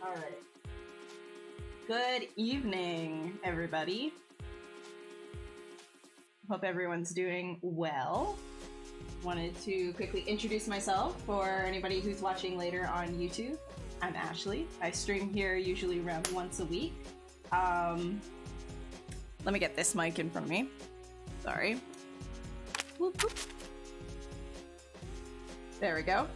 All right. Good evening, everybody. Hope everyone's doing well. Wanted to quickly introduce myself for anybody who's watching later on YouTube. I'm Ashley. I stream here usually around once a week. Let me get this mic in front of me. Sorry. Whoop, whoop. There we go.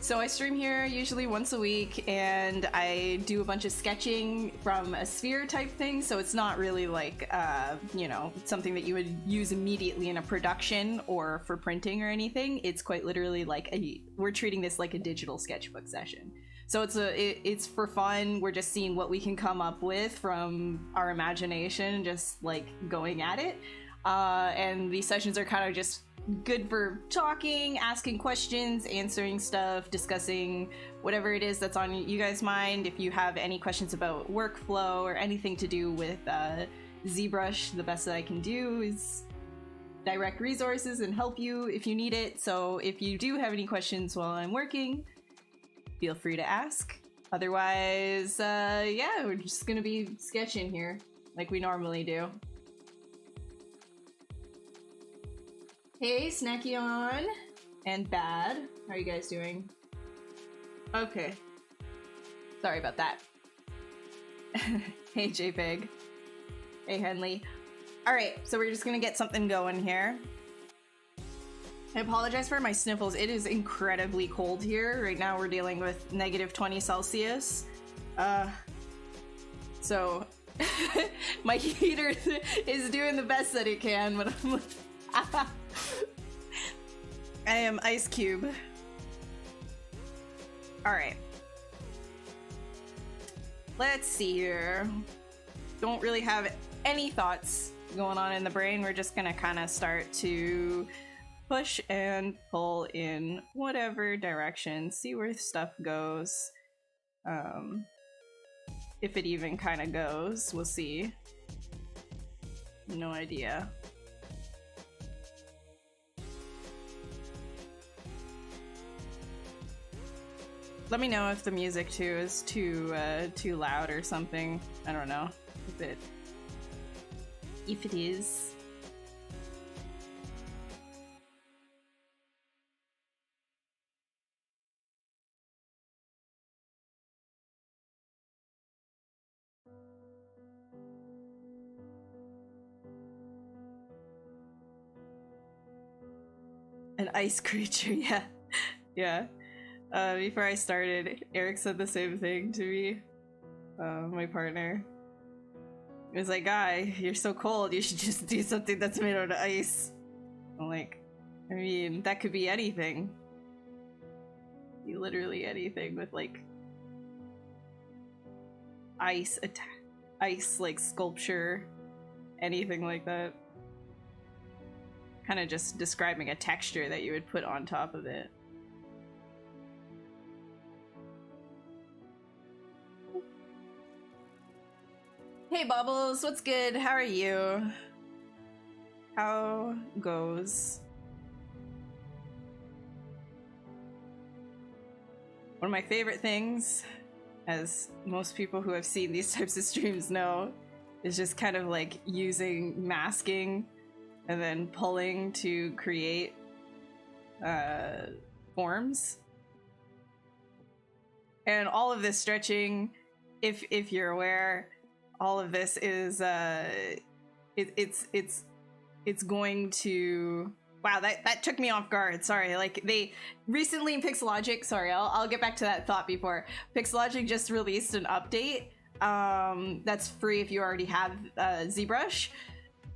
So I stream here usually once a week, and I do a bunch of sketching from a sphere type thing, so it's not really like, you know, something that you would use immediately in a production or for printing or anything. It's quite literally like we're treating this like a digital sketchbook session. So it's for fun. We're just seeing what we can come up with from our imagination, just like going at it. And these sessions are kind of just good for talking, asking questions, answering stuff, discussing whatever it is that's on you guys' mind. If you have any questions about workflow or anything to do with ZBrush, the best that I can do is direct resources and help you if you need it. So if you do have any questions while I'm working, feel free to ask. Otherwise, yeah, we're just gonna be sketching here like we normally do. Hey, Snacky On and Bad. How are you guys doing? Okay. Sorry about that. Hey, JPEG. Hey, Henley. Alright, so we're just gonna get something going here. I apologize for my sniffles. It is incredibly cold here. Right now we're dealing with -20 Celsius. So my heater is doing the best that it can, but I'm I am Ice Cube. Alright. Let's see here. Don't really have any thoughts going on in the brain. We're just gonna kind of start to push and pull in whatever direction, see where stuff goes. If it even kind of goes, we'll see. No idea. Let me know if the music too is too loud or something. I don't know if it is. An ice creature, yeah. Yeah. Before I started, Eric said the same thing to me, my partner. He was like, "Guy, you're so cold, you should just do something that's made out of ice." I'm like, I mean, that could be anything. Be literally anything with like ice like sculpture, anything like that. Kind of just describing a texture that you would put on top of it. Hey Bubbles, what's good? How are you? How goes? One of my favorite things, as most people who have seen these types of streams know, is just kind of like using masking and then pulling to create forms. And all of this stretching, if you're aware, all of this is it's going to, wow, that took me off guard. Sorry, like they recently in Pixelogic, sorry, I'll get back to that thought before. Pixelogic just released an update that's free if you already have ZBrush,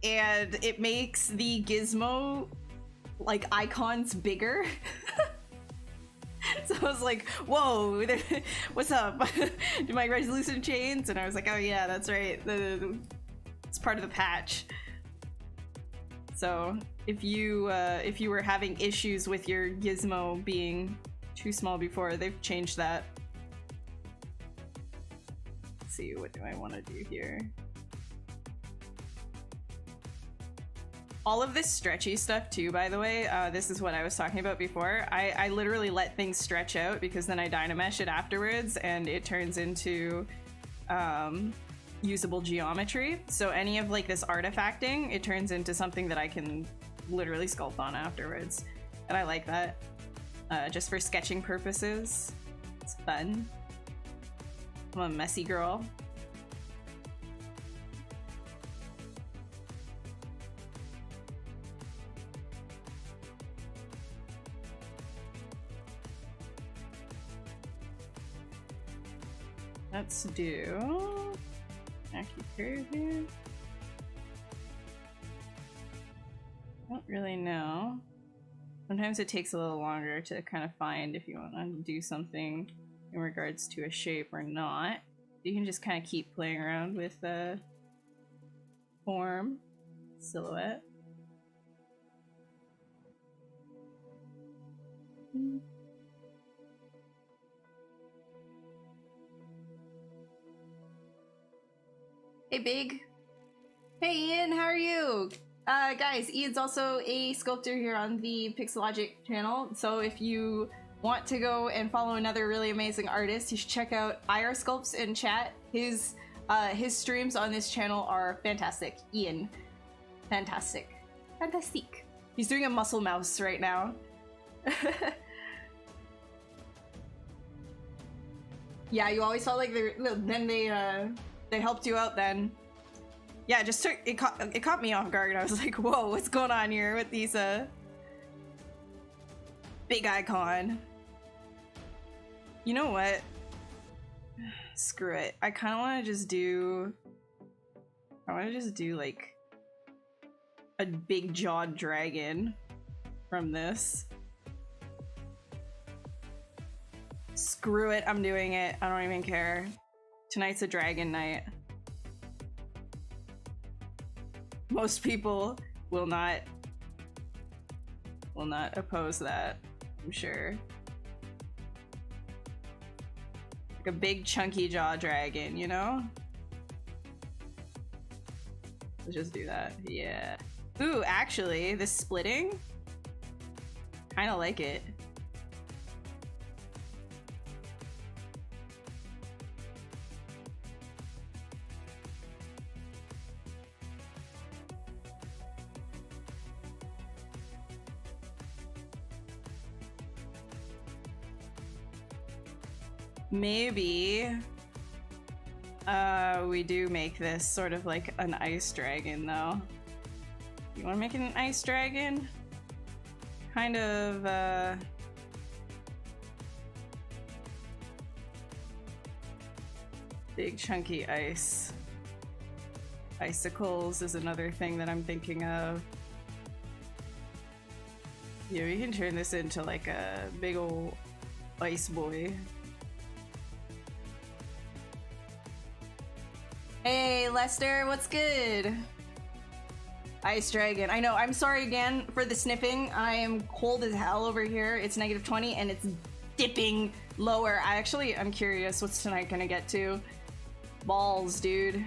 and it makes the gizmo like icons bigger. So I was like, whoa, what's up? Do my resolution change? And I was like, oh yeah, that's right. It's part of the patch. So if you were having issues with your gizmo being too small before, they've changed that. Let's see, what do I want to do here? All of this stretchy stuff too, by the way, this is what I was talking about before. I literally let things stretch out because then I dynamesh it afterwards and it turns into usable geometry. So any of like this artifacting, it turns into something that I can literally sculpt on afterwards. And I like that. Just for sketching purposes. It's fun. I'm a messy girl. Let's do acucurve here. I don't really know. Sometimes it takes a little longer to kind of find if you want to do something in regards to a shape or not. You can just kind of keep playing around with the form, silhouette. Hey, Big. Hey, Ian, how are you? Guys, Ian's also a sculptor here on the Pixelogic channel, so if you want to go and follow another really amazing artist, you should check out IR Sculpts in chat. His streams on this channel are fantastic. Ian. Fantastic. Fantastic. He's doing a muscle mouse right now. Yeah, you always felt like they helped you out then. Yeah, just took it caught me off guard. I was like, whoa, what's going on here with these big icon? You know what? Screw it. I kind of want to just do like a big jawed dragon from this. Screw it, I'm doing it. I don't even care. Tonight's a dragon night. Most people will not oppose that, I'm sure. Like a big chunky jaw dragon, you know? Let's just do that. Yeah. Ooh, actually, this splitting, kinda like it. Maybe we do make this sort of like an ice dragon though. You want to make it an ice dragon? Kind of big chunky ice. Icicles is another thing that I'm thinking of. Yeah, we can turn this into like a big old ice boy. Hey Lester, what's good? Ice dragon. I know, I'm sorry again for the sniffing. I am cold as hell over here. It's -20 and it's dipping lower. I'm curious what's tonight gonna get to. Balls, dude.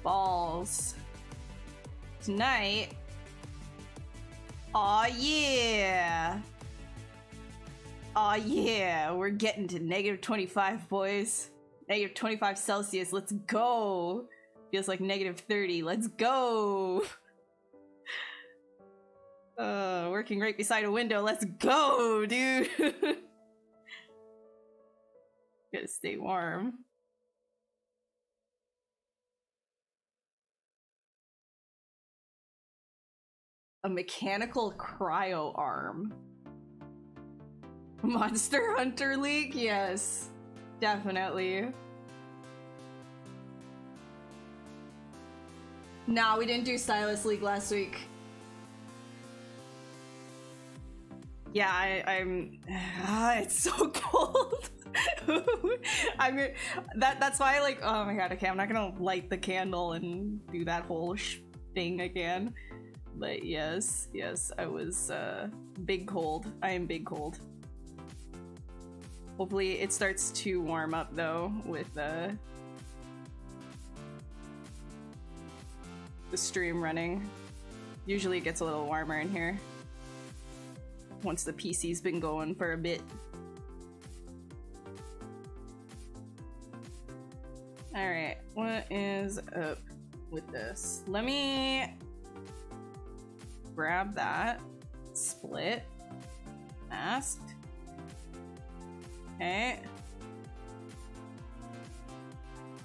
Balls. Tonight. Aw yeah. Aw yeah, we're getting to -25, boys. -25 Celsius, let's go! Feels like -30, let's go! Working right beside a window, let's go, dude! Gotta stay warm. A mechanical cryo arm. Monster Hunter League? Yes. Definitely. Nah, we didn't do Stylus League last week. Yeah, I'm it's so cold. I mean, that's why like, oh my god, okay, I'm not gonna light the candle and do that whole thing again. But yes, I was big cold. I am big cold. Hopefully it starts to warm up though with the stream running. Usually it gets a little warmer in here once the PC's been going for a bit. Alright, what is up with this? Let me grab that. Split. Masked. Okay.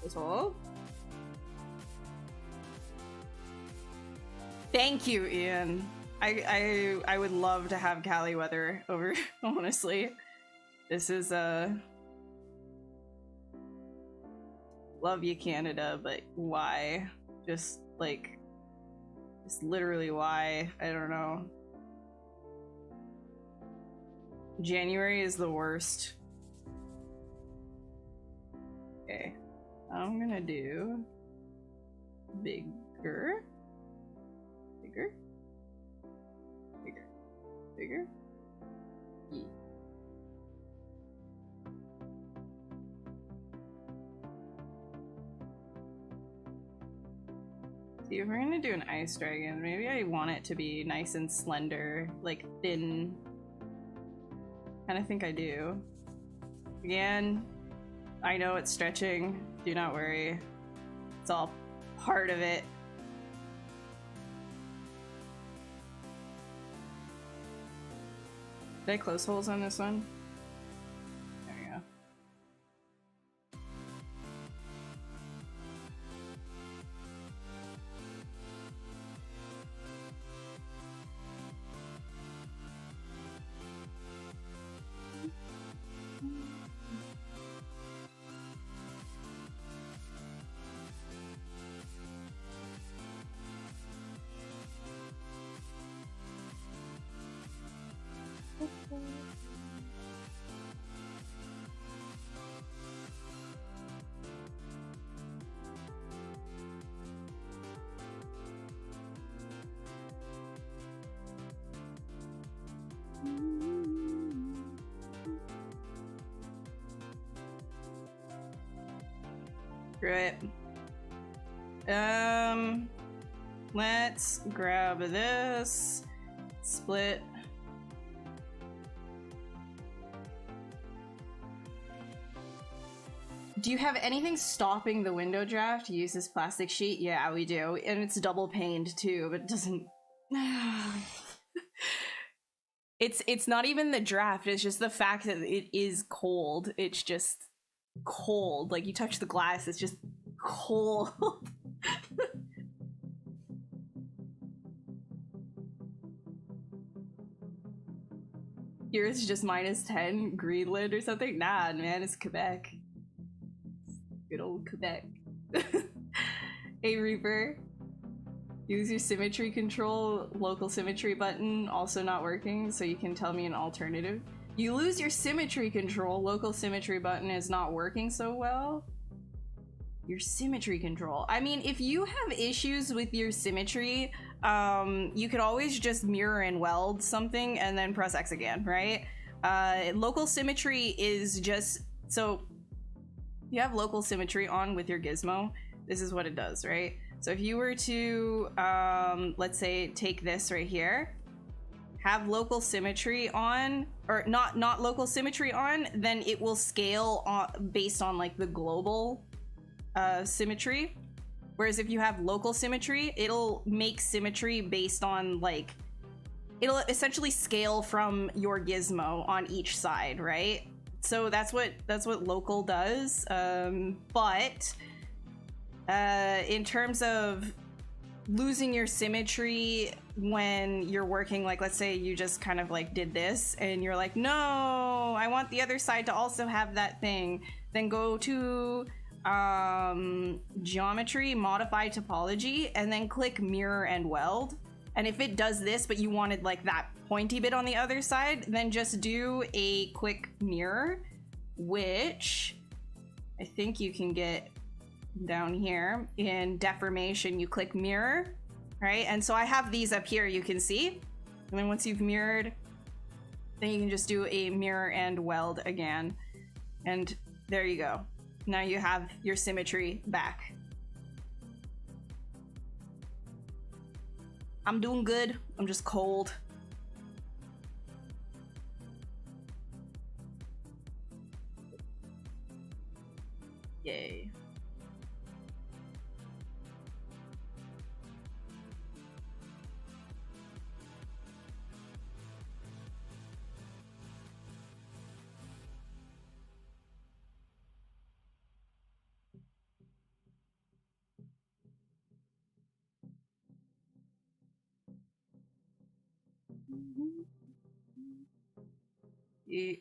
This hole. Thank you, Ian. I would love to have Cali weather over, honestly. This is love you, Canada, but why? Just like, just literally why? I don't know. January is the worst. Okay, I'm gonna do bigger, bigger, bigger, bigger. E. See, if we're gonna do an ice dragon, maybe I want it to be nice and slender, like thin. Kinda think I do. Again, I know it's stretching, do not worry. It's all part of it. Did I close holes on this one? There we go. Great. Let's grab this. Split. Do you have anything stopping the window draft? Use this plastic sheet? Yeah, we do. And it's double paned too, but it doesn't... It's not even the draft, it's just the fact that it is cold. It's just cold. Like, you touch the glass, it's just cold. Here it's just -10, Greenland or something? Nah, man, it's Quebec. Good old Quebec. Hey, Reaper. Use your symmetry control, local symmetry button, also not working, so you can tell me an alternative. You lose your symmetry control, local symmetry button is not working so well. Your symmetry control. I mean, if you have issues with your symmetry, you could always just mirror and weld something and then press X again, right? Local symmetry is just, so you have local symmetry on with your gizmo. This is what it does, right? So if you were to, let's say, take this right here, have local symmetry on, or not local symmetry on, then it will scale on, based on like the global symmetry. Whereas if you have local symmetry, it'll make symmetry based on like, it'll essentially scale from your gizmo on each side, right? So that's what local does. But in terms of losing your symmetry when you're working, like let's say you just kind of like did this and you're like, no, I want the other side to also have that thing, then go to geometry, modify topology, and then click mirror and weld. And if it does this but you wanted like that pointy bit on the other side, then just do a quick mirror, which I think you can get down here in deformation. You click mirror, right? And so I have these up here, you can see. And then once you've mirrored, then you can just do a mirror and weld again. And there you go. Now you have your symmetry back. I'm doing good. I'm just cold. Yay.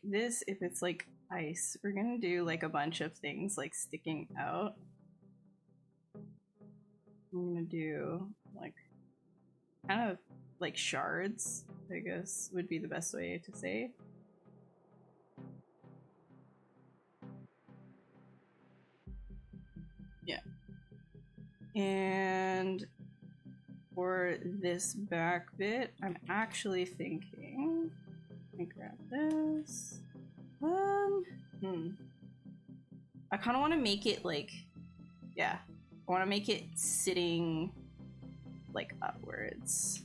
This, if it's like ice, we're gonna do like a bunch of things like sticking out. I'm gonna do like kind of like shards, I guess would be the best way to say. Yeah. And for this back bit, I'm actually thinking, let me grab this. I kind of want to make it like, yeah, I want to make it sitting like upwards.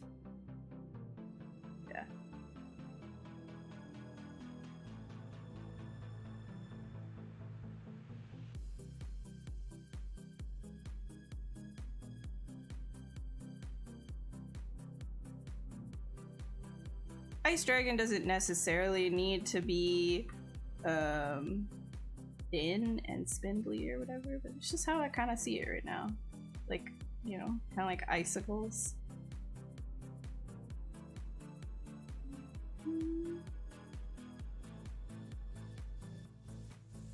Yeah. Ice Dragon doesn't necessarily need to be thin and spindly or whatever, but it's just how I kind of see it right now. Like, you know, kind of like icicles.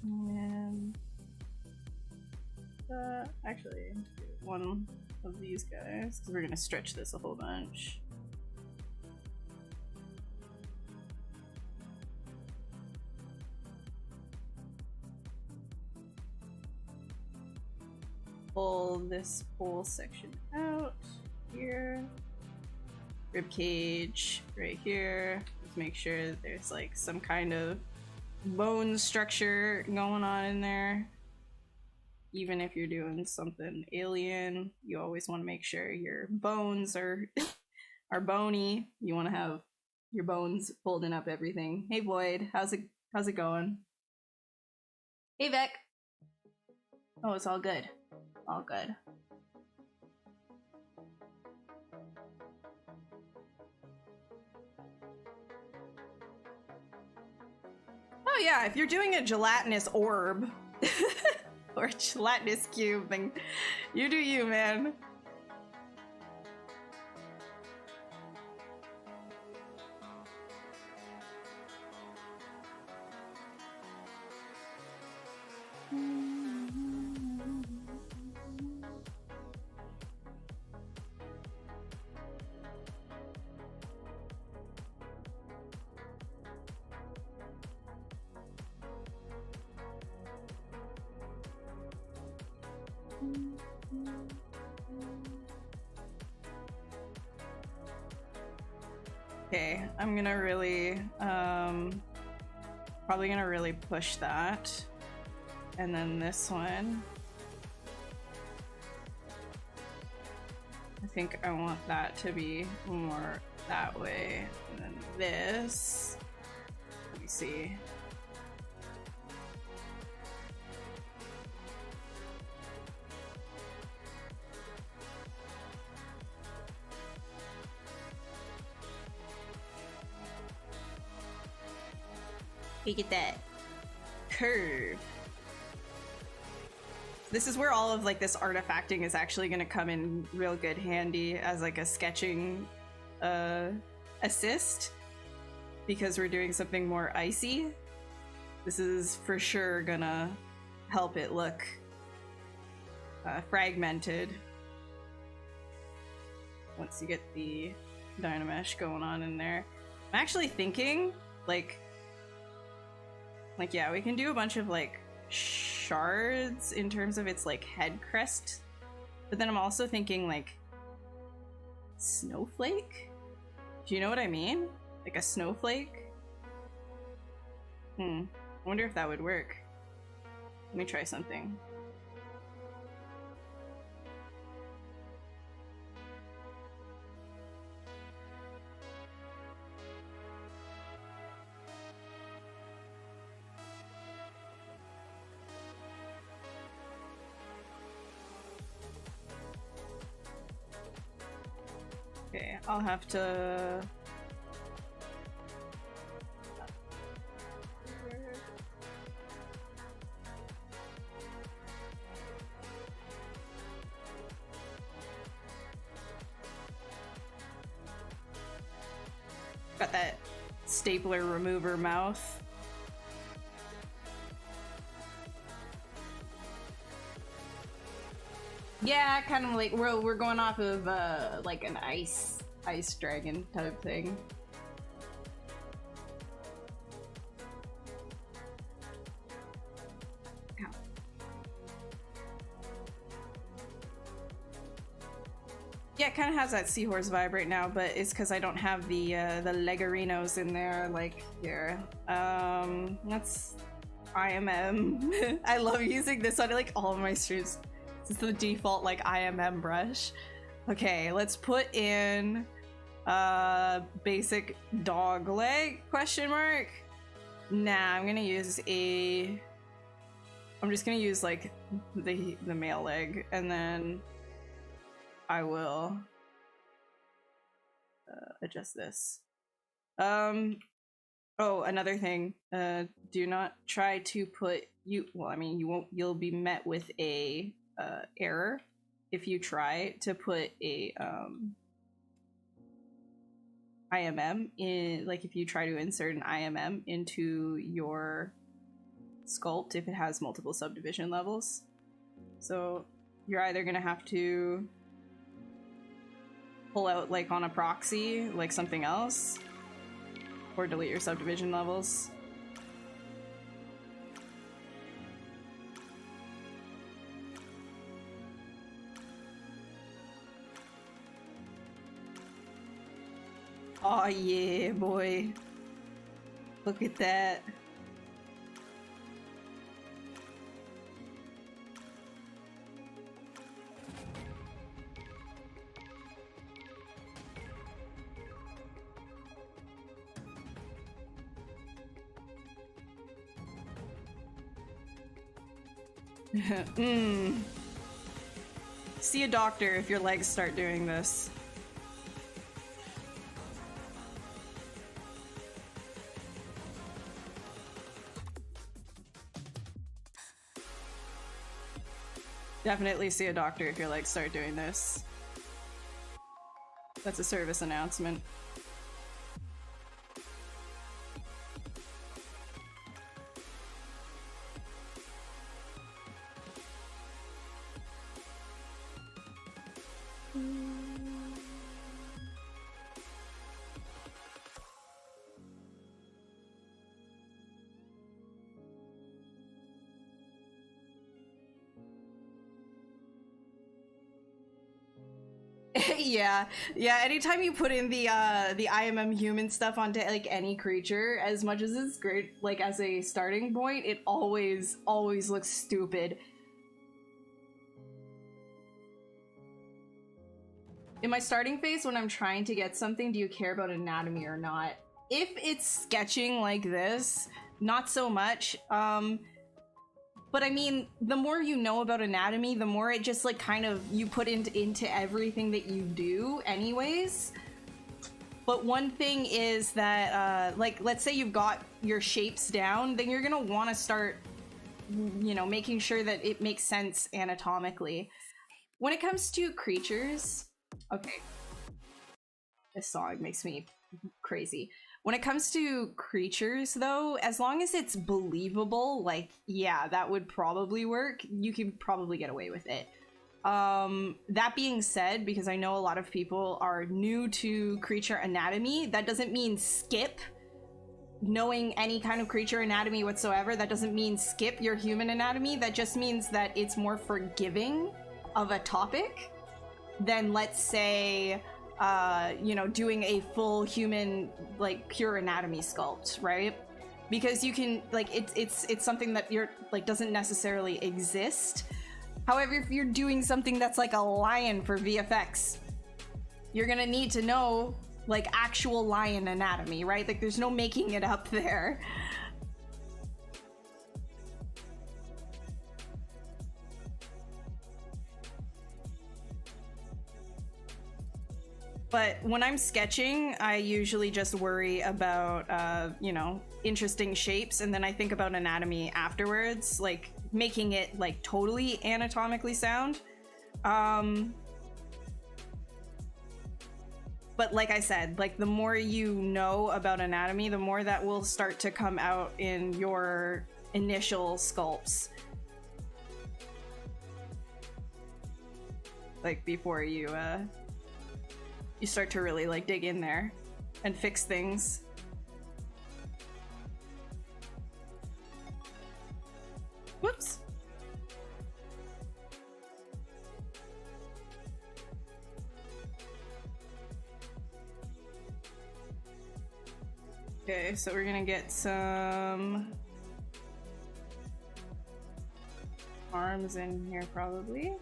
And actually, one of these guys, because we're gonna stretch this a whole bunch. Pull this whole section out here. Rib cage right here. Let's make sure that there's like some kind of bone structure going on in there. Even if you're doing something alien, you always want to make sure your bones are bony. You want to have your bones holding up everything. Hey Void, how's it going? Hey Vec. Oh, it's all good. All good. Oh yeah, if you're doing a gelatinous orb or a gelatinous cube, then you do you, man. Okay, I'm gonna really, probably gonna really push that. And then this one. I think I want that to be more that way. And then this, let me see. Look at that curve. This is where all of like this artifacting is actually going to come in real good handy as like a sketching assist, because we're doing something more icy. This is for sure gonna help it look fragmented once you get the Dynamesh going on in there. I'm actually thinking like yeah, we can do a bunch of like shards in terms of its like head crest, but then I'm also thinking like snowflake. Do you know what I mean? Like a snowflake. I wonder if that would work. Let me try something. Okay, I'll have to... Got that stapler remover mouth. Yeah, kind of like we're going off of like an ice dragon type thing. Ow. Yeah, it kind of has that seahorse vibe right now, but it's because I don't have the legarinos in there like here. That's IMM. I love using this on like all of my streams. It's the default like IMM brush. Okay, let's put in basic dog leg question mark. Nah, I'm just gonna use like the male leg, and then I will adjust this. Oh, another thing. Do not try to put well, I mean, you'll be met with a error if you try to put a IMM in, like if you try to insert an IMM into your sculpt if it has multiple subdivision levels. So you're either gonna have to pull out like on a proxy like something else, or delete your subdivision levels. Oh yeah, boy. Look at that. See a doctor if your legs start doing this. Definitely see a doctor if your legs start doing this. That's a service announcement. Yeah, anytime you put in the IMM human stuff onto like any creature, as much as it's great like as a starting point, it always looks stupid. In my starting phase, when I'm trying to get something, do you care about anatomy or not? If it's sketching like this, not so much. But I mean, the more you know about anatomy, the more it just like kind of you put into everything that you do anyways. But one thing is that, like, let's say you've got your shapes down, then you're gonna want to start, you know, making sure that it makes sense anatomically. When it comes to creatures, okay, this song makes me crazy. When it comes to creatures, though, as long as it's believable, like, yeah, that would probably work. You could probably get away with it. That being said, because I know a lot of people are new to creature anatomy, that doesn't mean skip knowing any kind of creature anatomy whatsoever. That doesn't mean skip your human anatomy. That just means that it's more forgiving of a topic than, let's say, you know, doing a full human, like, pure anatomy sculpt, right? Because you can, like, it's something that you're, like, doesn't necessarily exist. However, if you're doing something that's like a lion for VFX, you're gonna need to know, like, actual lion anatomy, right? Like, there's no making it up there. But when I'm sketching, I usually just worry about, you know, interesting shapes, and then I think about anatomy afterwards, like making it like totally anatomically sound. But like I said, like the more you know about anatomy, the more that will start to come out in your initial sculpts. Like before you start to really like dig in there and fix things. Whoops. Okay, so we're gonna get some arms in here probably.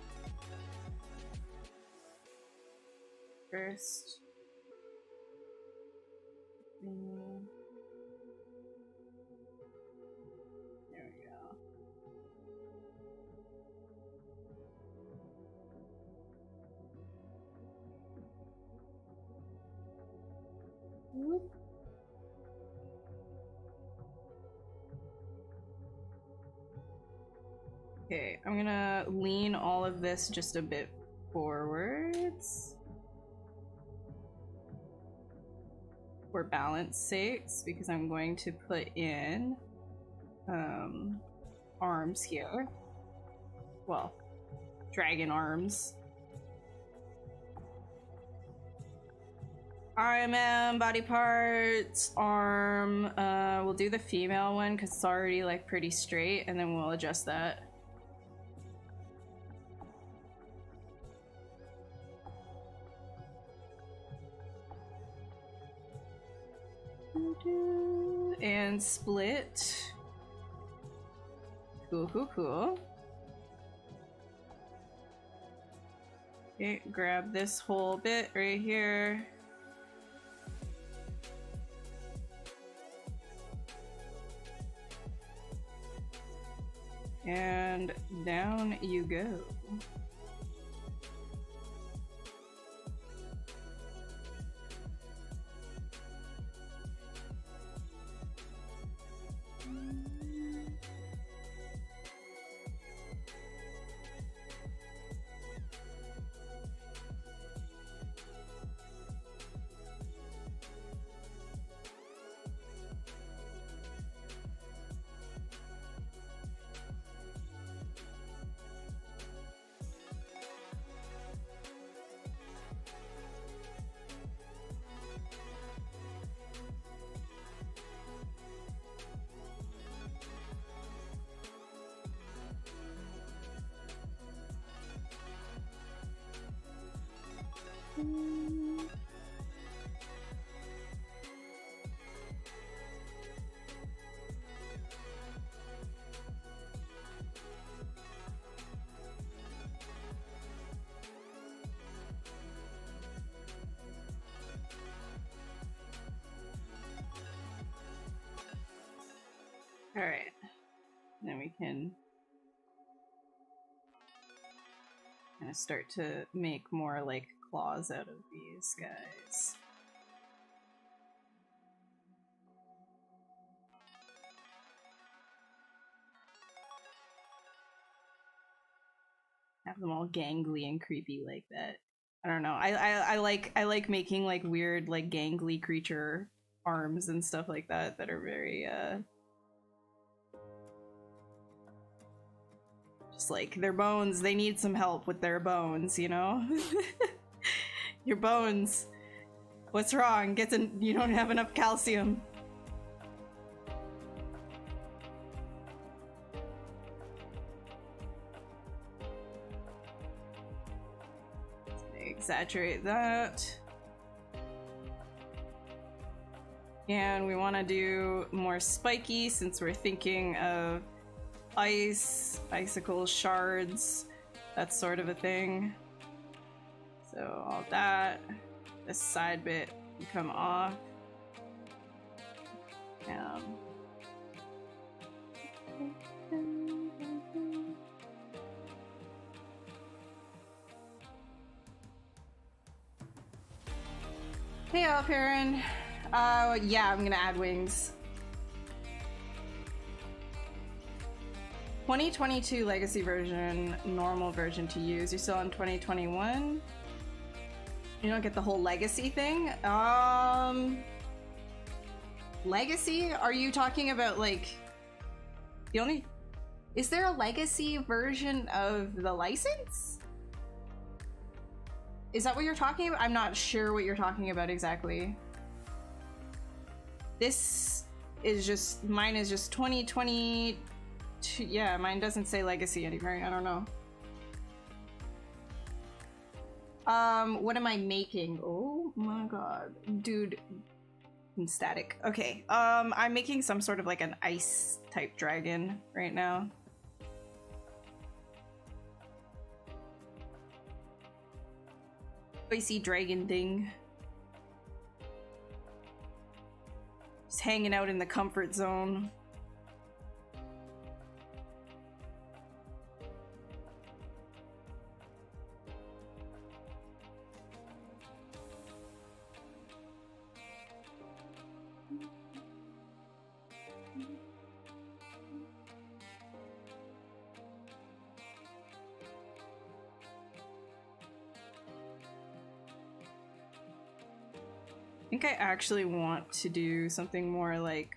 First. There we go. Whoop. Okay, I'm gonna lean all of this just a bit forwards for balance sakes, because I'm going to put in arms here. Well, dragon arms. RMM, body parts, arm. We'll do the female one because it's already like pretty straight, and then we'll adjust that. And split. Cool, cool, cool. Okay, grab this whole bit right here. And down you go. All right, then we can kind of start to make more like claws out of these guys. Have them all gangly and creepy like that. I don't know. I like making like weird like gangly creature arms and stuff like that that are very just like their bones, they need some help with their bones, you know? Your bones. What's wrong? You don't have enough calcium. Exaggerate that. And we want to do more spiky since we're thinking of ice, icicle shards, that sort of a thing. So all that, this side bit can come off. Hey, Alperin. Yeah, I'm gonna add wings. 2022 legacy version, normal version to use. You're still on 2021. You don't get the whole legacy thing. Legacy? Are you talking about like the only? Is there a legacy version of the license? Is that what you're talking about? I'm not sure what you're talking about exactly. This is just, mine is just 2020. Yeah, mine doesn't say legacy anymore. I don't know. What am I making? Oh my god. Dude, I'm static. Okay, I'm making some sort of like an ice type dragon right now. Icy dragon thing. Just hanging out in the comfort zone. I think I actually want to do something more like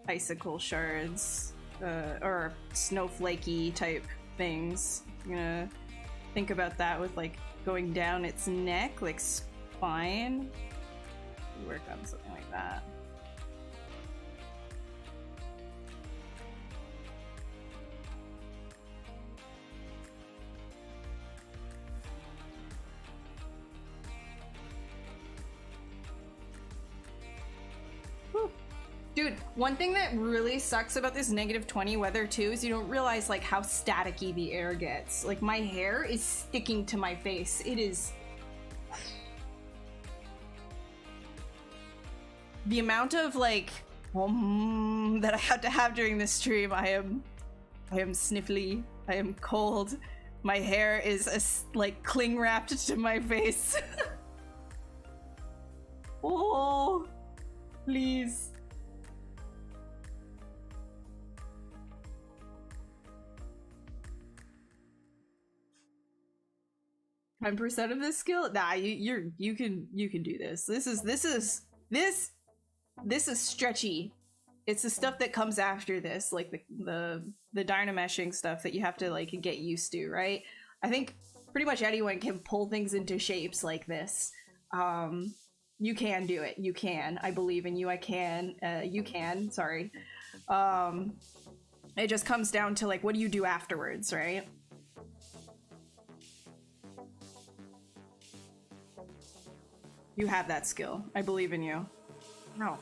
icicle shards or snowflakey type things. I'm gonna think about that with like going down its neck, like spine. Work on something like that. Dude, one thing that really sucks about this -20 weather too is you don't realize like how staticky the air gets. Like my hair is sticking to my face. It is... The amount of like that I had to have during this stream, I am sniffly, I am cold. My hair is like cling wrapped to my face. Oh, please. 10% of this skill? Nah, you can do this. This is stretchy. It's the stuff that comes after this, like the dynameshing stuff that you have to like get used to, right? I think pretty much anyone can pull things into shapes like this. You can do it. You can. I believe in you. I can. You can. Sorry. It just comes down to like, what do you do afterwards, right? You have that skill. I believe in you. No.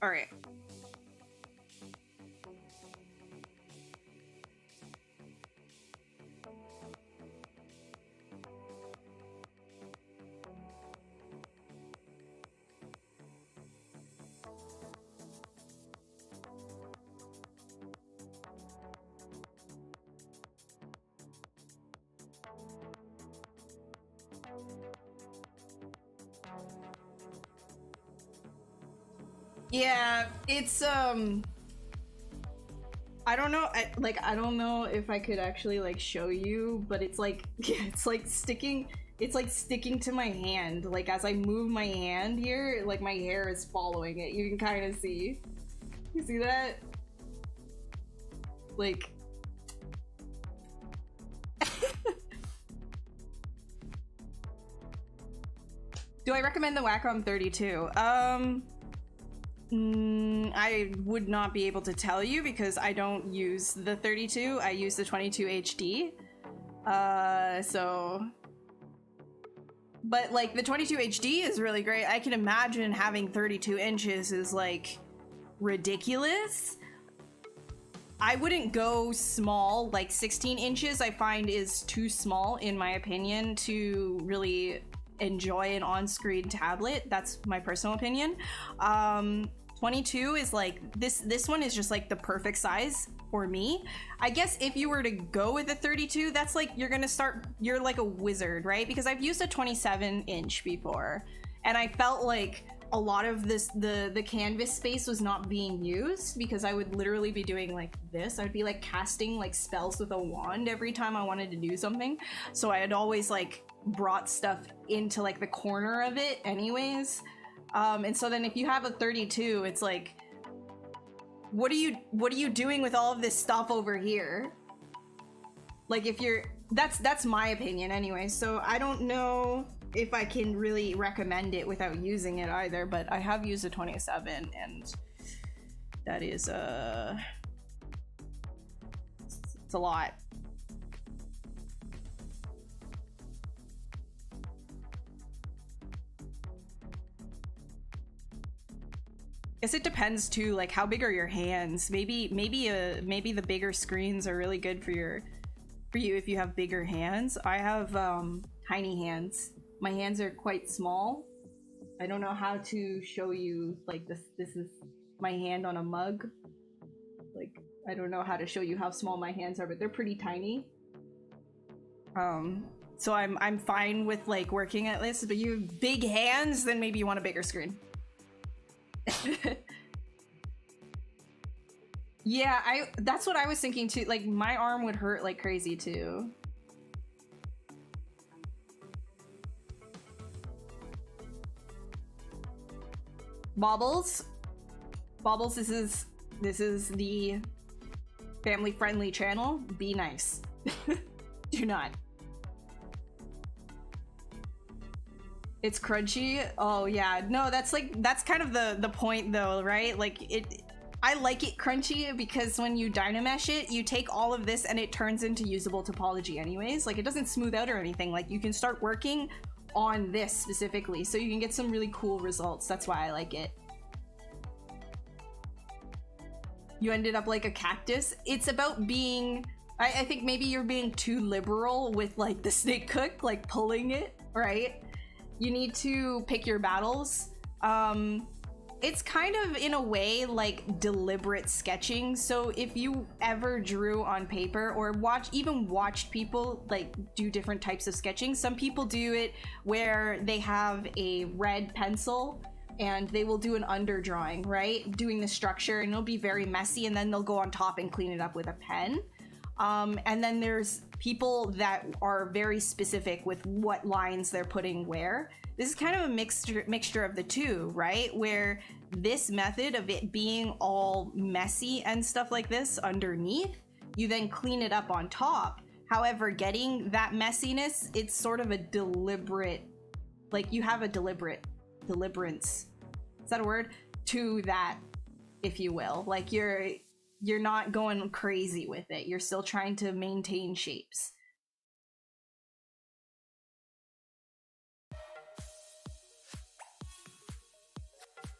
All right. Yeah, it's I don't know, I don't know if I could actually like show you, but it's like it's like sticking to my hand. Like as I move my hand here, like my hair is following it. You can kind of see. You see that? Like do I recommend the Wacom 32? I would not be able to tell you because I don't use the 32. I use the 22 HD. So... But, like, the 22 HD is really great. I can imagine having 32 inches is, like, ridiculous. I wouldn't go small. Like, 16 inches I find is too small, in my opinion, to really enjoy an on-screen tablet. That's my personal opinion. 22 is like this one is just like the perfect size for me. I guess if you were to go with a 32, that's like you're like a wizard, right? Because I've used a 27-inch before, and I felt like a lot of the canvas space was not being used because I would literally be doing like this. I'd be like casting like spells with a wand every time I wanted to do something. So I had always like brought stuff into like the corner of it anyways. And so then if you have a 32, it's like, what are you doing with all of this stuff over here? Like if you're, that's my opinion anyway. So I don't know if I can really recommend it without using it either, but I have used a 27 and that is it's a lot. Guess it depends too, like how big are your hands? Maybe the bigger screens are really good for you if you have bigger hands. I have tiny hands. My hands are quite small. I don't know how to show you, like this is my hand on a mug. Like I don't know how to show you how small my hands are, but they're pretty tiny. So I'm fine with like working at this, but you have big hands, then maybe you want a bigger screen. Yeah, that's what I was thinking too. Like my arm would hurt like crazy too. Baubles, this is the family friendly channel. Be nice. Do not. It's crunchy. Oh yeah, no, that's kind of the point though, right? Like I like it crunchy because when you Dynamesh it, you take all of this and it turns into usable topology anyways. Like it doesn't smooth out or anything. Like you can start working on this specifically, so you can get some really cool results. That's why I like it. You ended up like a cactus. It's about being, I think maybe you're being too liberal with like the snake cook, like pulling it, right? You need to pick your battles. It's kind of in a way like deliberate sketching. So if you ever drew on paper or watched people like do different types of sketching, some people do it where they have a red pencil and they will do an underdrawing, right? Doing the structure, and it'll be very messy, and then they'll go on top and clean it up with a pen. And then there's people that are very specific with what lines they're putting where. This is kind of a mixture of the two, right? Where this method of it being all messy and stuff like this underneath, you then clean it up on top. However, getting that messiness, it's sort of a deliberate, like you have a deliberance, is that a word? To that, if you will. Like you're not going crazy with it. You're still trying to maintain shapes.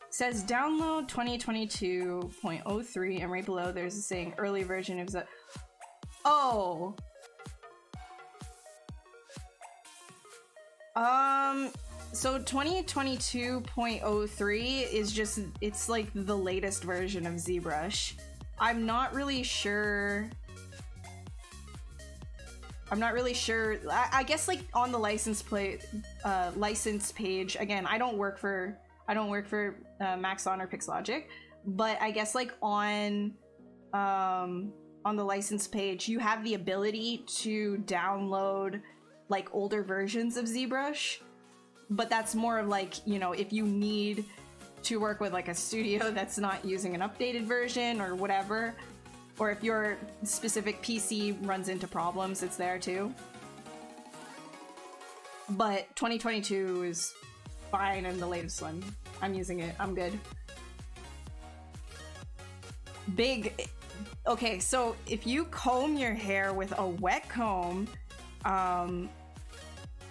Says download 2022.03, and right below there's a saying early version of the. Oh. So 2022.03 is just, it's like the latest version of ZBrush. I'm not really sure. I guess like on the license page, again, I don't work for Maxon or Pixlogic, but I guess like on the license page, you have the ability to download like older versions of ZBrush, but that's more of like, you know, if you need to work with like a studio that's not using an updated version or whatever, or if your specific PC runs into problems, it's there too. But 2022 is fine, and the latest one, I'm using it, I'm good. Big. Okay, so if you comb your hair with a wet comb,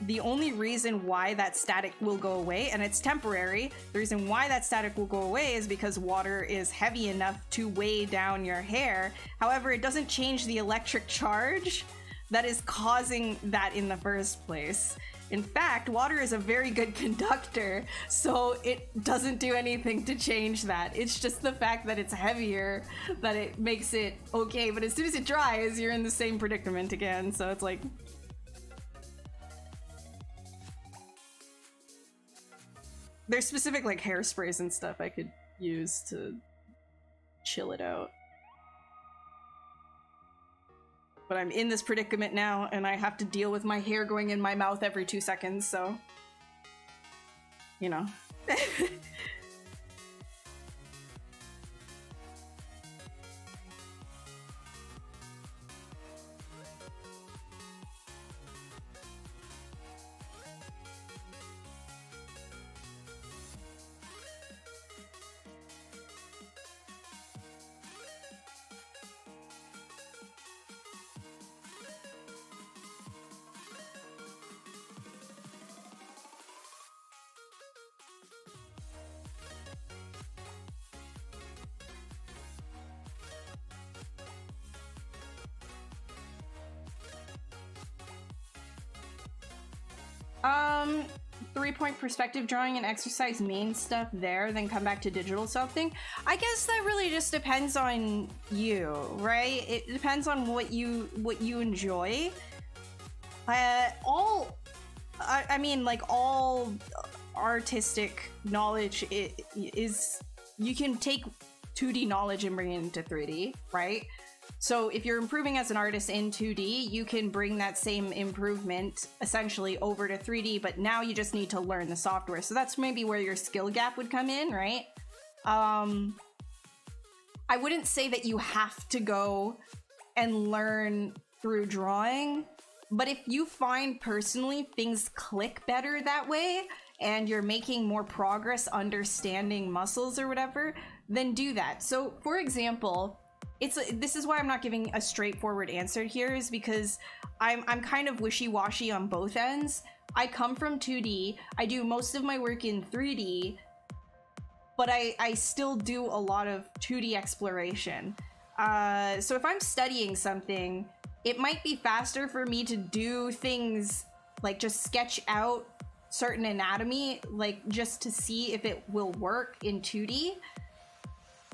the only reason why that static will go away, and it's temporary, the reason why that static will go away is because water is heavy enough to weigh down your hair. However, it doesn't change the electric charge that is causing that in the first place. In fact, water is a very good conductor, so it doesn't do anything to change that. It's just the fact that it's heavier that it makes it okay, but as soon as it dries, you're in the same predicament again, so it's like... There's specific like hairsprays and stuff I could use to chill it out. But I'm in this predicament now, and I have to deal with my hair going in my mouth every 2 seconds, so... You know. Three-point perspective drawing and exercise main stuff there, then come back to digital sculpting. I guess that really just depends on you, right? It depends on what you enjoy. I mean, like, all artistic knowledge is you can take 2D knowledge and bring it into 3D, right? So if you're improving as an artist in 2D, you can bring that same improvement essentially over to 3D, but now you just need to learn the software. So that's maybe where your skill gap would come in, right? I wouldn't say that you have to go and learn through drawing, but if you find personally things click better that way and you're making more progress understanding muscles or whatever, then do that. So for example, this is why I'm not giving a straightforward answer here, is because I'm kind of wishy-washy on both ends. I come from 2D, I do most of my work in 3D, but I still do a lot of 2D exploration. So if I'm studying something, it might be faster for me to do things like just sketch out certain anatomy, like just to see if it will work in 2D.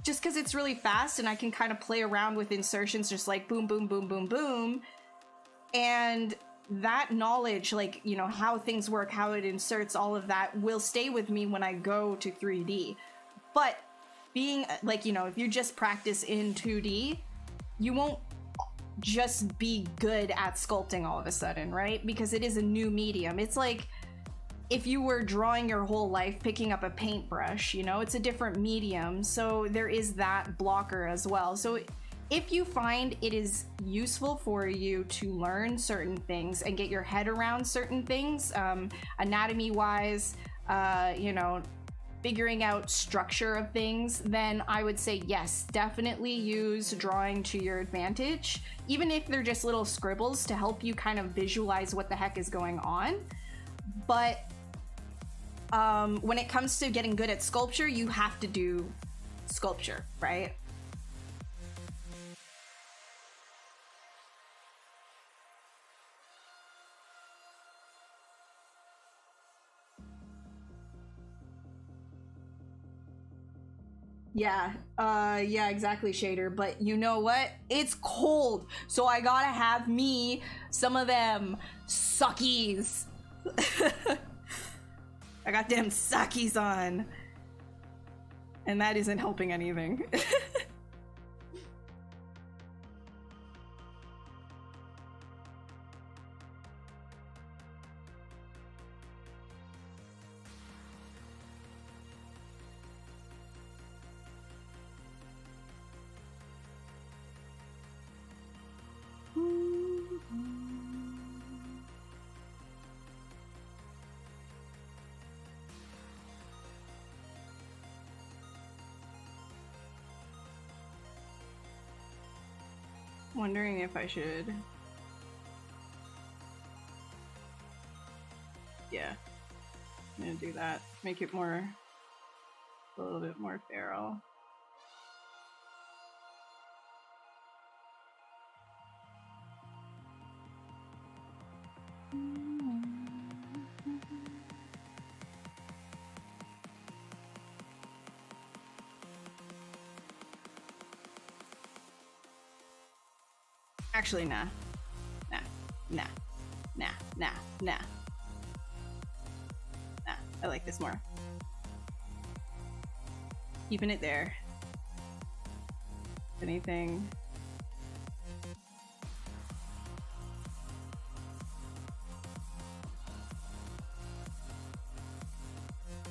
Just because it's really fast and I can kind of play around with insertions, just like boom, boom, boom, boom, boom. And that knowledge, like, you know, how things work, how it inserts, all of that will stay with me when I go to 3D. But being like, you know, if you just practice in 2D, you won't just be good at sculpting all of a sudden, right? Because it is a new medium. It's like if you were drawing your whole life picking up a paintbrush, you know, it's a different medium, so there is that blocker as well. So if you find it is useful for you to learn certain things and get your head around certain things, anatomy wise, you know, figuring out structure of things, then I would say yes, definitely use drawing to your advantage, even if they're just little scribbles to help you kind of visualize what the heck is going on. But when it comes to getting good at sculpture, you have to do sculpture, right? Yeah, yeah, exactly, Shader. But you know what? It's cold, so I gotta have me some of them suckies. I got them suckies on. And that isn't helping anything. Wondering if I should... Yeah, I'm gonna do that. Make it more... a little bit more feral. Actually, nah. Nah. Nah. Nah. Nah. Nah. Nah. I like this more. Keeping it there. Anything.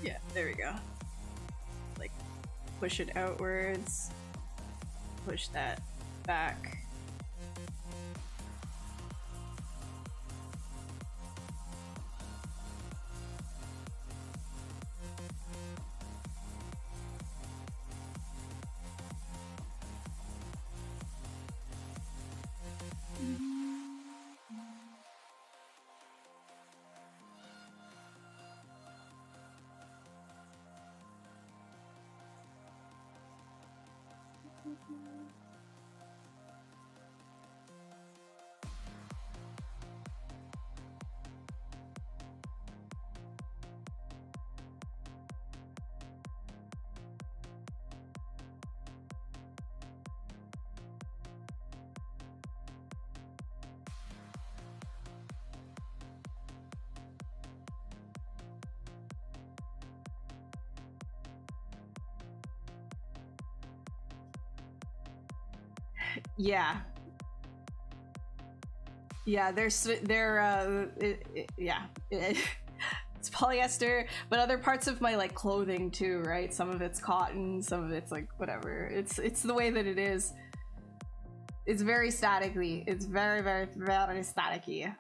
Yeah, there we go. Like, push it outwards. Push that back. Yeah. Yeah, yeah. It's polyester, but other parts of my like clothing too, right? Some of it's cotton, some of it's like whatever. It's the way that it is. It's very statically. It's very, very, very staticky.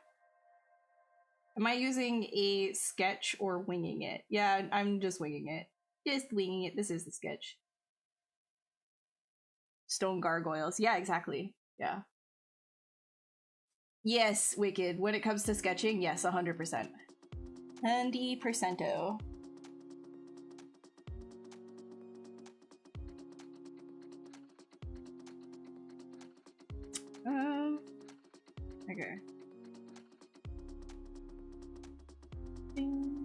Am I using a sketch or winging it? Yeah, I'm just winging it. Just winging it. This is the sketch. Stone gargoyles. Yeah, exactly. Yeah. Yes, Wicked. When it comes to sketching, yes, 100%. 100%. Okay. Ding.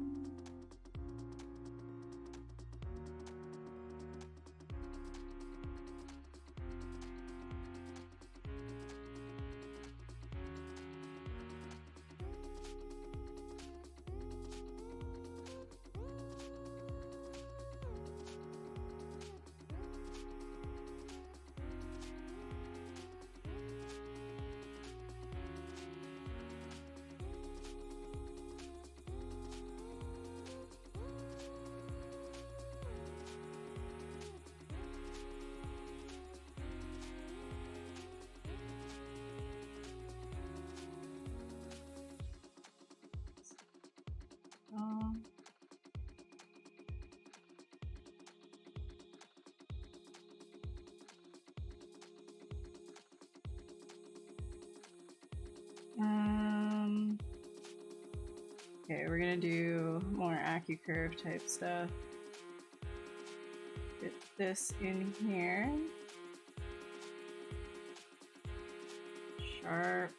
Okay, we're gonna do more AccuCurve type stuff. Get this in here. Sharp.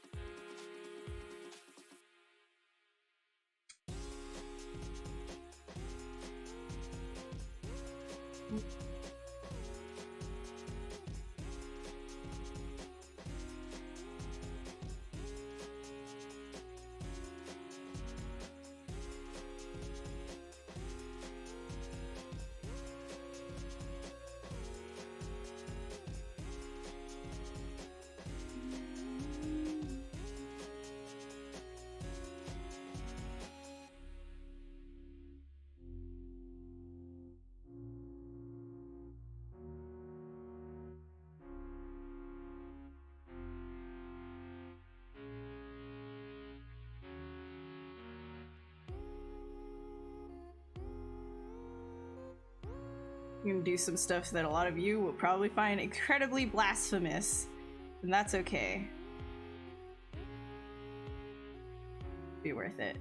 I'm gonna do some stuff that a lot of you will probably find incredibly blasphemous, and that's okay. Be worth it.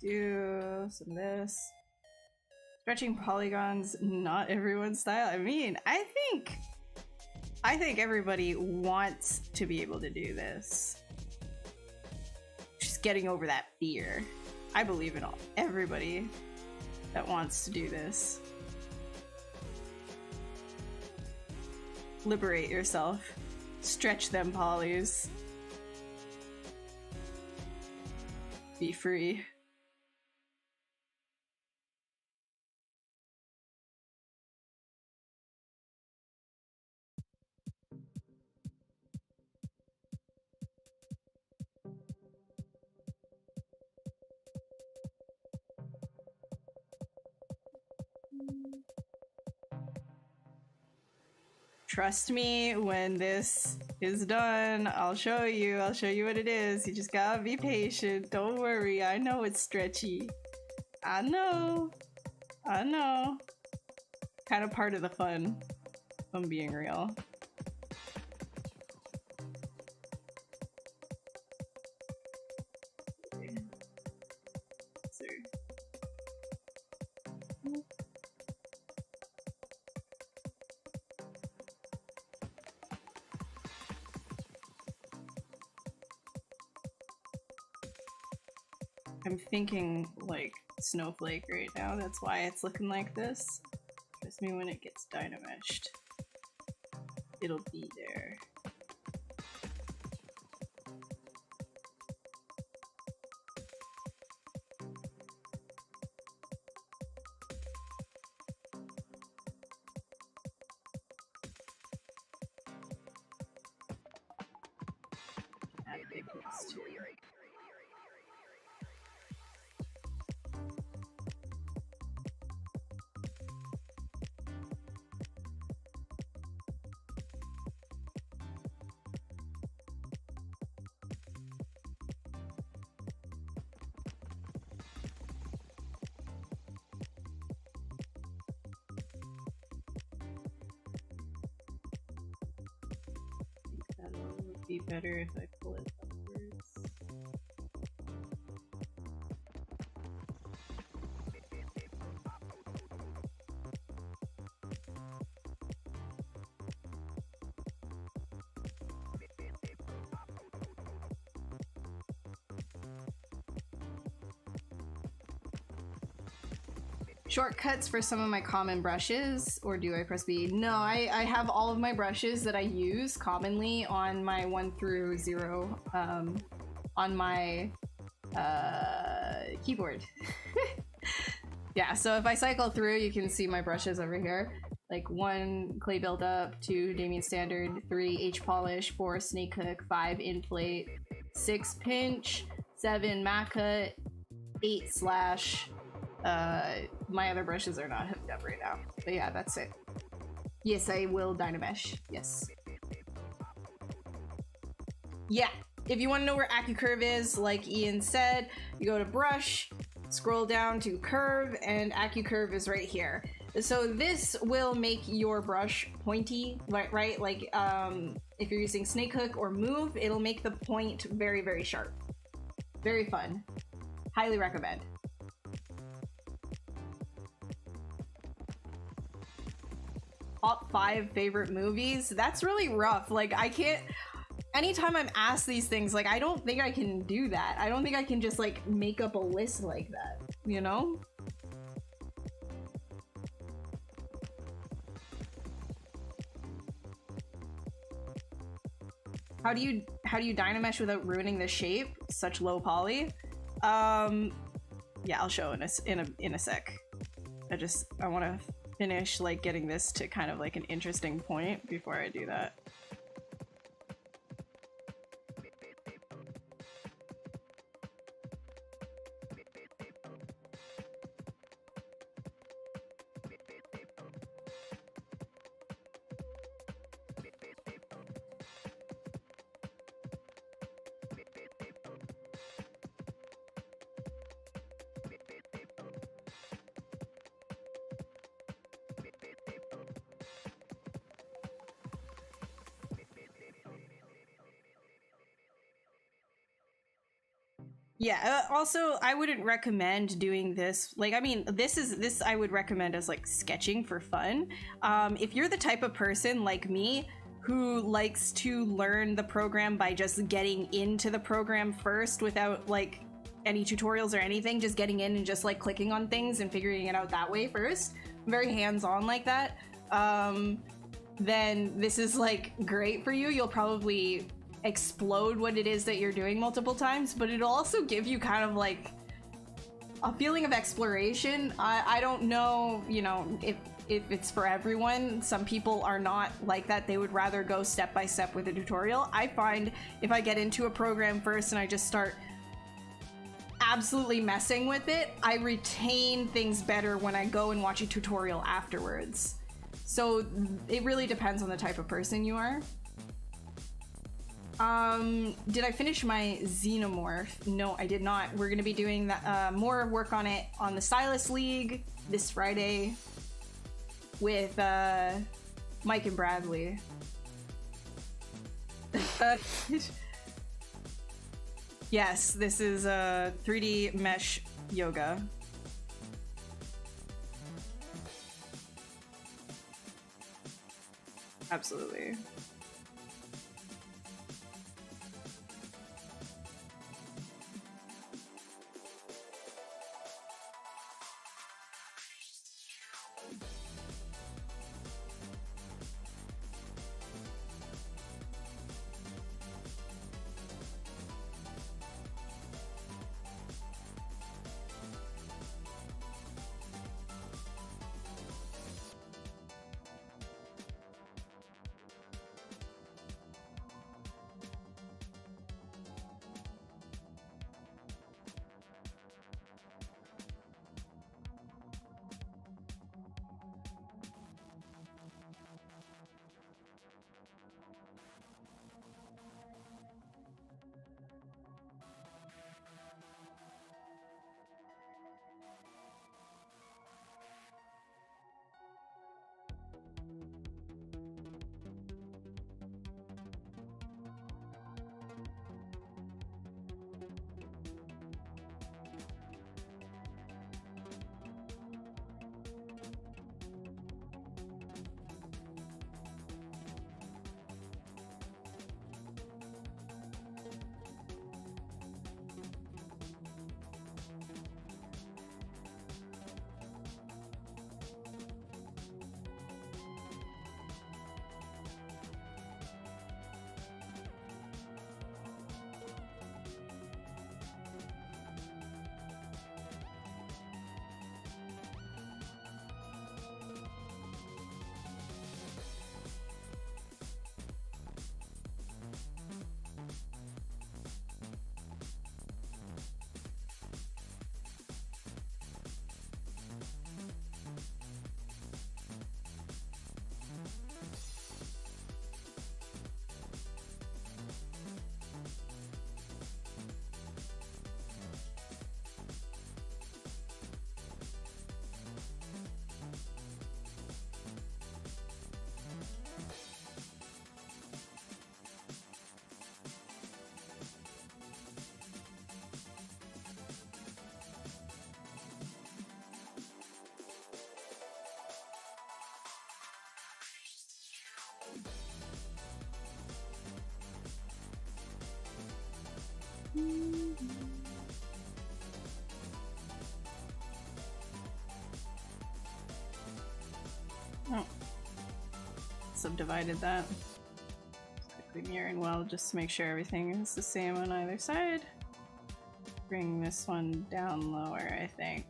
do some of this. Stretching polygons, not everyone's style. I mean, I think everybody wants to be able to do this. Just getting over that fear. I believe in everybody that wants to do this. Liberate yourself. Stretch them polys. Be free. Trust me, when this is done, I'll show you what it is. You just gotta be patient. Don't worry. I know it's stretchy. I know. Kind of part of the fun, if I'm being real. I'm thinking like snowflake right now, that's why it's looking like this. Trust me, when it gets dynameshed, it'll be there. Add big ones too. That'll be better if I pull it upwards. Shortcuts for some of my common brushes, or do I press B? No, I have all of my brushes that I use commonly on my 1 through 0 on my keyboard. Yeah, so if I cycle through, you can see my brushes over here. Like 1 clay buildup, 2 Damien Standard, 3 H polish, 4 snake hook, 5 inflate, 6 pinch, 7 mat cut, 8 slash. My other brushes are not hooked up right now, but yeah, that's it. Yes, I will Dynamesh. Yes. Yeah, if you want to know where AccuCurve is, like Ian said, you go to brush, scroll down to curve, and AccuCurve is right here. So this will make your brush pointy, right? Like if you're using snake hook or move, it'll make the point very, very sharp. Very fun. Highly recommend. Top 5 favorite movies? That's really rough. Like, I can't... Anytime I'm asked these things, like, I don't think I can do that. I don't think I can just, like, make up a list like that, you know? How do you Dynamesh without ruining the shape? Such low poly? Yeah, I'll show in a sec. I want to finish like getting this to kind of like an interesting point before I do that. Yeah, also I wouldn't recommend doing this. Like, I mean, this I would recommend as like sketching for fun. If you're the type of person like me who likes to learn the program by just getting into the program first without like any tutorials or anything, just getting in and just like clicking on things and figuring it out that way first, very hands-on like that, then this is like great for you. You'll probably explode what it is that you're doing multiple times, but it'll also give you kind of like a feeling of exploration. I don't know, you know, if it's for everyone. Some people are not like that. They would rather go step by step with a tutorial. I find if I get into a program first and I just start absolutely messing with it, I retain things better when I go and watch a tutorial afterwards. So it really depends on the type of person you are. Did I finish my xenomorph? No, I did not. We're gonna be doing that, more work on it on the Stylus League this Friday with Mike and Bradley. Yes, this is 3D mesh yoga. Absolutely. Oh, subdivided that. Just quickly mirroring well just to make sure everything is the same on either side. Bring this one down lower, I think.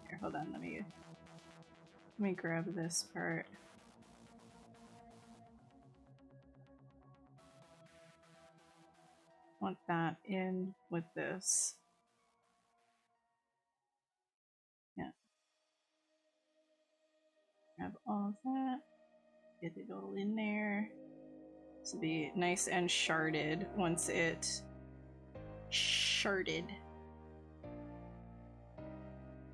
Here, hold on, let me grab this part. Want that in with this. Yeah. Grab all of that. Get it all in there. This will be nice and sharded once it sharded.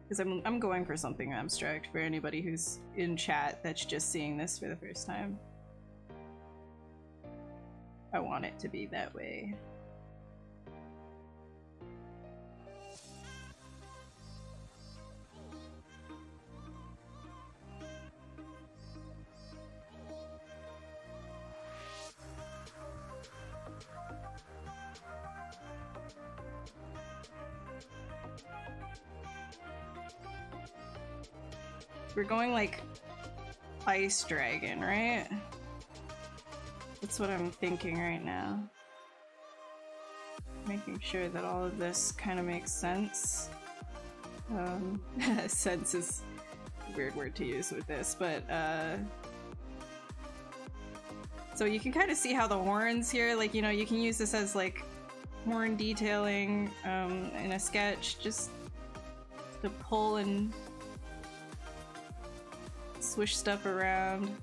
Because I'm going for something abstract for anybody who's in chat that's just seeing this for the first time. I want it to be that way. We're going like ice dragon, right? That's what I'm thinking right now. Making sure that all of this kind of makes sense. Sense is a weird word to use with this, but so you can kind of see how the horns here, like, you know, you can use this as like horn detailing in a sketch, just to pull and swish stuff around.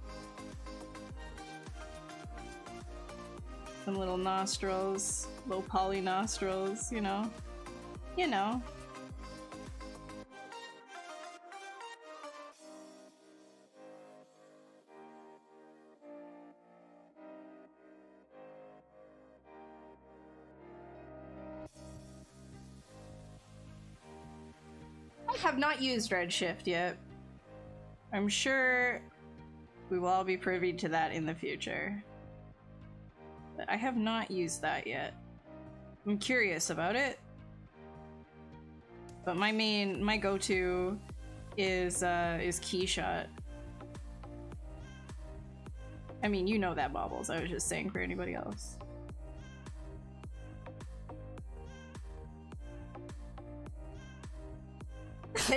Some little nostrils, low poly nostrils, you know. You know. I have not used Redshift yet. I'm sure we will all be privy to that in the future. But I have not used that yet. I'm curious about it. But my go-to is Keyshot. I mean, you know that, Bobbles. I was just saying for anybody else.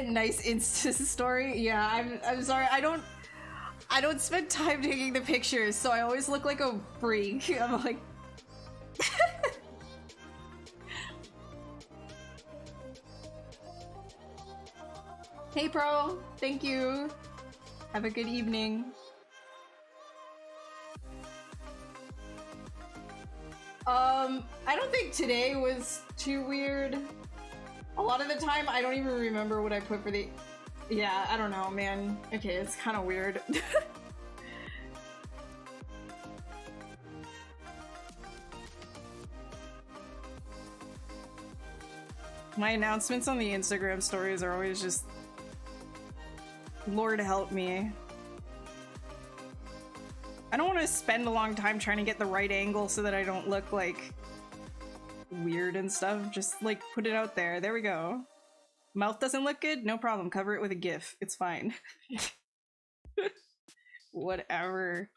Nice Insta story. Yeah, I'm sorry. I don't spend time taking the pictures, so I always look like a freak. I'm like Hey Pro, thank you. Have a good evening. I don't think today was too weird. A lot of the time, I don't even remember what I put for the... Yeah, I don't know, man. Okay, it's kind of weird. My announcements on the Instagram stories are always just... Lord help me. I don't want to spend a long time trying to get the right angle so that I don't look like... weird and stuff. Just like put it out there. There we go. Mouth doesn't look good? No problem. Cover it with a GIF. It's fine. Whatever.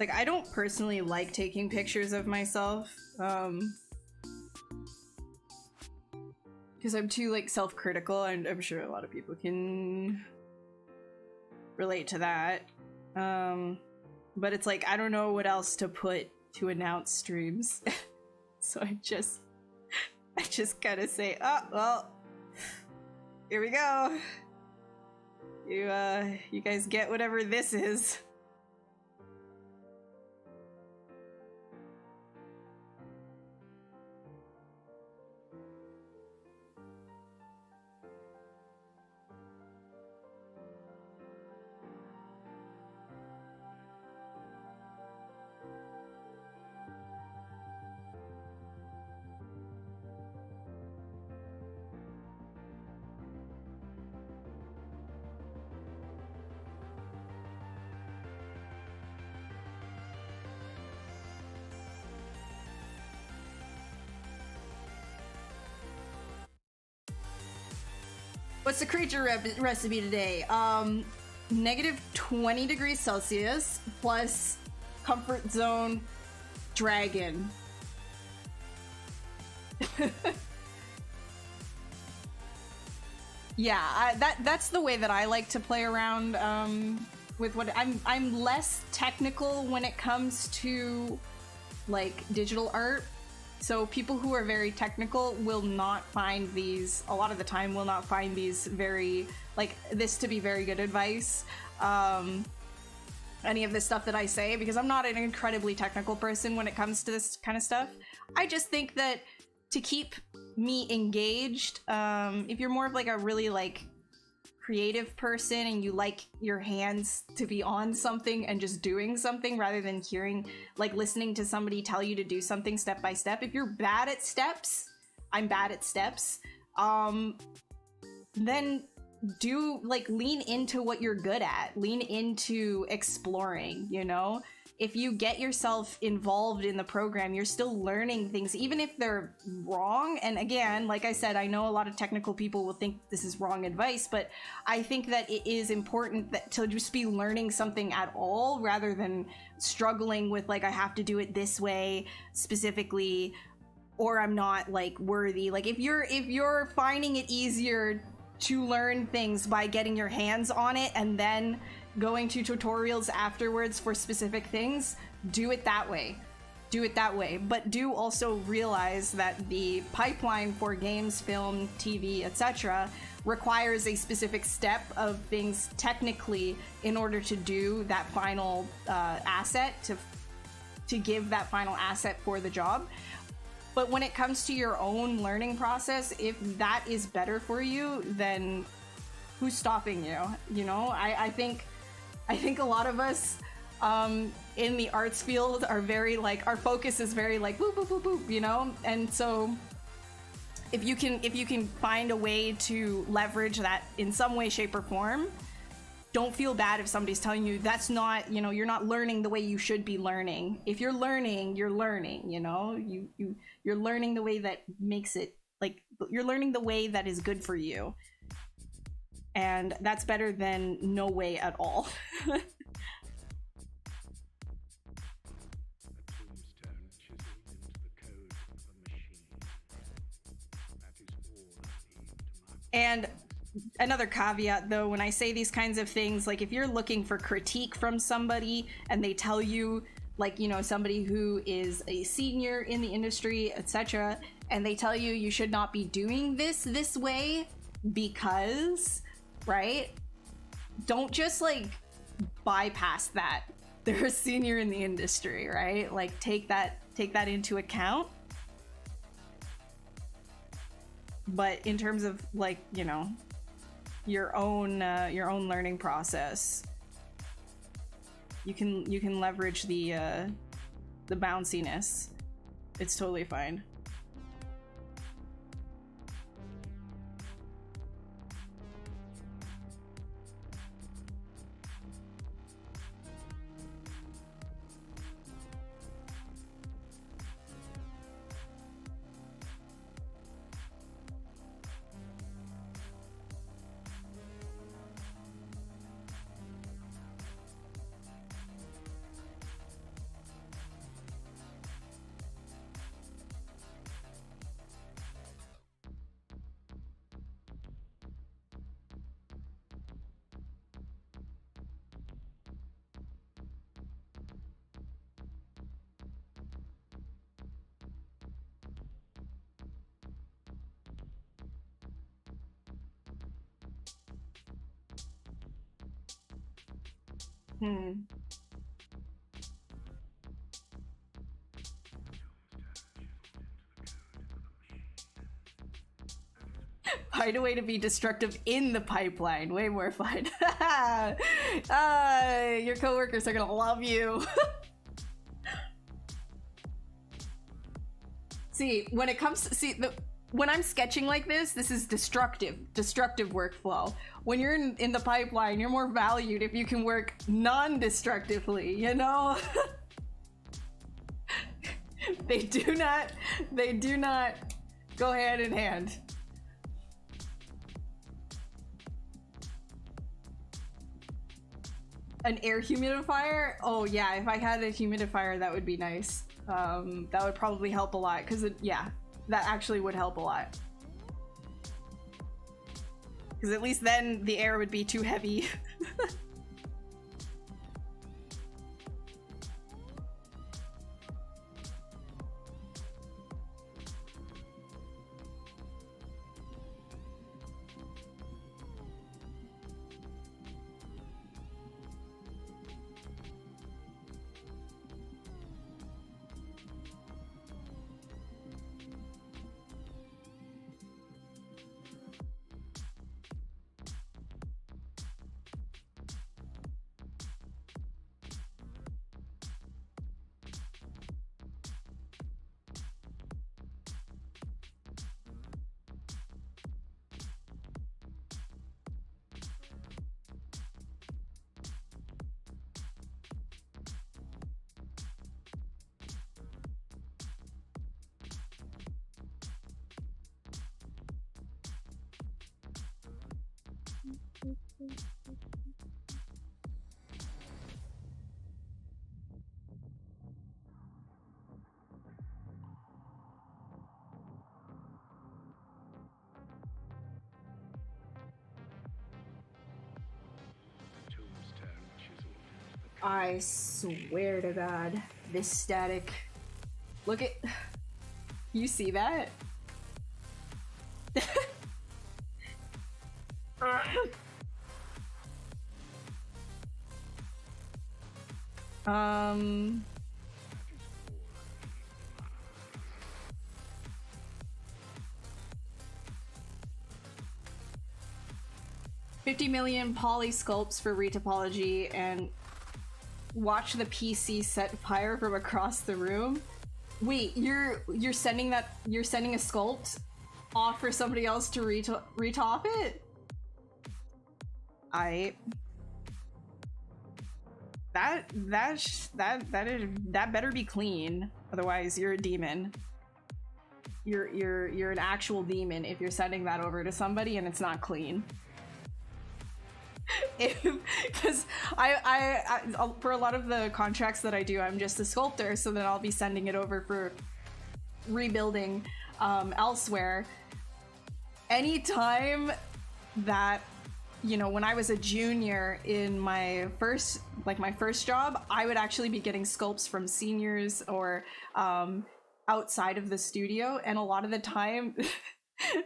Like, I don't personally like taking pictures of myself, because I'm too, like, self-critical, and I'm sure a lot of people can relate to that. But it's like, I don't know what else to put to announce streams. So I just gotta say, oh, well, here we go. You guys get whatever this is. What's the creature recipe today? Negative 20 degrees Celsius plus comfort zone dragon. Yeah, that's the way that I like to play around with what I'm less technical when it comes to like digital art. So people who are very technical will not find these, a lot of the time will not find these very, like this to be very good advice. Any of this stuff that I say, because I'm not an incredibly technical person when it comes to this kind of stuff. I just think that to keep me engaged, if you're more of like a really like creative person and you like your hands to be on something and just doing something rather than hearing, like listening to somebody tell you to do something step by step. If you're bad at steps, I'm bad at steps, then do like lean into what you're good at, lean into exploring, you know? If you get yourself involved in the program, you're still learning things, even if they're wrong. And again, like I said, I know a lot of technical people will think this is wrong advice, but I think that it is important that to just be learning something at all rather than struggling with like, I have to do it this way specifically, or I'm not like worthy. Like if you're finding it easier to learn things by getting your hands on it and then going to tutorials afterwards for specific things, do it that way. Do it that way. But do also realize that the pipeline for games, film, TV, etc. requires a specific step of things technically in order to do that final asset, to give that final asset for the job. But when it comes to your own learning process, if that is better for you, then who's stopping you? You know, I think a lot of us in the arts field are very like, our focus is very like boop boop boop boop, you know? And so if you can find a way to leverage that in some way, shape, or form, don't feel bad if somebody's telling you that's not, you know, you're not learning the way you should be learning. If you're learning, you know, you're learning the way that makes it, like, you're learning the way that is good for you. And that's better than no way at all. And another caveat though, when I say these kinds of things, like if you're looking for critique from somebody and they tell you, like, you know, somebody who is a senior in the industry, etc., and they tell you you should not be doing this way because, right? Don't just like bypass that. They're a senior in the industry, right? Like take that into account. But in terms of like, you know, your own learning process, you can leverage the bounciness. It's totally fine. Find a way to be destructive in the pipeline. Way more fun. Your coworkers are gonna love you. See, when it comes to, when I'm sketching like this is destructive workflow. When you're in the pipeline, you're more valued if you can work non-destructively, you know? They do not go hand in hand. An air humidifier? Oh yeah, if I had a humidifier, that would be nice. That would probably help a lot, because yeah, that actually would help a lot. Because at least then the air would be too heavy. I swear to God, this static. Look at. You see that? um. 50 million poly sculpts for retopology and watch the PC set fire from across the room. Wait, you're sending a sculpt off for somebody else to retop it? That better be clean. Otherwise, you're a demon. You're an actual demon if you're sending that over to somebody and it's not clean. Because I for a lot of the contracts that I do, I'm just a sculptor, so then I'll be sending it over for rebuilding elsewhere. Anytime that, you know, when I was a junior in my first job, I would actually be getting sculpts from seniors or outside of the studio, and a lot of the time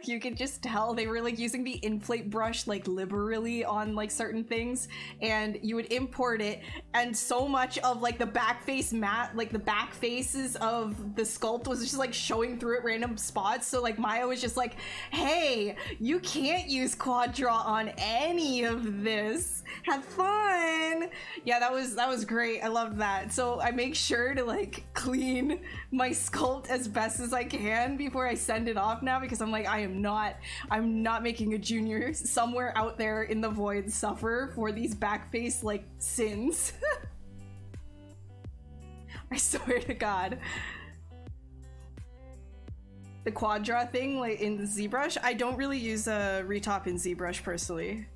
you could just tell they were like using the inflate brush like liberally on like certain things, and you would import it and so much of like the back face matte, like the back faces of the sculpt was just like showing through at random spots. So like Maya was just like, hey, you can't use quad draw on any of this, have fun. Yeah, that was great. I loved that. So I make sure to like clean my sculpt as best as I can before I send it off now, because I'm like, I'm not making a junior somewhere out there in the void suffer for these backface like sins. I swear to God. The quad draw thing like in ZBrush, I don't really use a retop in ZBrush personally.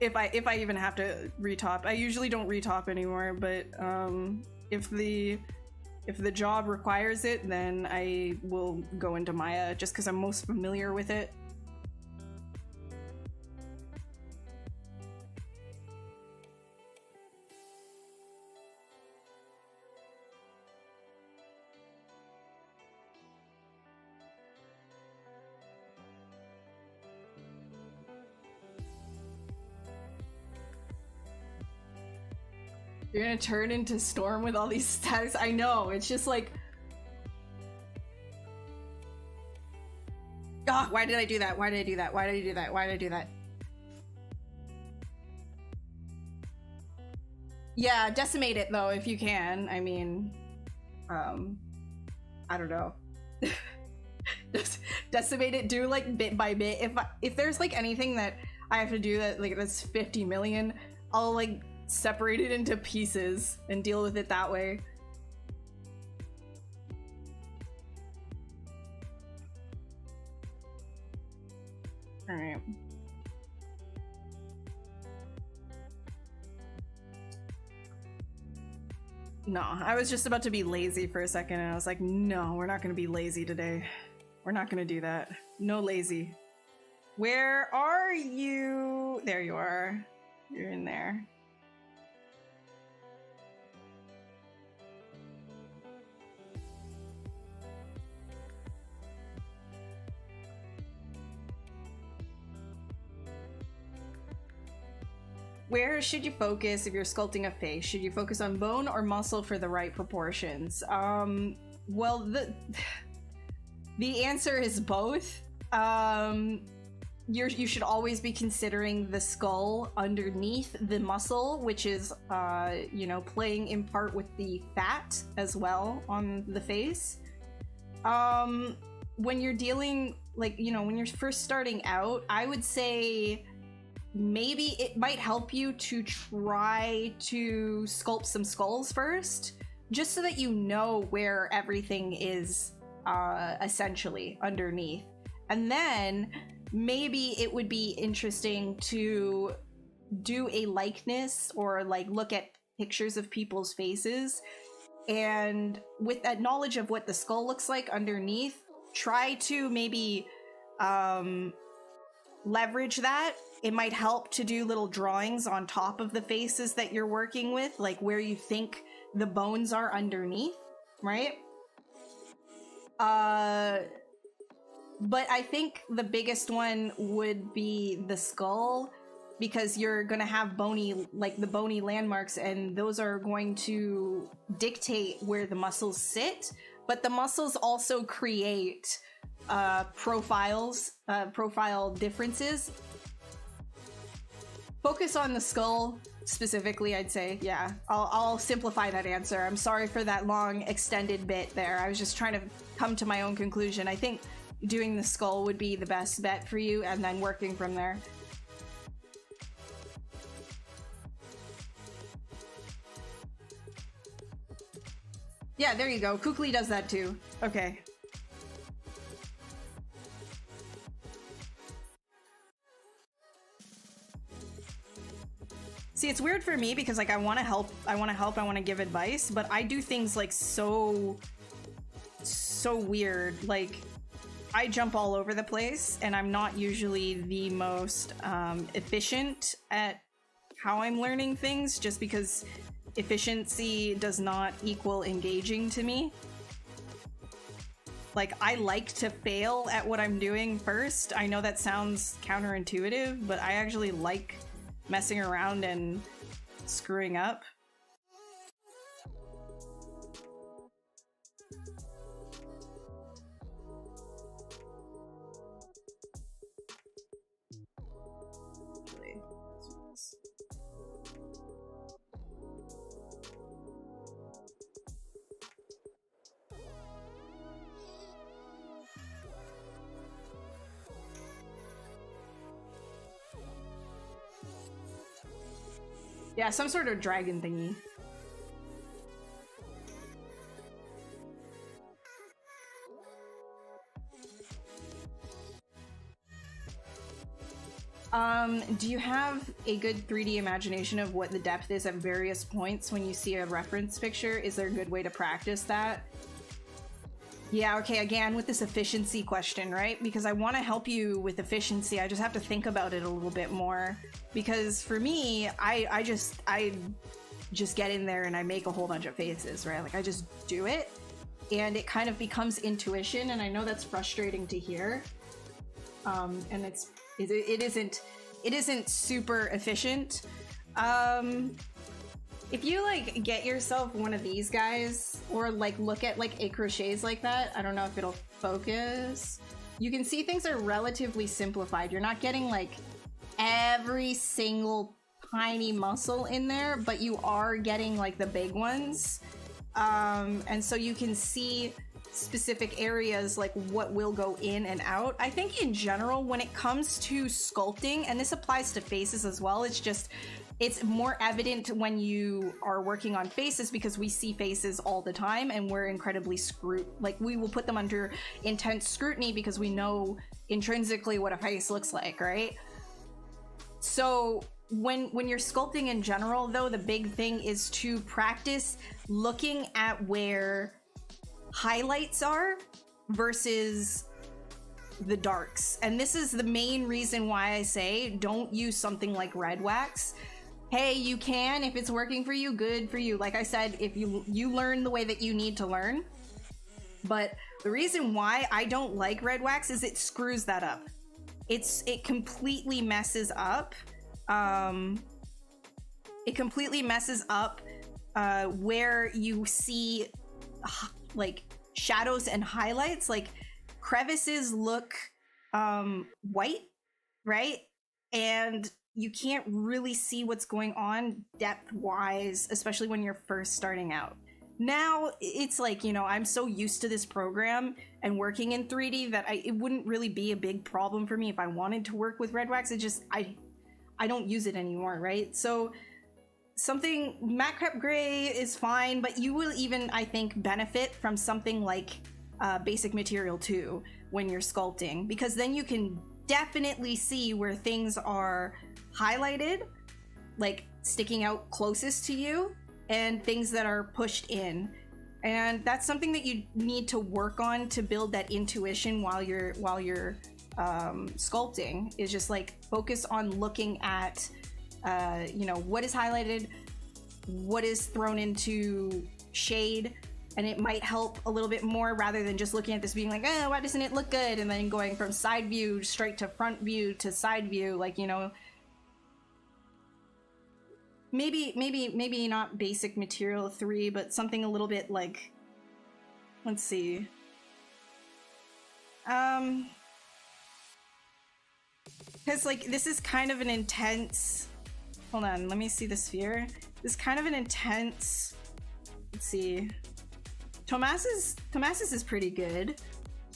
If I even have to retop, I usually don't retop anymore, but if the job requires it, then I will go into Maya just because I'm most familiar with it. You're gonna turn into Storm with all these statics. I know, it's just like, ah, why did I do that? Why did I do that? Why did I do that? Why did I do that? Yeah, decimate it though if you can. I mean, I don't know. Just decimate it, do like bit by bit. If there's like anything that I have to do that like that's 50 million, I'll like separate it into pieces and deal with it that way. All right. No, I was just about to be lazy for a second and I was like, no, we're not gonna be lazy today. We're not gonna do that. No lazy. Where are you? There you are. You're in there. Where should you focus if you're sculpting a face? Should you focus on bone or muscle for the right proportions? Well, the answer is both. You should always be considering the skull underneath the muscle, which is, you know, playing in part with the fat as well on the face. When you're dealing, like, you know, when you're first starting out, I would say maybe it might help you to try to sculpt some skulls first, just so that you know where everything is essentially underneath. And then maybe it would be interesting to do a likeness or like look at pictures of people's faces, and with that knowledge of what the skull looks like underneath, try to maybe leverage that. It might help to do little drawings on top of the faces that you're working with, like where you think the bones are underneath, right? But I think the biggest one would be the skull, because you're gonna have bony, like the bony landmarks, and those are going to dictate where the muscles sit. But the muscles also create profile differences. Focus on the skull specifically, I'd say. Yeah, I'll simplify that answer. I'm sorry for that long extended bit there. I was just trying to come to my own conclusion. I think doing the skull would be the best bet for you, and then working from there. Yeah, there you go. Kukli does that too. Okay. See, it's weird for me because like I want to help, I want to give advice, but I do things like so weird. Like I jump all over the place, and I'm not usually the most efficient at how I'm learning things, just because efficiency does not equal engaging to me. Like, I like to fail at what I'm doing first. I know that sounds counterintuitive, but I actually like messing around and screwing up. Yeah, some sort of dragon thingy. Do you have a good 3D imagination of what the depth is at various points when you see a reference picture? Is there a good way to practice that? Yeah, okay, again, with this efficiency question, right? Because I want to help you with efficiency, I just have to think about it a little bit more. Because for me, I just get in there and I make a whole bunch of faces, right? Like, I just do it, and it kind of becomes intuition, and I know that's frustrating to hear. And it isn't super efficient. If you like get yourself one of these guys, or like look at like a crochets like that, I don't know if it'll focus. You can see things are relatively simplified. You're not getting like every single tiny muscle in there, but you are getting like the big ones. And so you can see specific areas, like what will go in and out. I think in general, when it comes to sculpting, and this applies to faces as well, it's more evident when you are working on faces, because we see faces all the time and we're incredibly we will put them under intense scrutiny because we know intrinsically what a face looks like, right? So when you're sculpting in general, though, the big thing is to practice looking at where highlights are versus the darks. And this is the main reason why I say don't use something like red wax. Hey, you can, if it's working for you, good for you. Like I said, if you learn the way that you need to learn. But the reason why I don't like red wax is it screws that up. It completely messes up. It completely messes up where you see like shadows and highlights. Like crevices look white, right? And you can't really see what's going on depth-wise, especially when you're first starting out. Now, it's like, you know, I'm so used to this program and working in 3D that it wouldn't really be a big problem for me if I wanted to work with red wax. It just, I don't use it anymore, right? So something, matte crepe gray is fine, but you will even, I think, benefit from something like basic material 2 when you're sculpting, because then you can definitely see where things are highlighted, like sticking out closest to you, and things that are pushed in. And that's something that you need to work on to build that intuition while you're sculpting, is just like focus on looking at you know, what is highlighted, what is thrown into shade, and it might help a little bit more rather than just looking at this being like, oh, why doesn't it look good, and then going from side view straight to front view to side view. Like, you know, maybe not basic material 3, but something a little bit like, let's see, because like this is kind of an intense, hold on, let me see the sphere. This is kind of an intense, let's see, Tomas's is pretty good.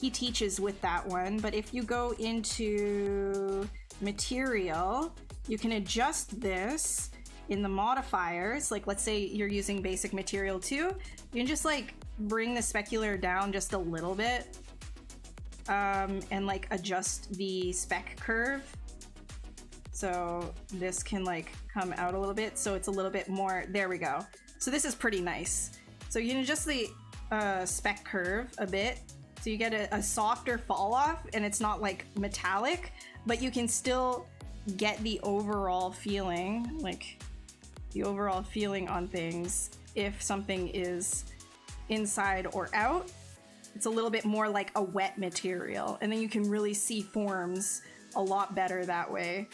He teaches with that one, but if you go into material, you can adjust this in the modifiers. Like, let's say you're using basic material 2, you can just like bring the specular down just a little bit, and like adjust the spec curve. So this can like come out a little bit, so it's a little bit more, there we go. So this is pretty nice. So you can adjust the spec curve a bit, so you get a softer fall off, and it's not like metallic, but you can still get the overall feeling, like the overall feeling on things. If something is inside or out, it's a little bit more like a wet material, and then you can really see forms a lot better that way.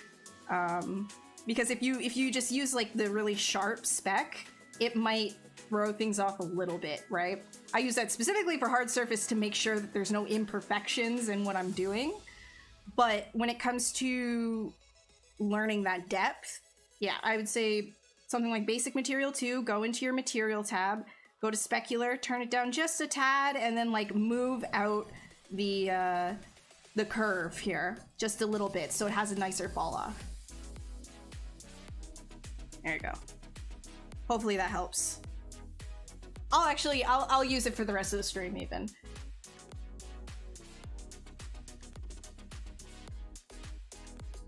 Because if you just use like the really sharp spec, it might throw things off a little bit, right? I use that specifically for hard surface to make sure that there's no imperfections in what I'm doing. But when it comes to learning that depth, yeah, I would say something like basic material 2, go into your material tab, go to specular, turn it down just a tad, and then like move out the curve here just a little bit so it has a nicer fall off. There you go. Hopefully that helps. I'll use it for the rest of the stream even.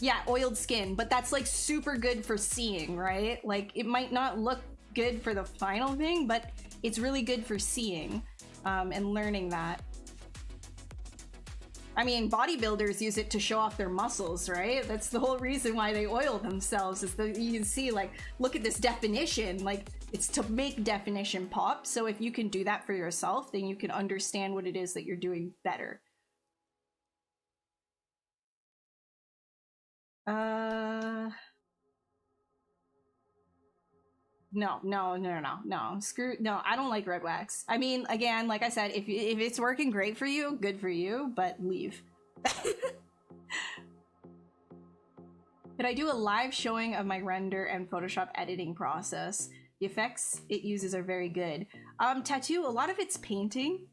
Yeah, oiled skin, but that's like super good for seeing, right? Like it might not look good for the final thing, but it's really good for seeing and learning that. I mean, bodybuilders use it to show off their muscles, right? That's the whole reason why they oil themselves, is that you can see, like, look at this definition. Like, it's to make definition pop. So if you can do that for yourself, then you can understand what it is that you're doing better. No. Screw, no, I don't like red wax. I mean, again, like I said, if it's working great for you, good for you, but leave. Could I do a live showing of my render and Photoshop editing process? The effects it uses are very good. Tattoo, a lot of it's painting.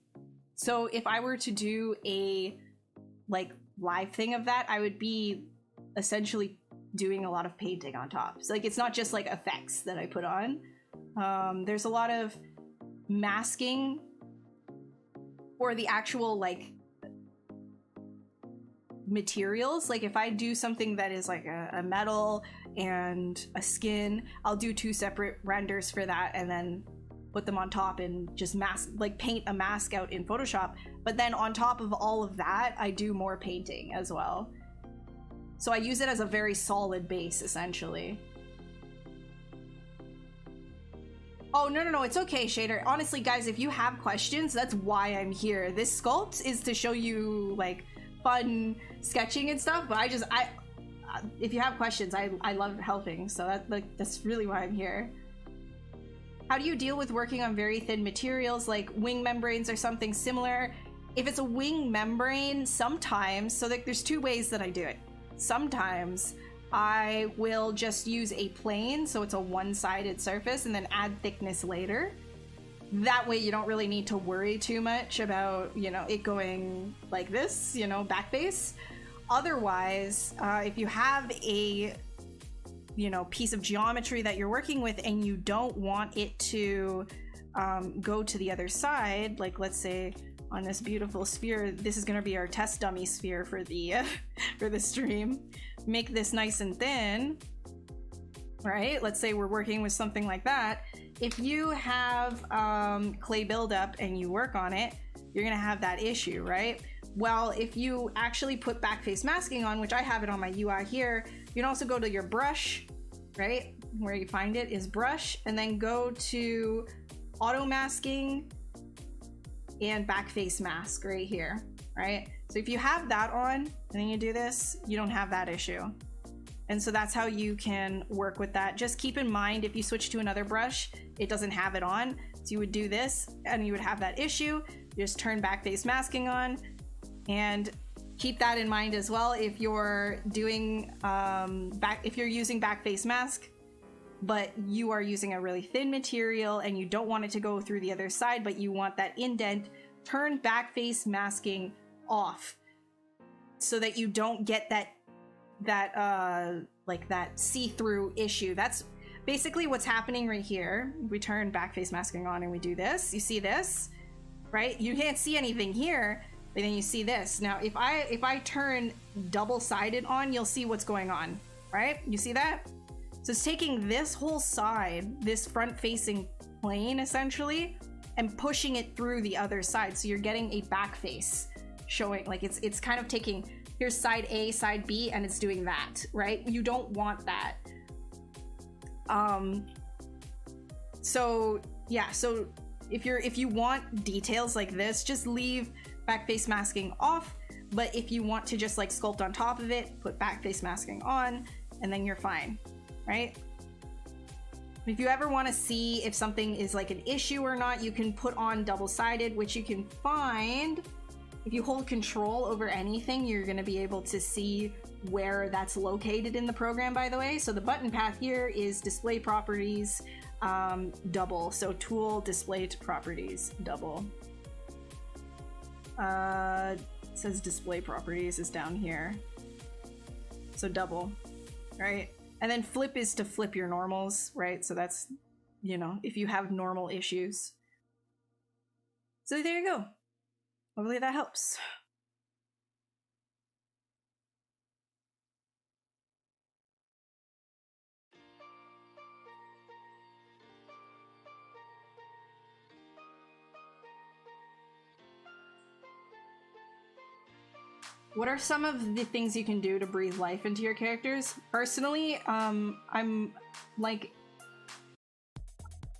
So if I were to do a like live thing of that, I would be essentially doing a lot of painting on top. So like it's not just like effects that I put on. There's a lot of masking or the actual like materials. Like if I do something that is like a metal and a skin, I'll do 2 separate renders for that and then put them on top and just paint a mask out in Photoshop. But then on top of all of that, I do more painting as well. So I use it as a very solid base, essentially. Oh, no, it's okay, Shader. Honestly, guys, if you have questions, that's why I'm here. This sculpt is to show you, like, fun sketching and stuff, but if you have questions, I love helping, so that's really why I'm here. How do you deal with working on very thin materials like wing membranes or something similar? If it's a wing membrane, sometimes, so there's two ways that I do it. Sometimes I will just use a plane, so it's a one-sided surface, and then add thickness later. That way you don't really need to worry too much about, you know, it going like this, you know, back face. Otherwise, if you have a, you know, piece of geometry that you're working with and you don't want it to go to the other side, like let's say on this beautiful sphere, this is going to be our test dummy sphere for the for the stream. Make this nice and thin, right? Let's say we're working with something like that. If you have clay buildup and you work on it, you're gonna have that issue, right? Well, if you actually put backface masking on, which I have it on my UI here, you can also go to your brush, right? Where you find it is brush, and then go to auto masking and backface mask right here, right? So if you have that on and then you do this, you don't have that issue. And so that's how you can work with that. Just keep in mind, if you switch to another brush, it doesn't have it on. So you would do this and you would have that issue. You just turn backface masking on, and keep that in mind as well. If you're doing if you're using backface mask, but you are using a really thin material and you don't want it to go through the other side, but you want that indent, turn backface masking off so that you don't get that like that see-through issue. That's basically what's happening right here. We turn backface masking on and we do this. You see this, right? You can't see anything here, but then you see this. Now, if I turn double-sided on, you'll see what's going on, right? You see that? So it's taking this whole side, this front-facing plane essentially, and pushing it through the other side. So you're getting a back face showing, like it's kind of taking, here's side A, side B, and it's doing that, right? You don't want that. So yeah, so if you want details like this, just leave backface masking off. But if you want to just like sculpt on top of it, put backface masking on, and then you're fine, right? If you ever want to see if something is like an issue or not, you can put on double-sided, which you can find if you hold control over anything. You're going to be able to see where that's located in the program, by the way. So the button path here is display properties double. So tool display properties double. It says display properties is down here. So double, right? And then flip is to flip your normals, right? So that's, you know, if you have normal issues. So there you go. Hopefully that helps. What are some of the things you can do to breathe life into your characters? Personally, I'm like,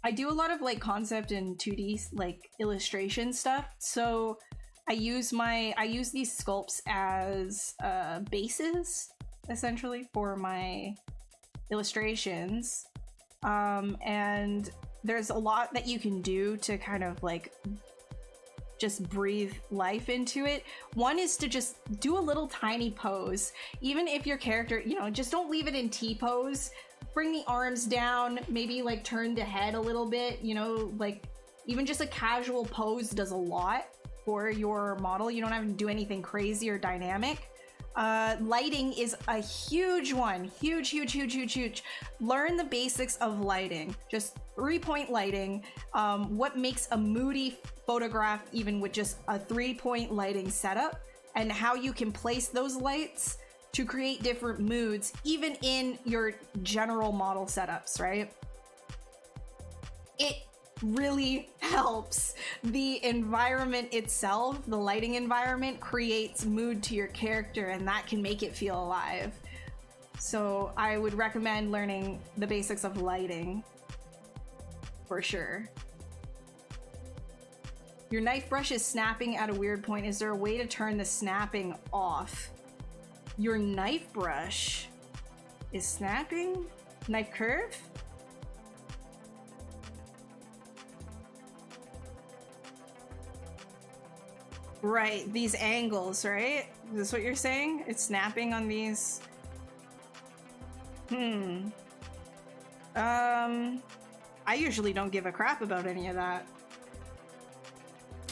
I do a lot of like concept and 2D like illustration stuff. So I use these sculpts as bases essentially for my illustrations. And there's a lot that you can do to kind of like just breathe life into it. One is to just do a little tiny pose. Even if your character, you know, just don't leave it in T-pose. Bring the arms down, maybe like turn the head a little bit, you know, like even just a casual pose does a lot for your model. You don't have to do anything crazy or dynamic. Lighting is a huge one. Huge. Learn the basics of lighting. Just 3-point lighting. What makes a moody photograph even with just a 3-point lighting setup, and how you can place those lights to create different moods even in your general model setups, right? really helps. The environment itself, the lighting environment, creates mood to your character, and that can make it feel alive. So I would recommend learning the basics of lighting, for sure. Your knife brush is snapping at a weird point. Is there a way to turn the snapping off? Your knife brush is snapping? Knife curve? Right, these angles, right? Is this what you're saying? It's snapping on these... I usually don't give a crap about any of that.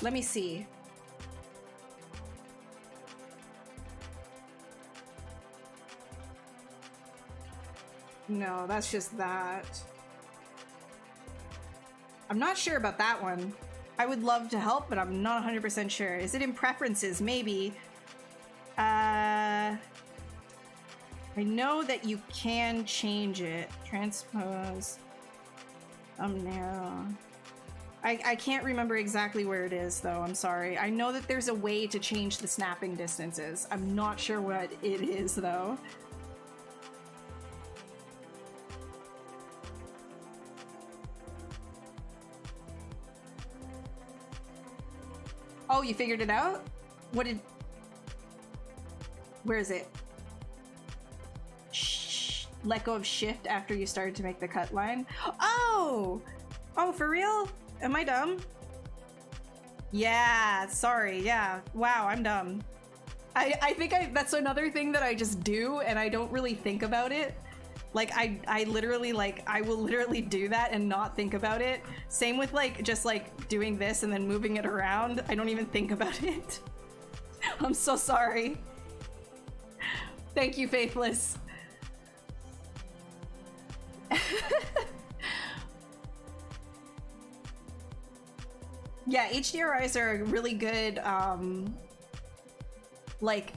Let me see. No, that's just that. I'm not sure about that one. I would love to help, but I'm not 100% sure. Is it in preferences? Maybe. I know that you can change it. Transpose. Thumbnail. I can't remember exactly where it is, though. I'm sorry. I know that there's a way to change the snapping distances. I'm not sure what it is, though. Oh, you figured it out? What did... Where is it? Let go of shift after you started to make the cut line. Oh! Oh, for real? Am I dumb? Yeah, sorry, yeah. Wow, I'm dumb. I think that's another thing that I just do and I don't really think about it. Like, I literally, like, I will literally do that and not think about it. Same with, like, just, like, doing this and then moving it around. I don't even think about it. I'm so sorry. Thank you, Faithless. Yeah, HDRIs are really good, like,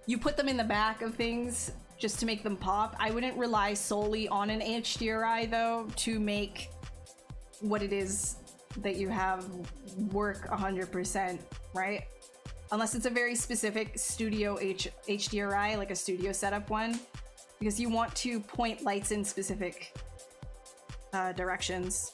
you put them in the back of things just to make them pop. I wouldn't rely solely on an HDRI, though, to make what it is that you have work 100%, right? Unless it's a very specific studio HDRI, like a studio setup one, because you want to point lights in specific directions.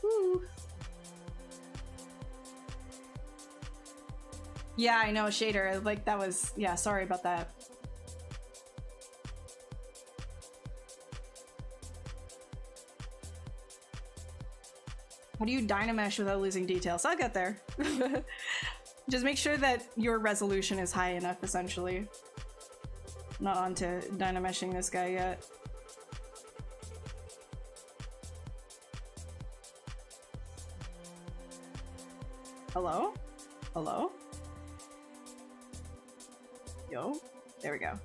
Woo. Yeah, I know, shader. Like, that was... Yeah, sorry about that. How do you dynamesh without losing details? I'll get there. Just make sure that your resolution is high enough, essentially. Not onto dynameshing this guy yet. Hello? Hello? Yo? There we go.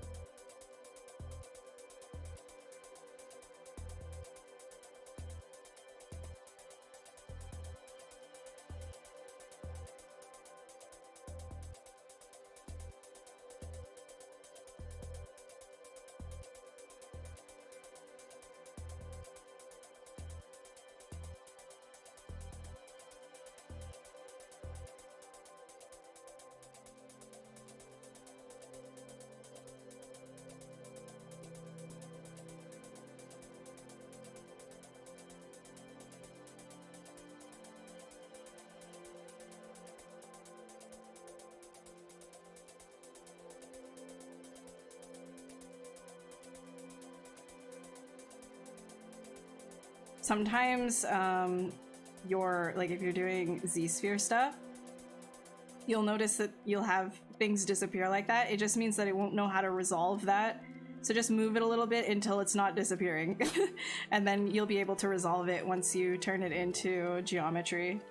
Sometimes, if you're doing Z-sphere stuff, you'll notice that you'll have things disappear like that. It just means that it won't know how to resolve that. So just move it a little bit until it's not disappearing. And then you'll be able to resolve it once you turn it into geometry.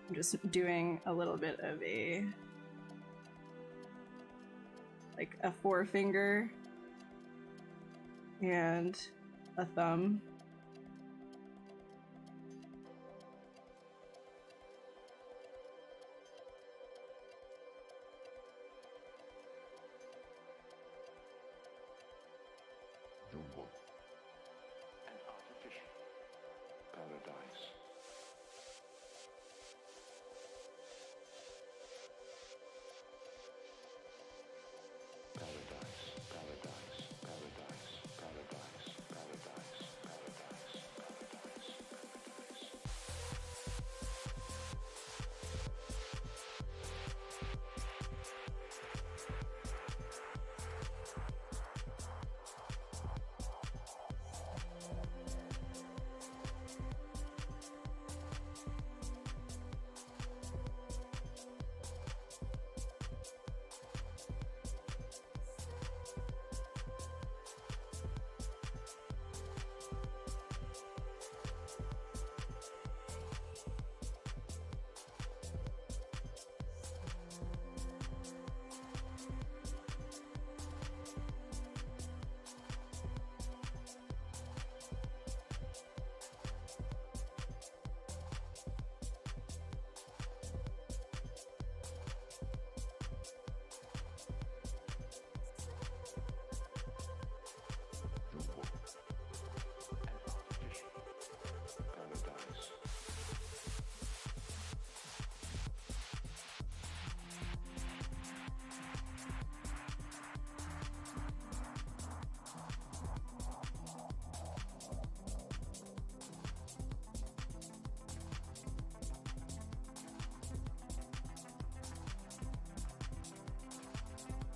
I'm just doing a little bit of a... like a forefinger and a thumb.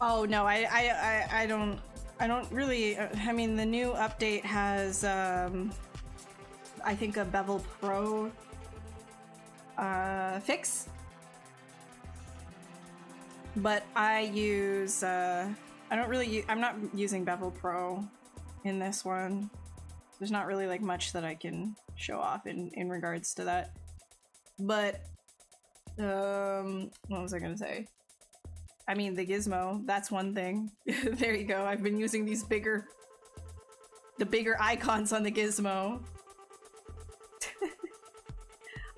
Oh no, I don't really. I mean, the new update has I think a Bevel Pro fix, but I use I'm not using Bevel Pro in this one. There's not really like much that I can show off in regards to that. But what was I gonna say? I mean, the gizmo, that's one thing. There you go. I've been using these bigger icons on the gizmo.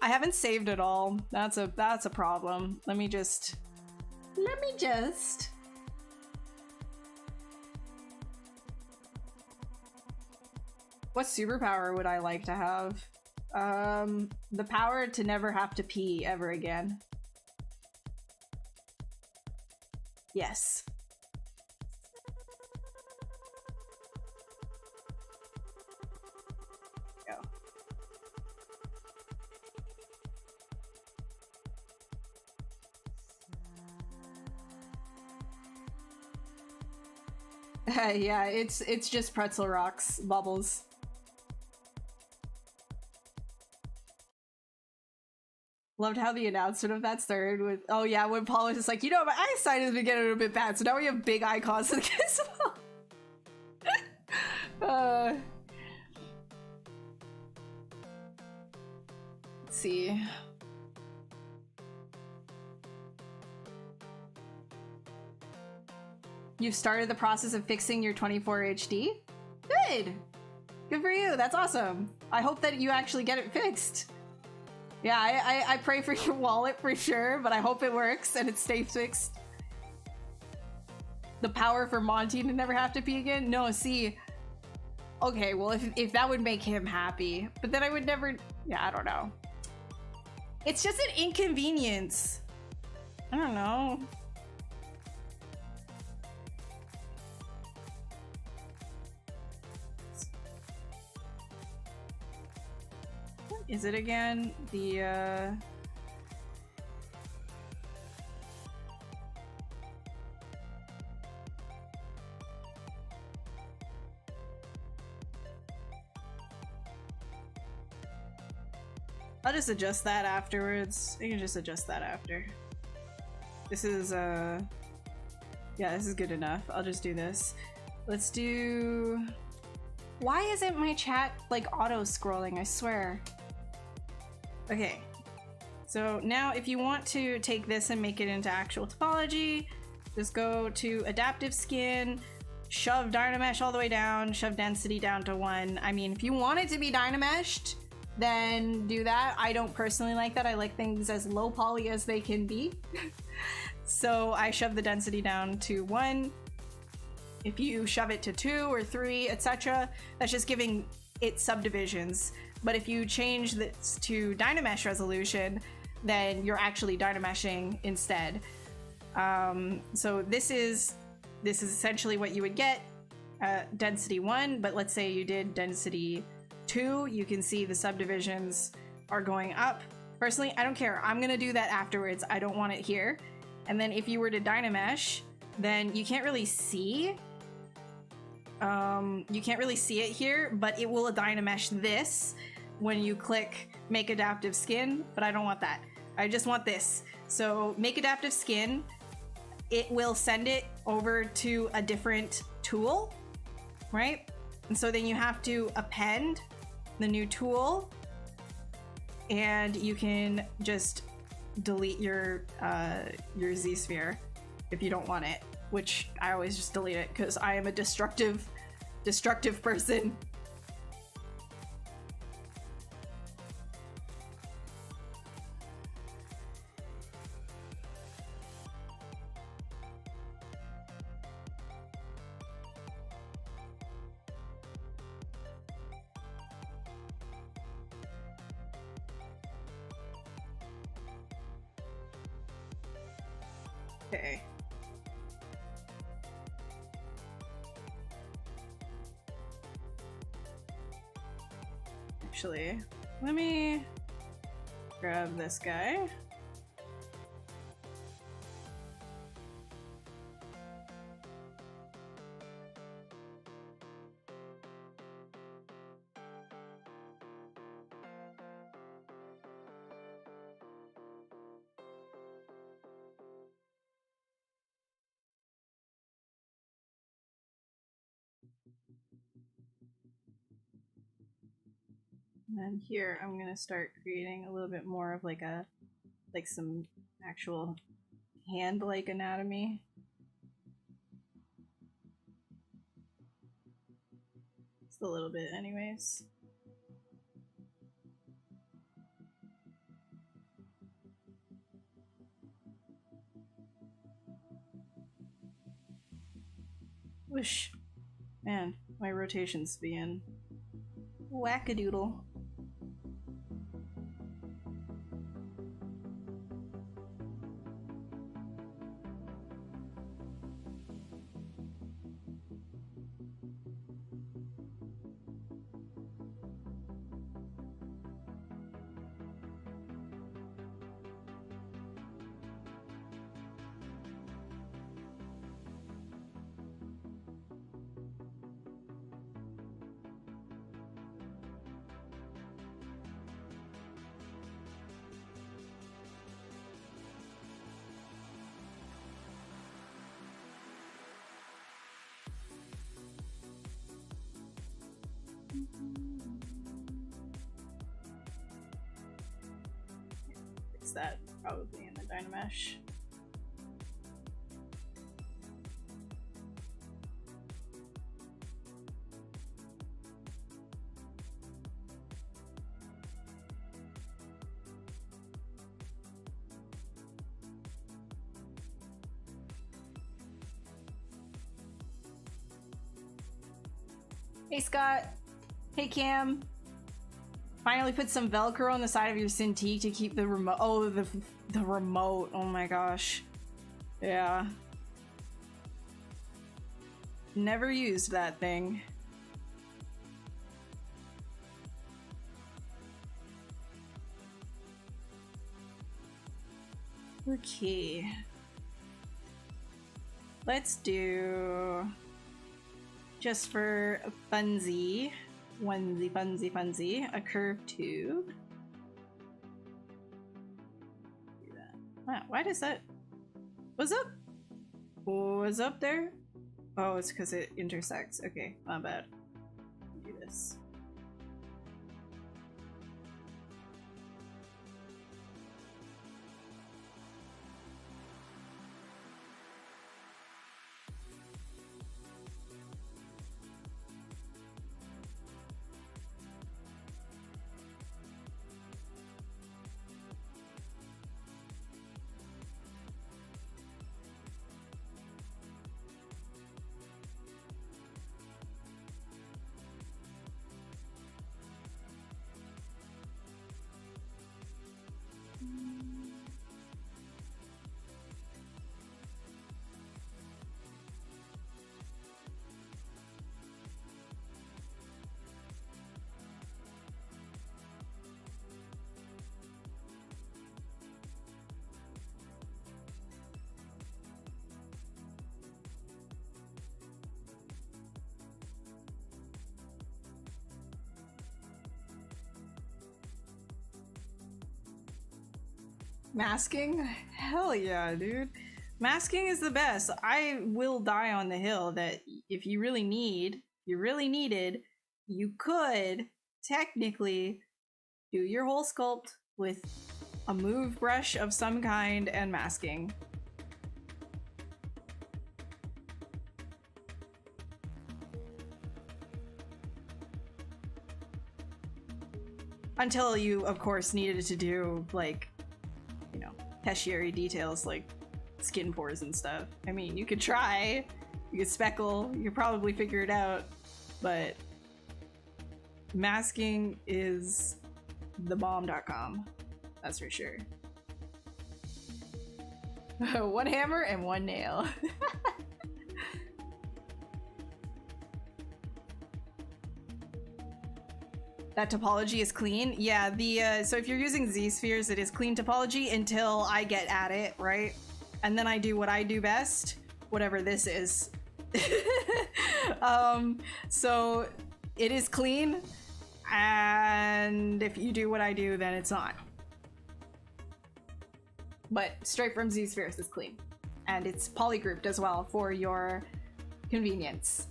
I haven't saved it all. That's a problem. Let me just What superpower would I like to have? The power to never have to pee ever again. Yes. Go. Yeah, it's just pretzel rocks, bubbles. Loved how the announcement of that started with, oh yeah, when Paul was just like, you know, my eyesight has been getting a bit bad, so now we have big icons in the gizmo. Let's see. You've started the process of fixing your 24 HD? Good! Good for you, that's awesome. I hope that you actually get it fixed. Yeah, I pray for your wallet for sure, but I hope it works and it stays fixed. The power for Monty to never have to pee again? No, see. Okay, well, if that would make him happy, but then I would never... Yeah, I don't know. It's just an inconvenience. I don't know. Is it again? The I'll just adjust that afterwards. You can just adjust that after. This is yeah, this is good enough. I'll just do this. Let's do... Why isn't my chat like auto-scrolling? I swear. Okay, so now if you want to take this and make it into actual topology, just go to adaptive skin, shove Dynamesh all the way down, shove density down to 1. I mean, if you want it to be Dynameshed, then do that. I don't personally like that. I like things as low poly as they can be. So I shove the density down to 1. If you shove it to 2 or 3, etc., that's just giving it subdivisions. But if you change this to Dynamesh resolution, then you're actually Dynameshing instead. So this is essentially what you would get, density 1, but let's say you did density 2, you can see the subdivisions are going up. Personally, I don't care. I'm gonna do that afterwards. I don't want it here. And then if you were to Dynamesh, then you can't really see. You can't really see it here, but it will Dynamesh this when you click make adaptive skin, but I don't want that. I just want this. So make adaptive skin, it will send it over to a different tool, right? And so then you have to append the new tool, and you can just delete your Z-sphere if you don't want it, which I always just delete it because I am a destructive person. Okay. Actually, let me grab this guy. And then here I'm gonna start creating a little bit more of like some actual hand-like anatomy. Just a little bit anyways. Whoosh. Man, my rotation's being wackadoodle. Fix that probably in the Dynamesh. Hey Scott. Hey Cam. Finally put some Velcro on the side of your Cintiq to keep the remote. Oh, the remote. Oh my gosh. Yeah. Never used that thing. Okay. Let's do, just for funsies, a curved tube. Do that. Wow, why does that? What's up? What's up there? Oh, it's because it intersects. Okay, my bad. Do this. Masking? Hell yeah, dude. Masking is the best. I will die on the hill that if you really needed, you could technically do your whole sculpt with a move brush of some kind and masking. Until you, of course, needed to do, like, you know, tertiary details like skin pores and stuff. I mean, you could try, you could speckle, you could probably figure it out, but masking is the bomb.com, that's for sure. One hammer and one nail. That topology is clean. Yeah, the so if you're using Z-spheres, it is clean topology until I get at it, right? And then I do what I do best, whatever this is. So it is clean, and if you do what I do, then it's not. But straight from Z-spheres is clean, and it's polygrouped as well for your convenience.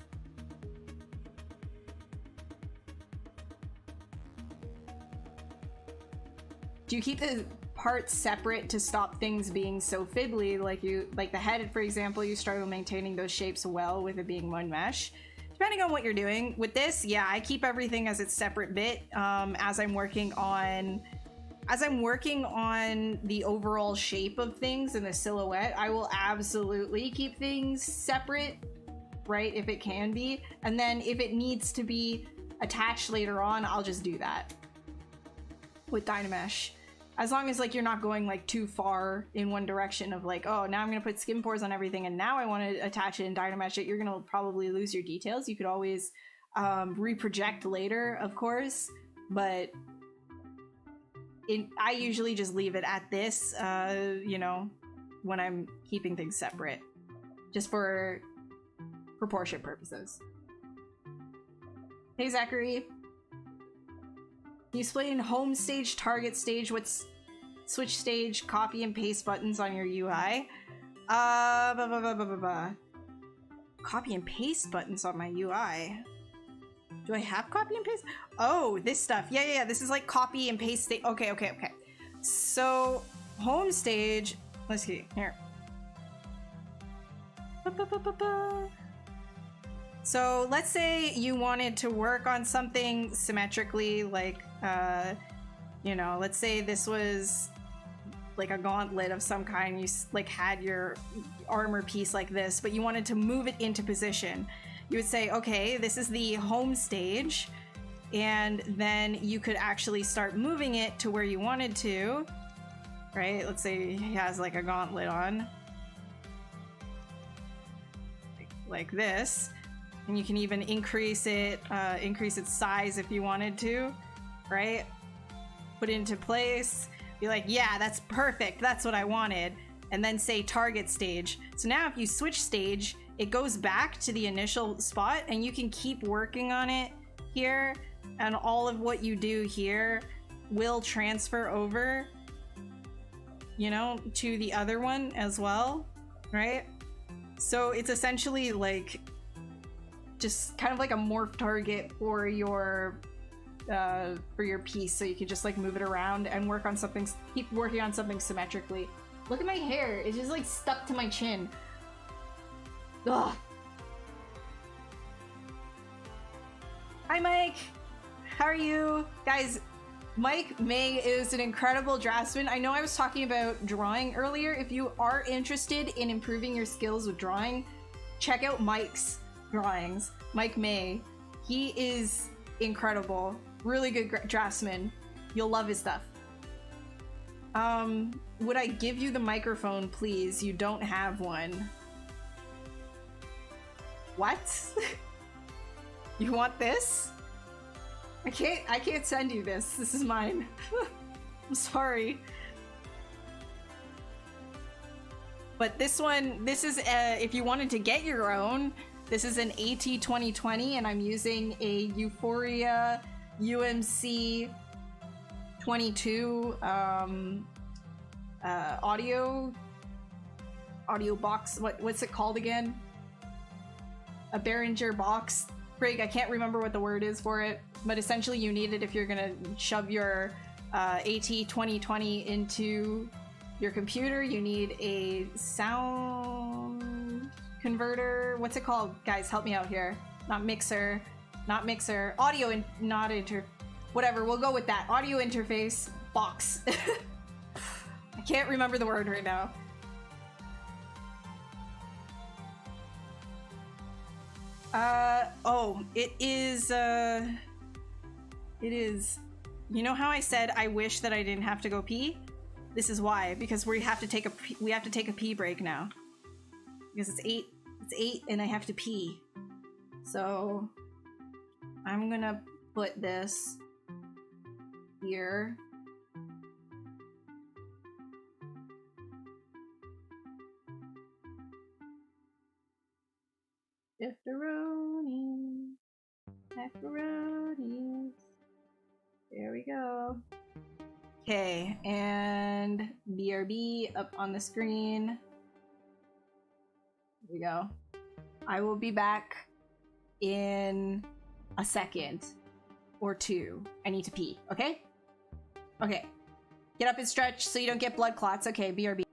do you keep the parts separate to stop things being so fiddly? Like the head, for example, you struggle maintaining those shapes well with it being one mesh. Depending on what you're doing. With this, yeah, I keep everything as its separate bit as I'm working on the overall shape of things and the silhouette. I will absolutely keep things separate, right, if it can be. And then if it needs to be attached later on, I'll just do that with Dynamesh. As long as like you're not going like too far in one direction of like, oh, now I'm gonna put skin pores on everything and now I want to attach it and Dynamesh it, you're gonna probably lose your details. You could always reproject later, of course, but I usually just leave it at this, you know, when I'm keeping things separate, just for proportion purposes. Hey, Zachary. You explain home stage, target stage, what's switch stage, copy and paste buttons on your UI. Copy and paste buttons on my UI. Do I have copy and paste? Oh, this stuff. Yeah. This is like copy and paste stage. Okay. So home stage. Let's see here. So let's say you wanted to work on something symmetrically, like, you know, let's say this was like a gauntlet of some kind. You like had your armor piece like this, but you wanted to move it into position. You would say, okay, this is the home stage, and then you could actually start moving it to where you wanted to, right? Let's say he has like a gauntlet on, like this. And you can even increase its size if you wanted to, right? Put it into place, be like, yeah, that's perfect, that's what I wanted. And then say target stage. So now if you switch stage, it goes back to the initial spot and you can keep working on it here, and all of what you do here will transfer over, you know, to the other one as well, right? So it's essentially like just kind of like a morph target for your piece, so you can just like move it around and work on something, keep working on something symmetrically. Look at my hair, it's just like stuck to my chin. Ugh. Hi Mike, how are you? Guys, Mike May is an incredible draftsman. I know I was talking about drawing earlier. If you are interested in improving your skills with drawing, check out Mike's drawings. Mike May, he is incredible, really good draftsman. You'll love his stuff. Would I give you the microphone, please? You don't have one. What? You want this? I can't send you this. This is mine. I'm sorry. But this one, this is if you wanted to get your own, this is an AT 2020 and I'm using a Euphoria UMC 22 audio box. What's it called again? A Behringer box. Craig, I can't remember what the word is for it, but essentially you need it if you're gonna shove your AT 2020 into your computer. You need a sound converter. What's it called? Guys, help me out here. Not mixer. Audio and not whatever, we'll go with that. Audio interface box. I can't remember the word right now. It is, you know how I said I wish that I didn't have to go pee? This is why, because we have to take a pee break now. Because it's 8 and I have to pee. So I'm gonna put this here. Macaroni. There we go. Okay, and BRB up on the screen. Here we go. I will be back in a second or two. I need to pee, okay? Okay. Get up and stretch so you don't get blood clots. Okay, BRB.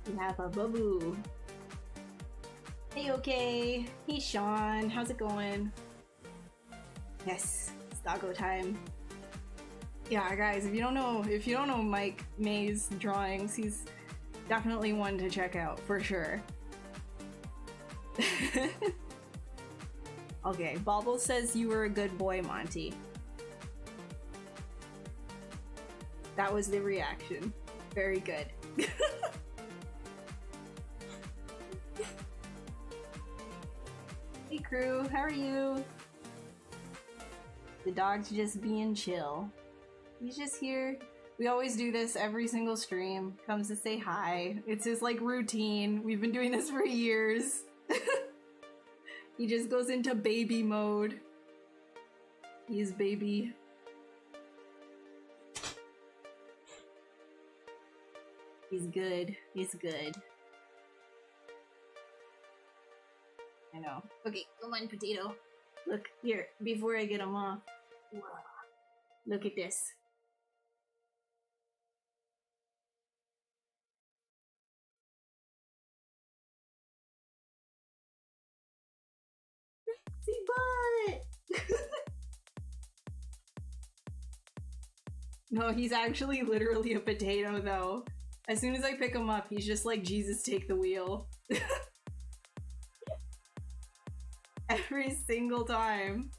We have a boo-boo. Hey, okay. Hey, Sean. How's it going? Yes, it's doggo time. Yeah, guys, if you don't know Mike May's drawings, he's definitely one to check out for sure. Okay, Bobble says you were a good boy, Monty. That was the reaction. Very good. Hey crew, how are you? The dog's just being chill. He's just here. We always do this every single stream. Comes to say hi. It's his like routine. We've been doing this for years. He just goes into baby mode. He's baby. He's good. He's good. I know. Okay, come on, potato. Look, here, before I get him off. Whoa. Look at this. See butt! No, he's actually literally a potato, though. As soon as I pick him up, he's just like, Jesus, take the wheel. Every single time.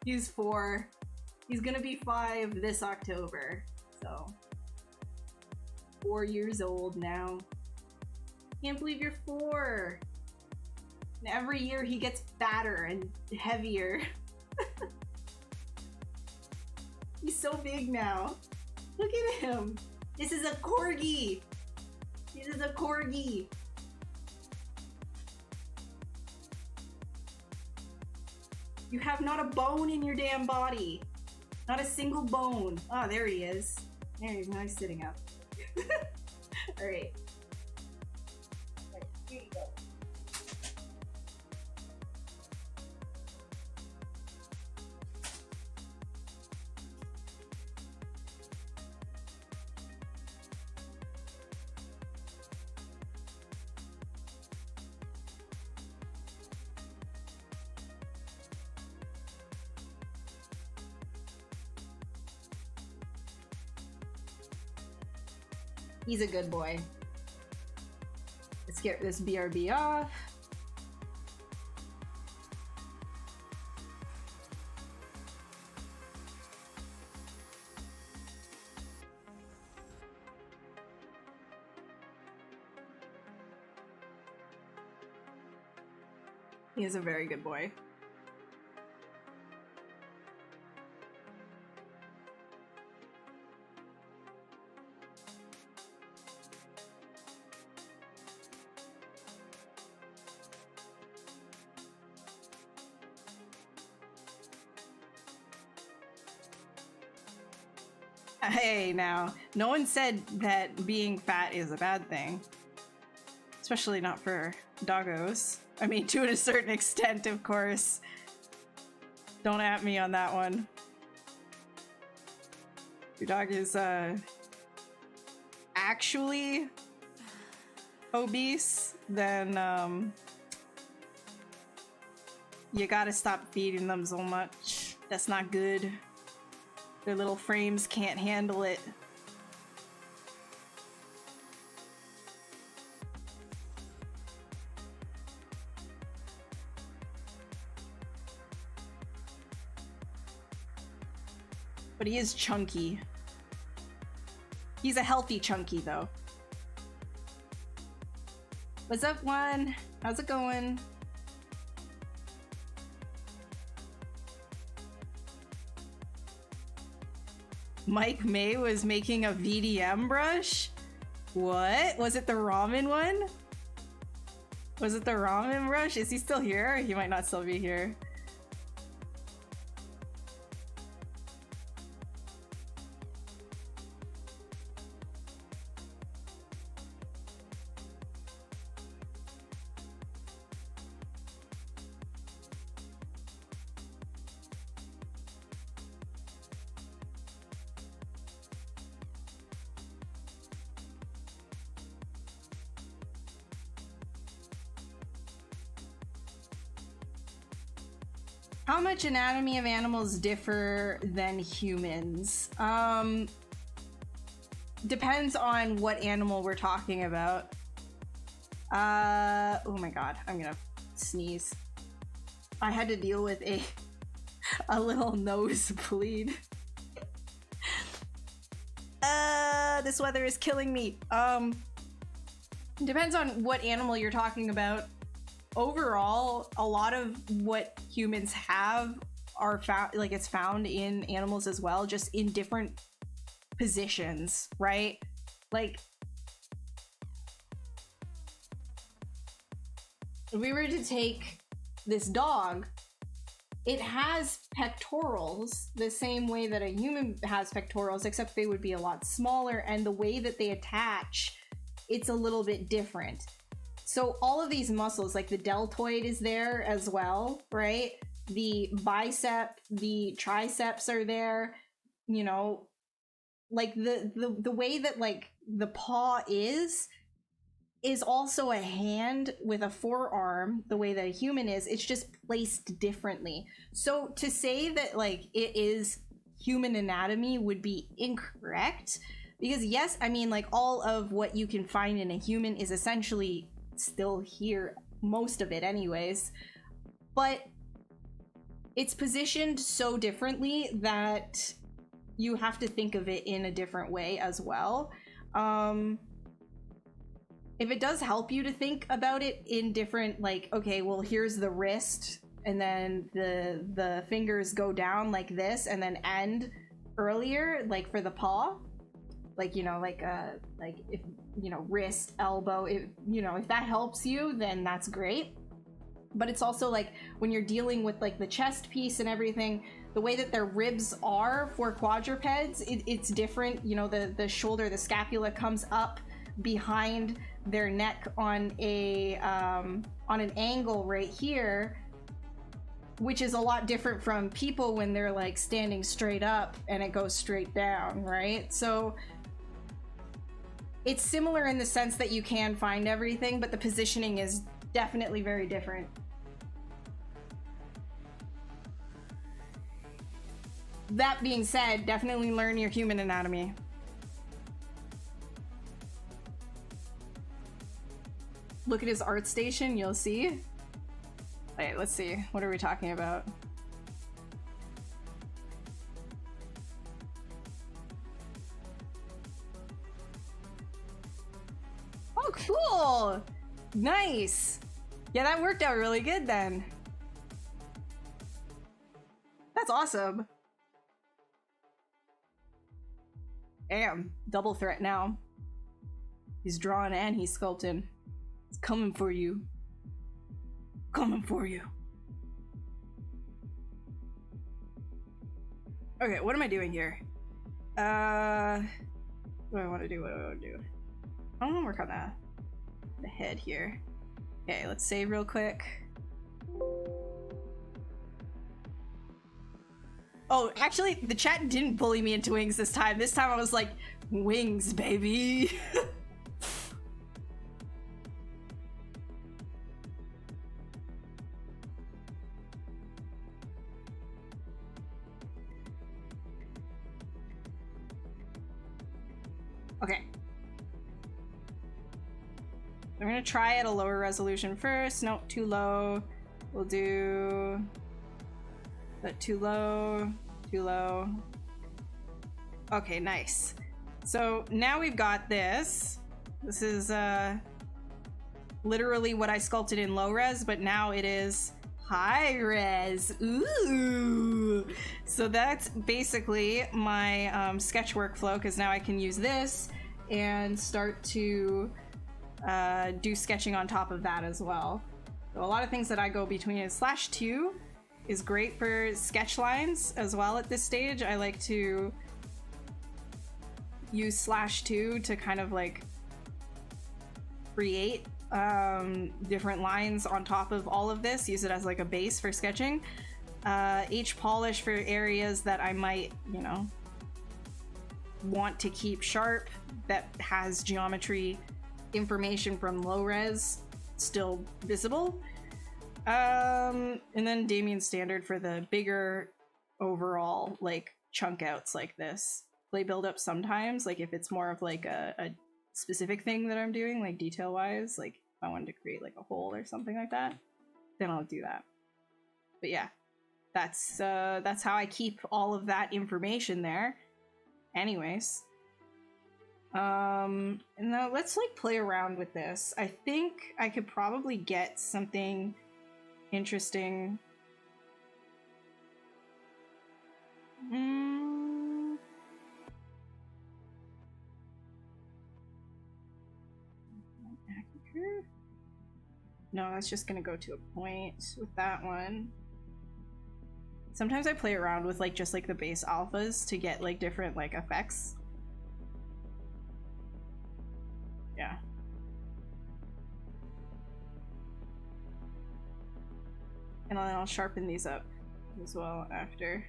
He's 4. He's gonna be 5 this October. So 4 years old now. Can't believe you're 4. And every year he gets fatter and heavier. He's so big now. Look at him. This is a corgi. This is a corgi. You have not a bone in your damn body. Not a single bone. Oh, there he is. There he is. Now he's sitting up. Alright. Here you go. He's a good boy. Let's get this BRB off. He is a very good boy. Hey, now, no one said that being fat is a bad thing. Especially not for doggos. I mean, to a certain extent, of course. Don't at me on that one. Your dog is, actually obese, then, you gotta stop feeding them so much. That's not good. Their little frames can't handle it. But he is chunky. He's a healthy chunky, though. What's up, Juan? How's it going? Mike May was making a VDM brush? What? Was it the ramen one? Was it the ramen brush? Is he still here? He might not still be here. How much anatomy of animals differ than humans? Depends on what animal we're talking about. Oh my god, I'm gonna sneeze. I had to deal with a little nosebleed. This weather is killing me. Depends on what animal you're talking about. Overall, a lot of what humans have are found, like it's found in animals as well, just in different positions, right? Like, if we were to take this dog, it has pectorals the same way that a human has pectorals, except they would be a lot smaller, and the way that they attach, it's a little bit different. So all of these muscles, like the deltoid is there as well, right? The bicep, the triceps are there, you know, like the way that like the paw is also a hand with a forearm, the way that a human is. It's just placed differently. So to say that like it is human anatomy would be incorrect, because yes, I mean, like all of what you can find in a human is essentially still here, most of it anyways, but it's positioned so differently that you have to think of it in a different way as well. If it does help you to think about it in different, like, okay, well, here's the wrist, and then the fingers go down like this, and then end earlier, like for the paw, like, you know, like if, you know, wrist, elbow, if, you know, if that helps you, then that's great. But it's also like when you're dealing with like the chest piece and everything, the way that their ribs are for quadrupeds, it's different. You know, the shoulder, the scapula comes up behind their neck on an angle right here, which is a lot different from people when they're like standing straight up and it goes straight down, right? So it's similar in the sense that you can find everything, but the positioning is definitely very different. That being said, definitely learn your human anatomy. Look at his art station, you'll see. Wait, let's see. What are we talking about? Oh, cool! Nice! Yeah, that worked out really good then. That's awesome. Damn, double threat now. He's drawing and he's sculpting. It's coming for you. Coming for you. Okay, what am I doing here? What do I want to do? What do I want to do? I want to work on the head here. Okay, let's save real quick. Oh, actually, the chat didn't bully me into wings this time. This time I was like, wings, baby. Okay. I'm gonna try at a lower resolution first. No, too low. We'll do that. Too low, too low. Okay, nice. So now we've got this. This is literally what I sculpted in low res, but now it is high res. Ooh. So that's basically my sketch workflow, because now I can use this and start to do sketching on top of that as well. So a lot of things that I go between is /2 is great for sketch lines as well at this stage. I like to use /2 to kind of like create different lines on top of all of this, use it as like a base for sketching. H polish for areas that I might, you know, want to keep sharp, that has geometry information from low res still visible. And then Damien Standard for the bigger overall, like, chunk outs like this. Play build up sometimes, like if it's more of like a specific thing that I'm doing, like detail wise, like if I wanted to create like a hole or something like that, then I'll do that. But yeah, that's how I keep all of that information there. Anyways. And now let's like play around with this. I think I could probably get something interesting. No, that's just gonna go to a point with that one. Sometimes I play around with like just like the base alphas to get like different like effects. Yeah. And then I'll sharpen these up as well after.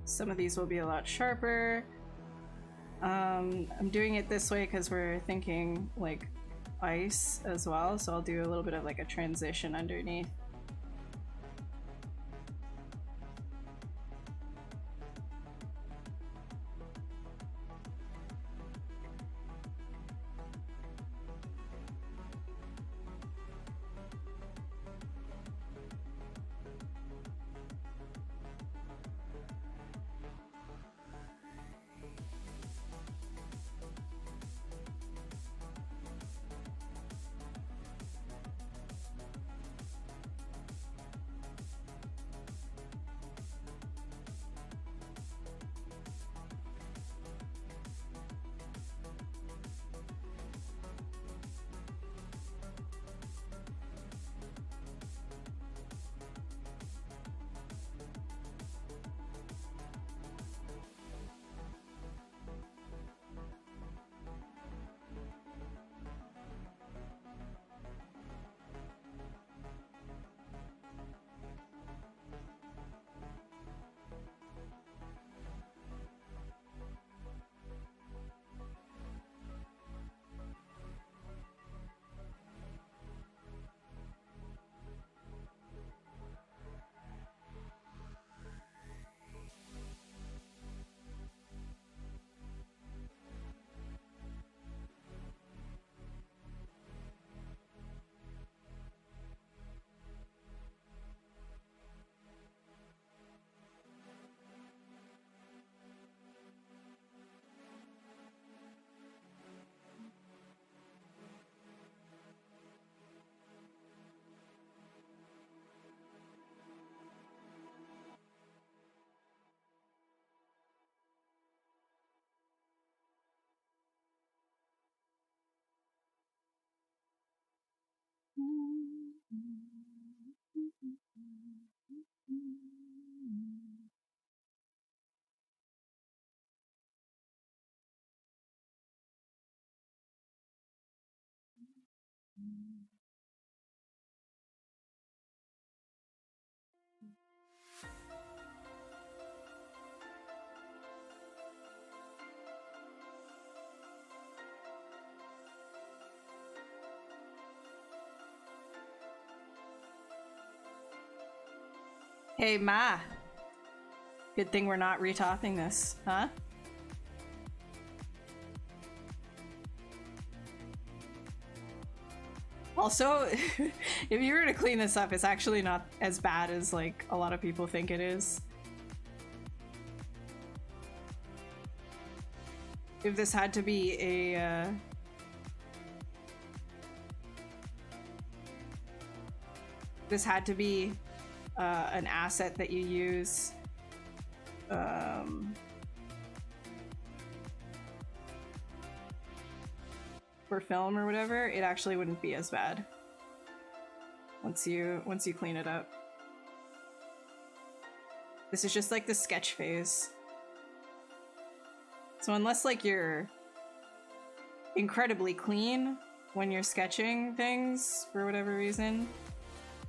Some of these will be a lot sharper. I'm doing it this way because we're thinking like ice as well, so I'll do a little bit of like a transition underneath. Hey, Ma. Good thing we're not retopping this, huh? Also, if you were to clean this up, it's actually not as bad as like a lot of people think it is. If this had to be a this had to be an asset that you use for film or whatever, it actually wouldn't be as bad once you clean it up. This is just like the sketch phase. So unless like you're incredibly clean when you're sketching things for whatever reason,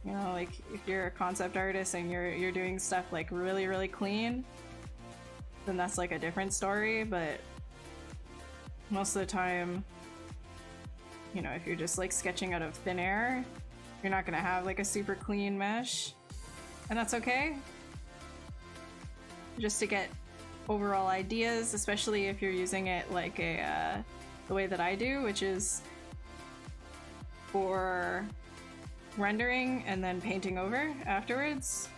you know, like if you're a concept artist and you're doing stuff like really, really clean, then that's like a different story. But most of the time, you know, if you're just like sketching out of thin air, you're not gonna have like a super clean mesh, and that's okay. Just to get overall ideas, especially if you're using it like a the way that I do, which is for rendering and then painting over afterwards.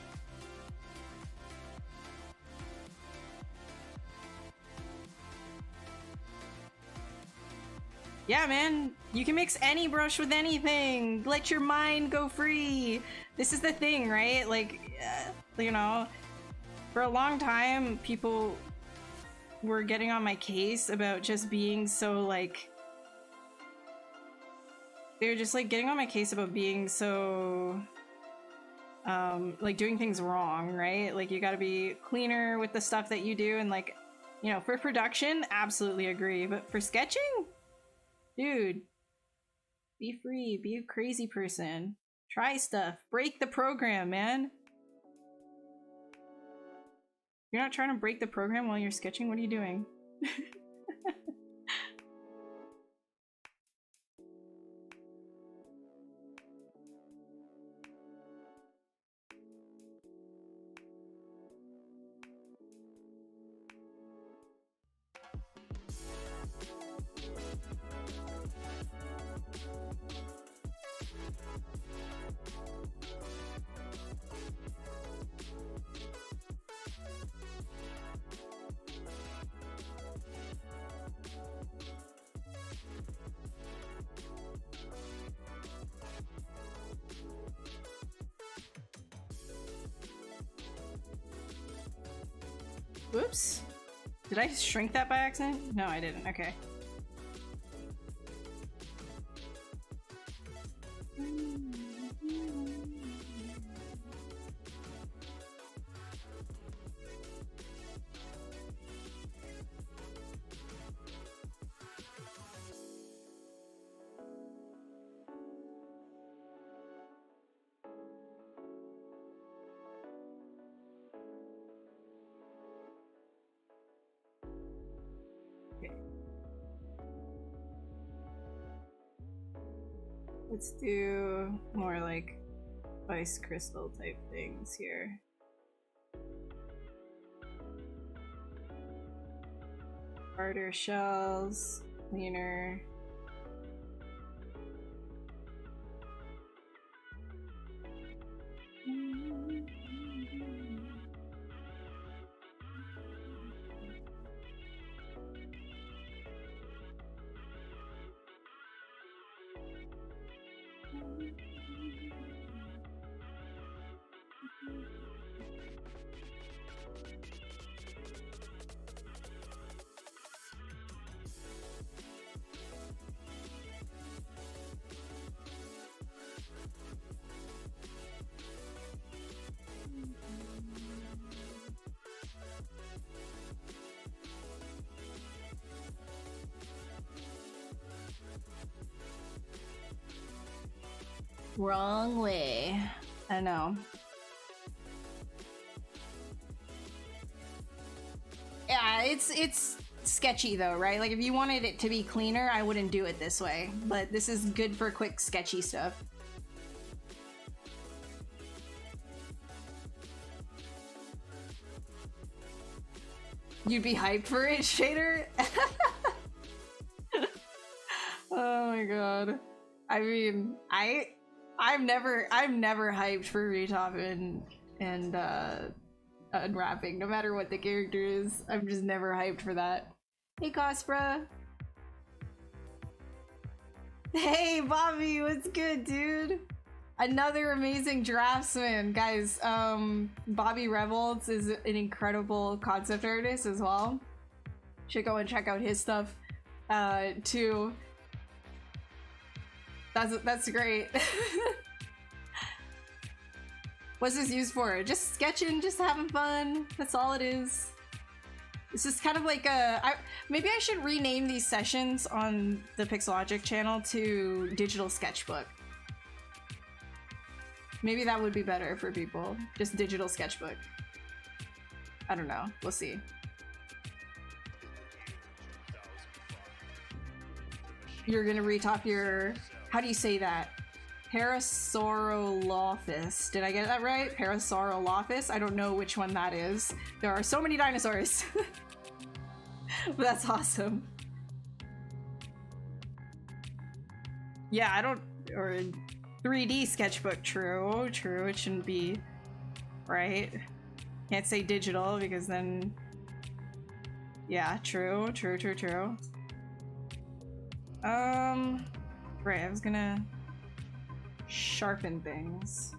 Yeah, man, you can mix any brush with anything. Let your mind go free. This is the thing, right? Like, you know, for a long time, people were getting on my case about just being so, like, they were just, like, getting on my case about being so, like, doing things wrong, right? Like, you gotta be cleaner with the stuff that you do, and, like, you know, for production, absolutely agree, but for sketching? Dude, be free, be a crazy person. Try stuff, break the program, man. You're not trying to break the program while you're sketching? What are you doing? Whoops. Did I shrink that by accident? No, I didn't. Okay. Let's do more like ice crystal type things here. Harder shells, cleaner. Wrong way. I know. Yeah, it's sketchy though, right? Like if you wanted it to be cleaner, I wouldn't do it this way. But this is good for quick sketchy stuff. You'd be hyped for it, Shader? Oh my god. I mean, I'm never hyped for retop and unwrapping, no matter what the character is. I'm just never hyped for that. Hey Cospra. Hey Bobby, what's good, dude? Another amazing draftsman. Guys, Bobby Revolts is an incredible concept artist as well. Should go and check out his stuff too. That's great. What's this used for? Just sketching, just having fun. That's all it is. It's just kind of like maybe I should rename these sessions on the Pixelogic channel to Digital Sketchbook. Maybe that would be better for people. Just Digital Sketchbook. I don't know. We'll see. You're gonna retop your... How do you say that? Parasaurolophus. Did I get that right? Parasaurolophus? I don't know which one that is. There are so many dinosaurs. But that's awesome. Yeah, I don't... Or 3D sketchbook. True, true. It shouldn't be... Right? Can't say digital because then... Yeah, true, true, true, true. Right, I was gonna... sharpen things.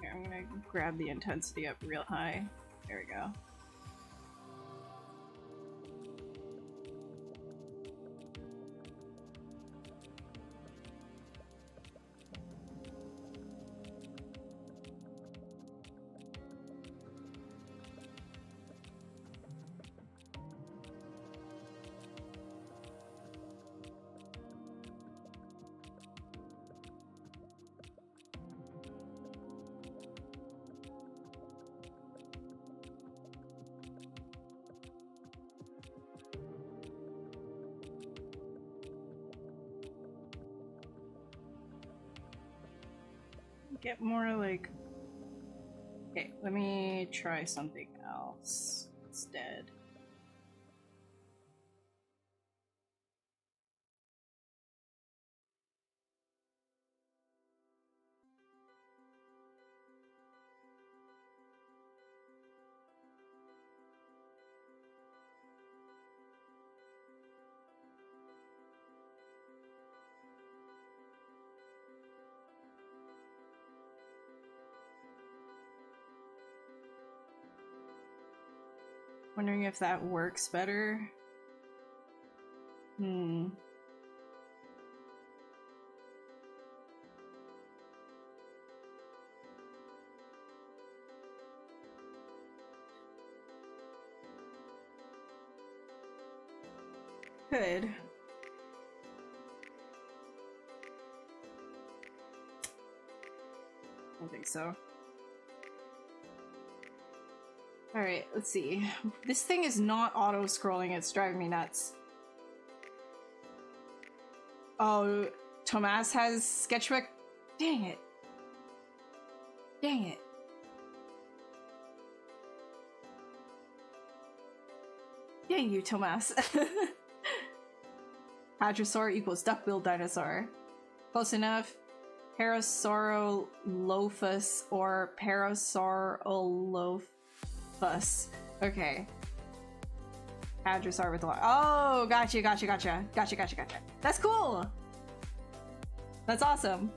Here, I'm gonna grab the intensity up real high. There we go. Get more like... Okay, let me try something else instead. Wondering if that works better. Good. I don't think so. Alright, let's see. This thing is not auto-scrolling, it's driving me nuts. Oh, Tomas has Sketchbook? Dang it. Dang it. Dang you, Tomas. Hadrosaur equals duck-billed dinosaur. Close enough. Parasaurolophus or Parasaurolophus. Okay. Hadrosaur with the long. Oh, gotcha, gotcha, gotcha. Gotcha, gotcha, gotcha. That's cool! That's awesome.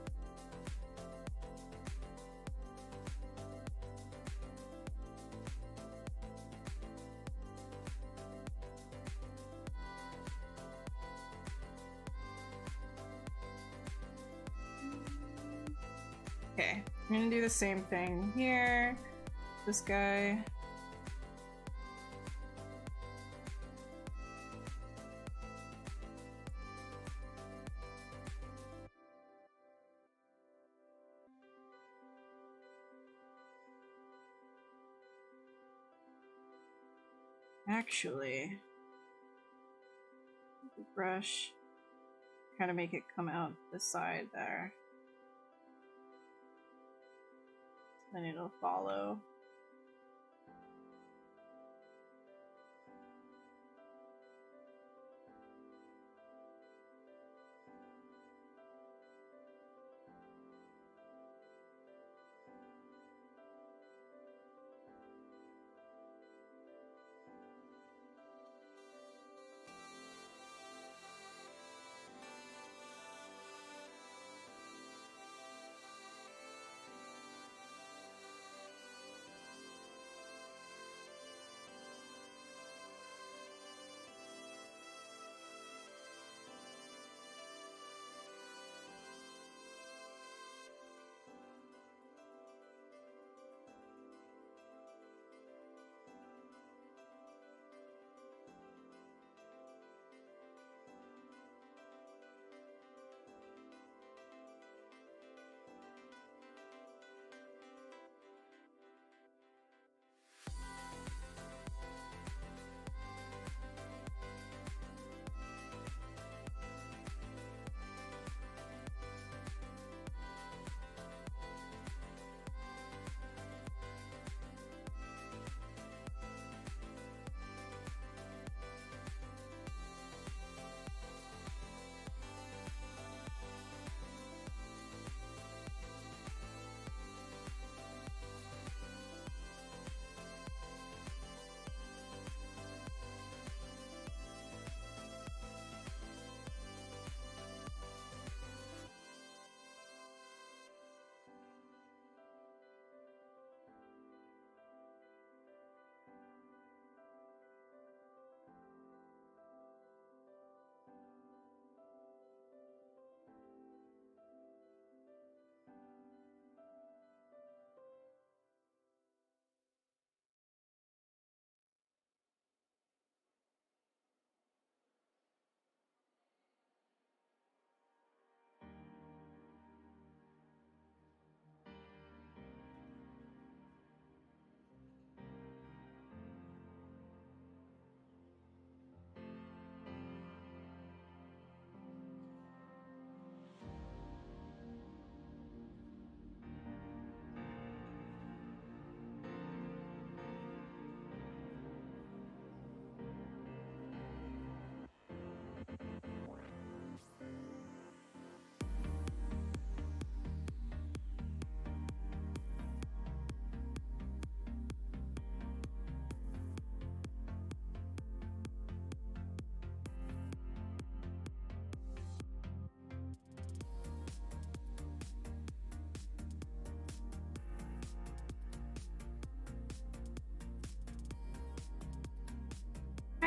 Okay, I'm gonna do the same thing here. This guy. Actually, brush, kind of make it come out the side there. Then it'll follow.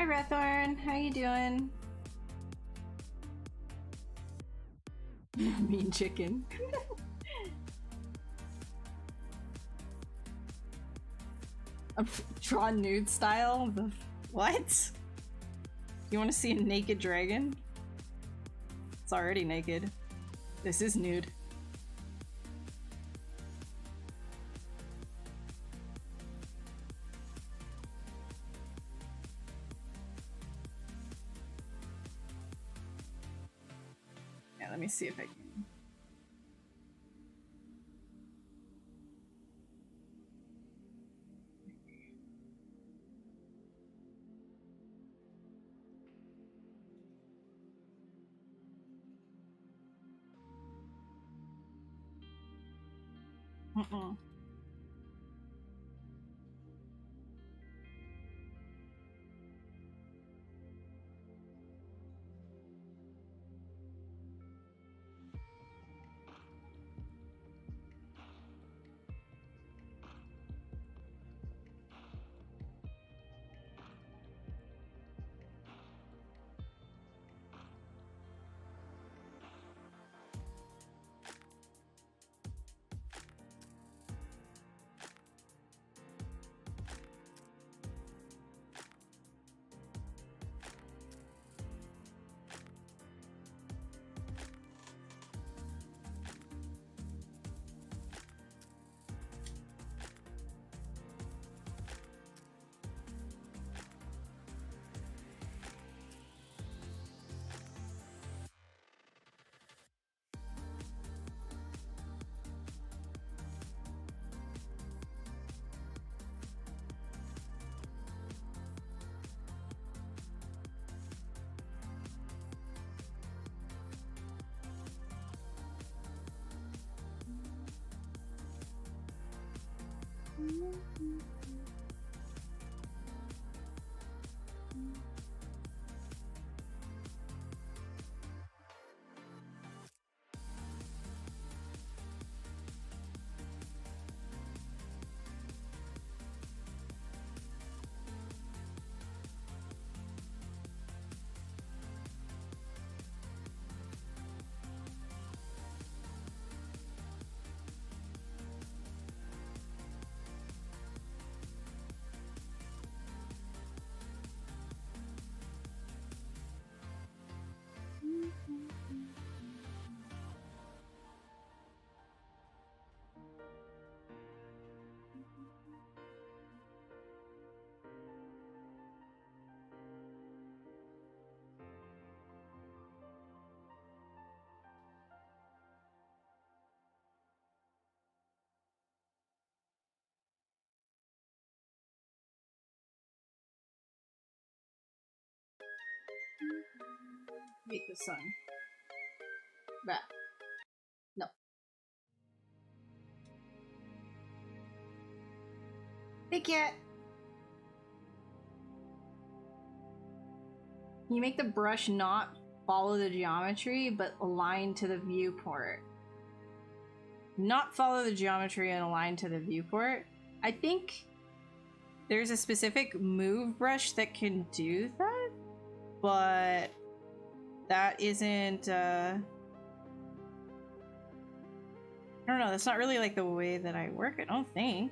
Rethorn, how you doing? Mean chicken. Draw nude style? What? You want to see a naked dragon? It's already naked. This is nude. Yeah, let me see if I can. Mm-mm. Hate the sun. That. No. Hey, cat. You make the brush not follow the geometry, but align to the viewport. Not follow the geometry and align to the viewport. I think there's a specific move brush that can do that, but that isn't, I don't know, that's not really like the way that I work, I don't think.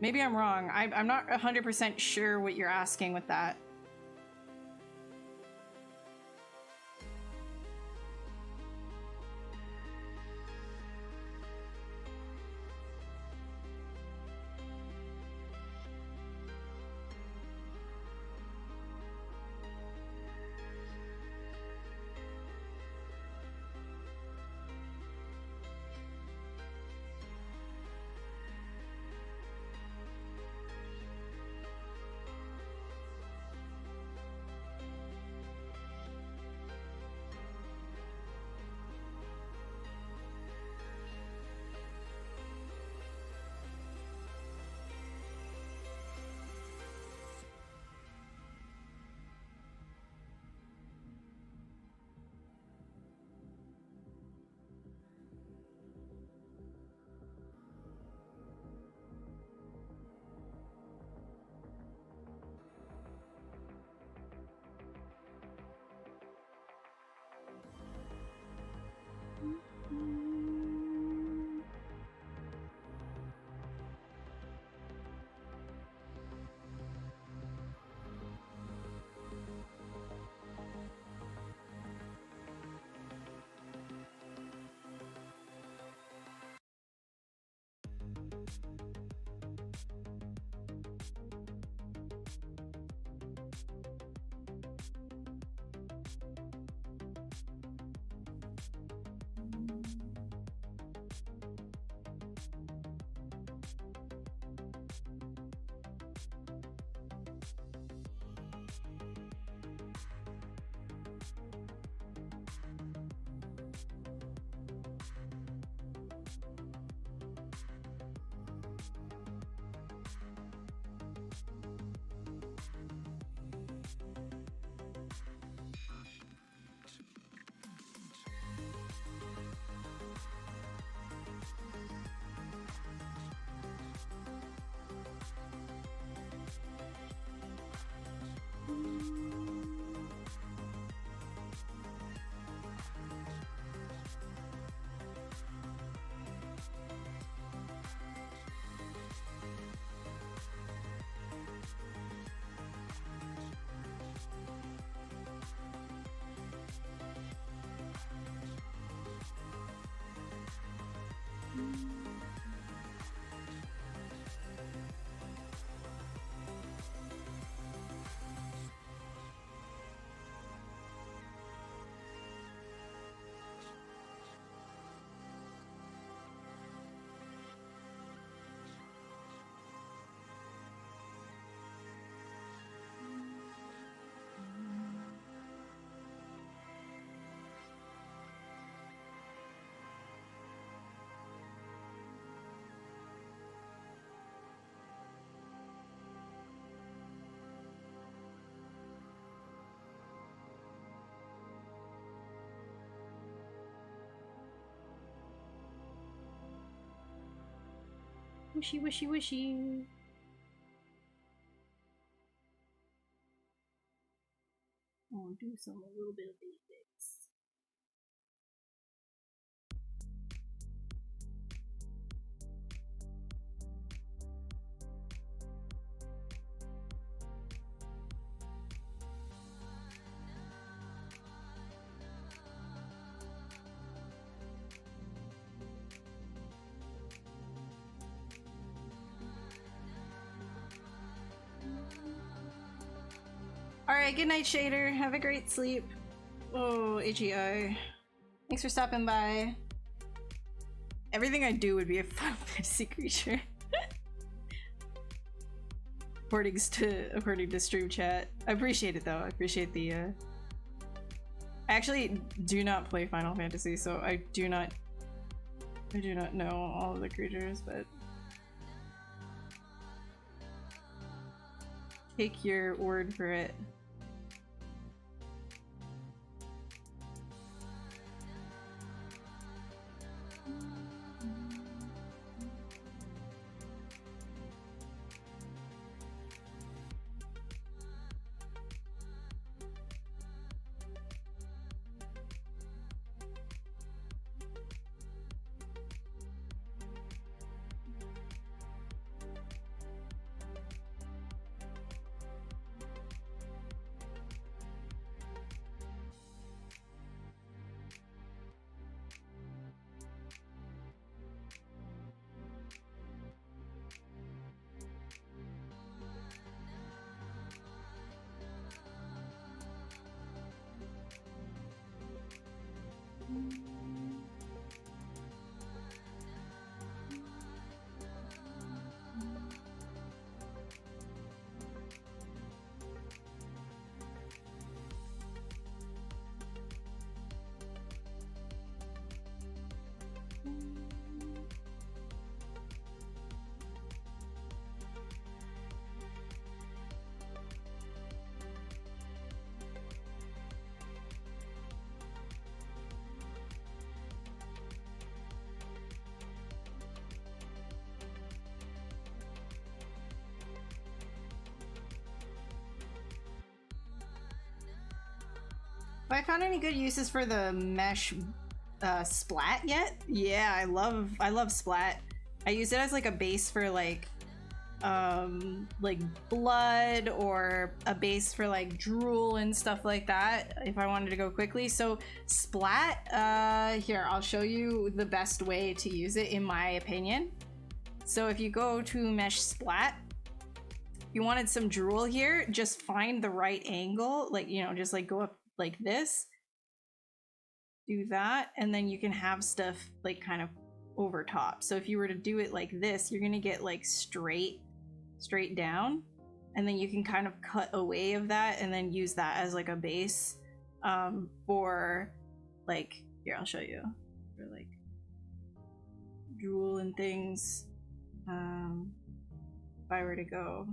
Maybe I'm wrong. I'm not 100% sure what you're asking with that. Wishy, wishy, wishy. I'll do a little bit of basics. Alright, good night, Shader. Have a great sleep. Oh, itchy eye. Thanks for stopping by. Everything I do would be a Final Fantasy creature. according to stream chat. I appreciate it though. I appreciate the I actually do not play Final Fantasy, so I do not know all of the creatures, but take your word for it. Have I found any good uses for the mesh splat yet? Yeah, I love splat. I use it as like a base for like blood, or a base for like drool and stuff like that if I wanted to go quickly. So splat, here, I'll show you the best way to use it in my opinion. So if you go to mesh splat, if you wanted some drool here, just find the right angle, like, you know, just like go up like this, do that, and then you can have stuff like kind of over top. So if you were to do it like this, you're gonna get like straight down, and then you can kind of cut away of that and then use that as like a base for like, here, I'll show you, for like drool and things. If I were to go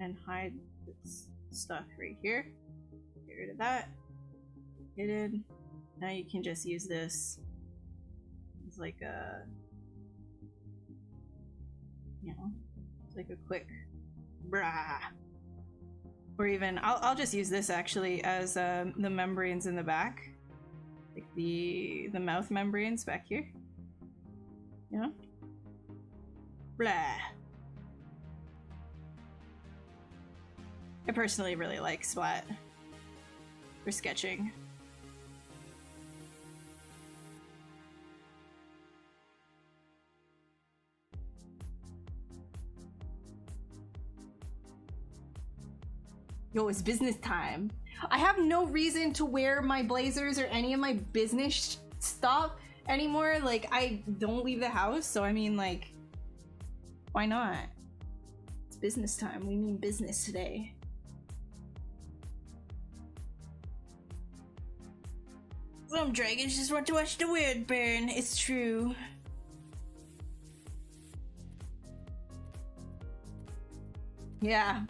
and hide this stuff right here, get rid of that, hidden. Now you can just use this as like a, you know, it's like a quick brah. Or even, I'll just use this actually as the membranes in the back, like the mouth membranes back here, you know, blah. I personally really like Splat for sketching. Yo, it's business time. I have no reason to wear my blazers or any of my business stuff anymore. Like, I don't leave the house, so I mean, like, why not? It's business time. We mean business today. Some dragons just want to watch the world burn. It's true. Yeah.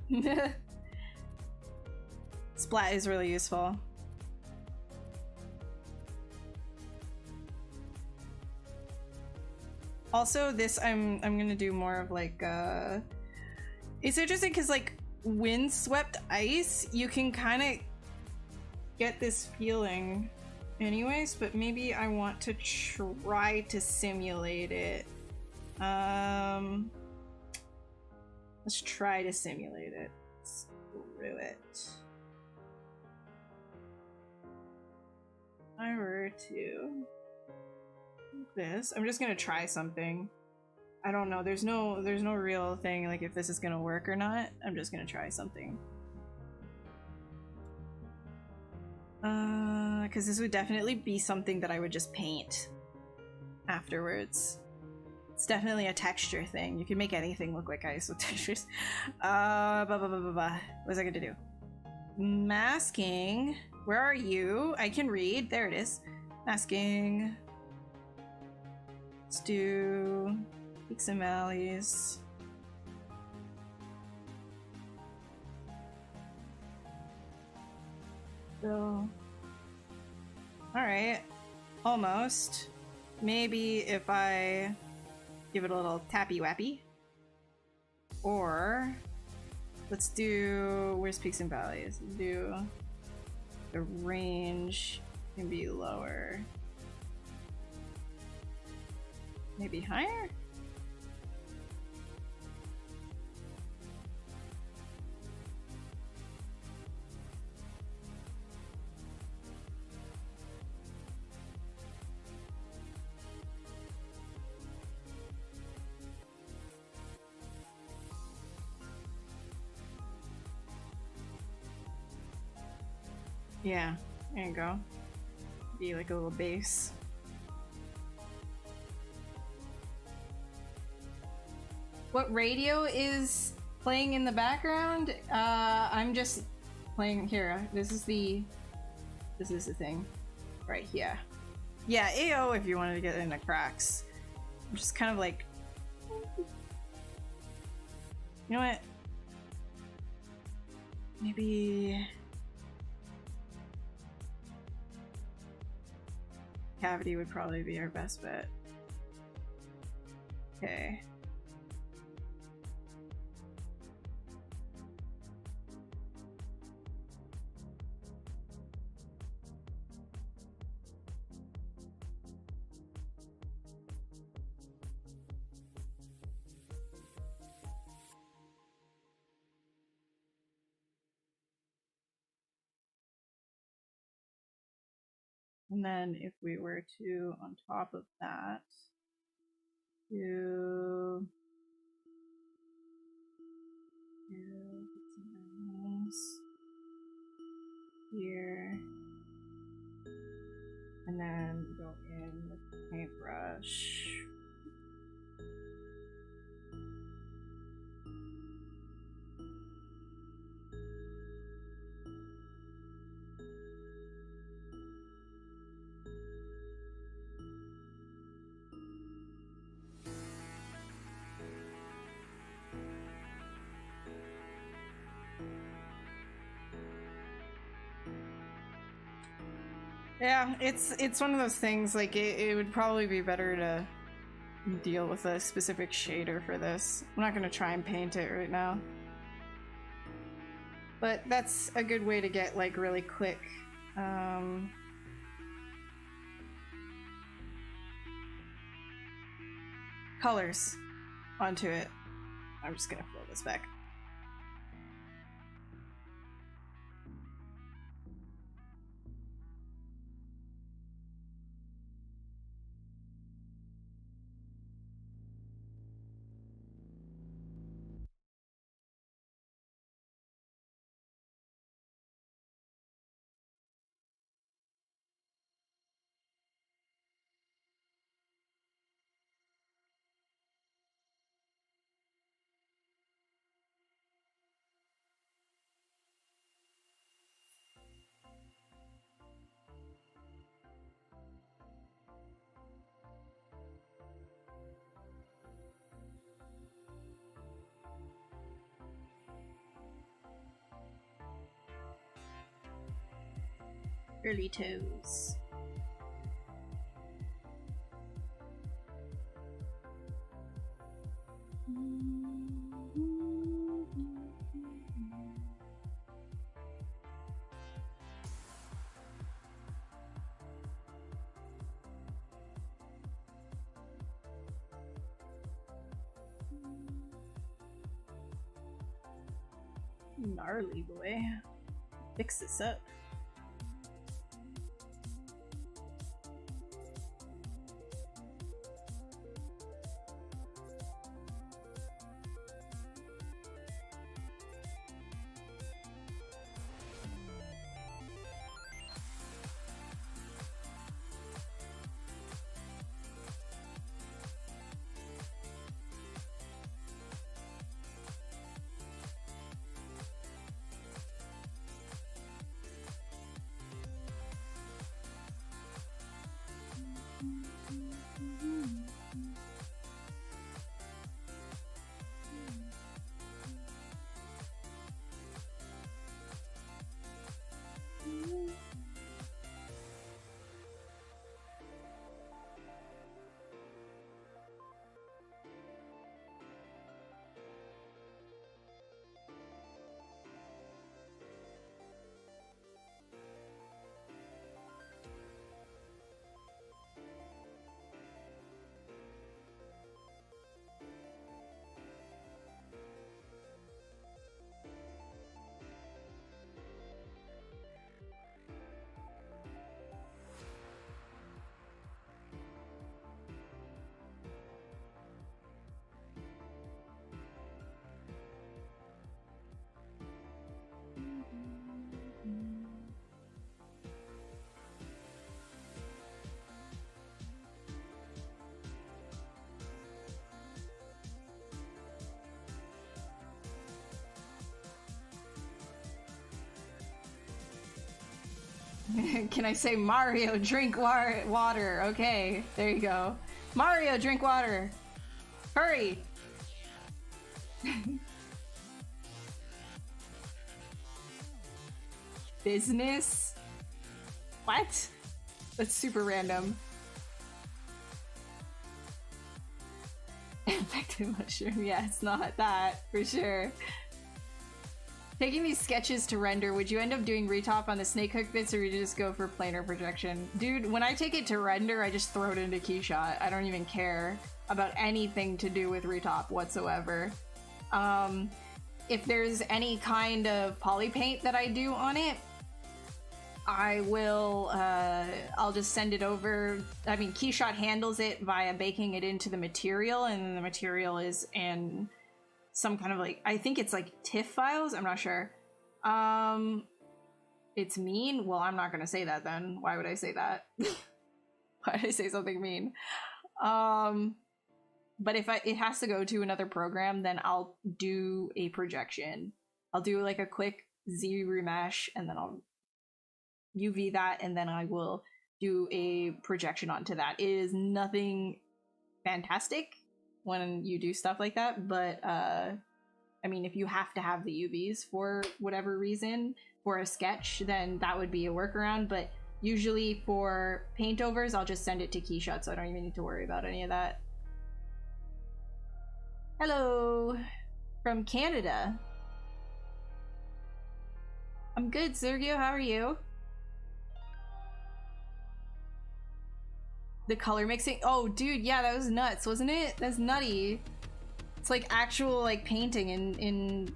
Splat is really useful. Also, this I'm gonna do more of like it's interesting because like windswept ice, you can kind of get this feeling anyways, but maybe I want to try to simulate it. Let's try to simulate it. Screw it. If I were to do this, I'm just gonna try something. I don't know. There's no real thing like if this is gonna work or not. I'm just gonna try something. Because this would definitely be something that I would just paint afterwards. It's definitely a texture thing. You can make anything look like ice with textures. What was I gonna do? Masking. Where are you? I can read. There it is. Masking. Let's do peaks and valleys. So, alright, almost. Maybe if I give it a little tappy wappy. Or, let's do, where's peaks and valleys? Let's do, the range can be lower. Maybe higher? Yeah, there you go. Be like a little base. What radio is playing in the background? I'm just playing here. This is the thing right here. Yeah, AO if you wanted to get into cracks. I'm just kind of like, you know what? Maybe cavity would probably be our best bet. Okay. And then if we were to, on top of that, do Here. And then go in with the paintbrush. Yeah, it's one of those things, like, it would probably be better to deal with a specific shader for this. I'm not gonna try and paint it right now. But that's a good way to get, like, really quick, colors onto it. I'm just gonna flow this back. Early toes. Gnarly boy. Fix this up. Can I say Mario, drink water? Okay, there you go. Mario, drink water. Hurry. Business? What? That's super random. Infected mushroom. Yeah, it's not that, for sure. Taking these sketches to render, would you end up doing retop on the snake hook bits, or would you just go for planar projection? Dude, when I take it to render, I just throw it into Keyshot. I don't even care about anything to do with retop whatsoever. If there's any kind of poly paint that I do on it, I will, I'll just send it over. I mean, Keyshot handles it via baking it into the material, and the material is in some kind of like, I think it's like TIFF files, I'm not sure. It's mean? Well, I'm not gonna say that then. Why would I say that? Why did I say something mean? But if it has to go to another program, then I'll do a projection. I'll do like a quick ZBrush and then I'll UV that, and then I will do a projection onto that. It is nothing fantastic when you do stuff like that, but I mean, if you have to have the UVs for whatever reason for a sketch, then that would be a workaround. But usually for paint overs, I'll just send it to Keyshot, so I don't even need to worry about any of that. Hello from Canada. I'm good, Sergio. How are you? The color mixing. Oh, dude, yeah, that was nuts, wasn't it? That's nutty. It's like actual like painting in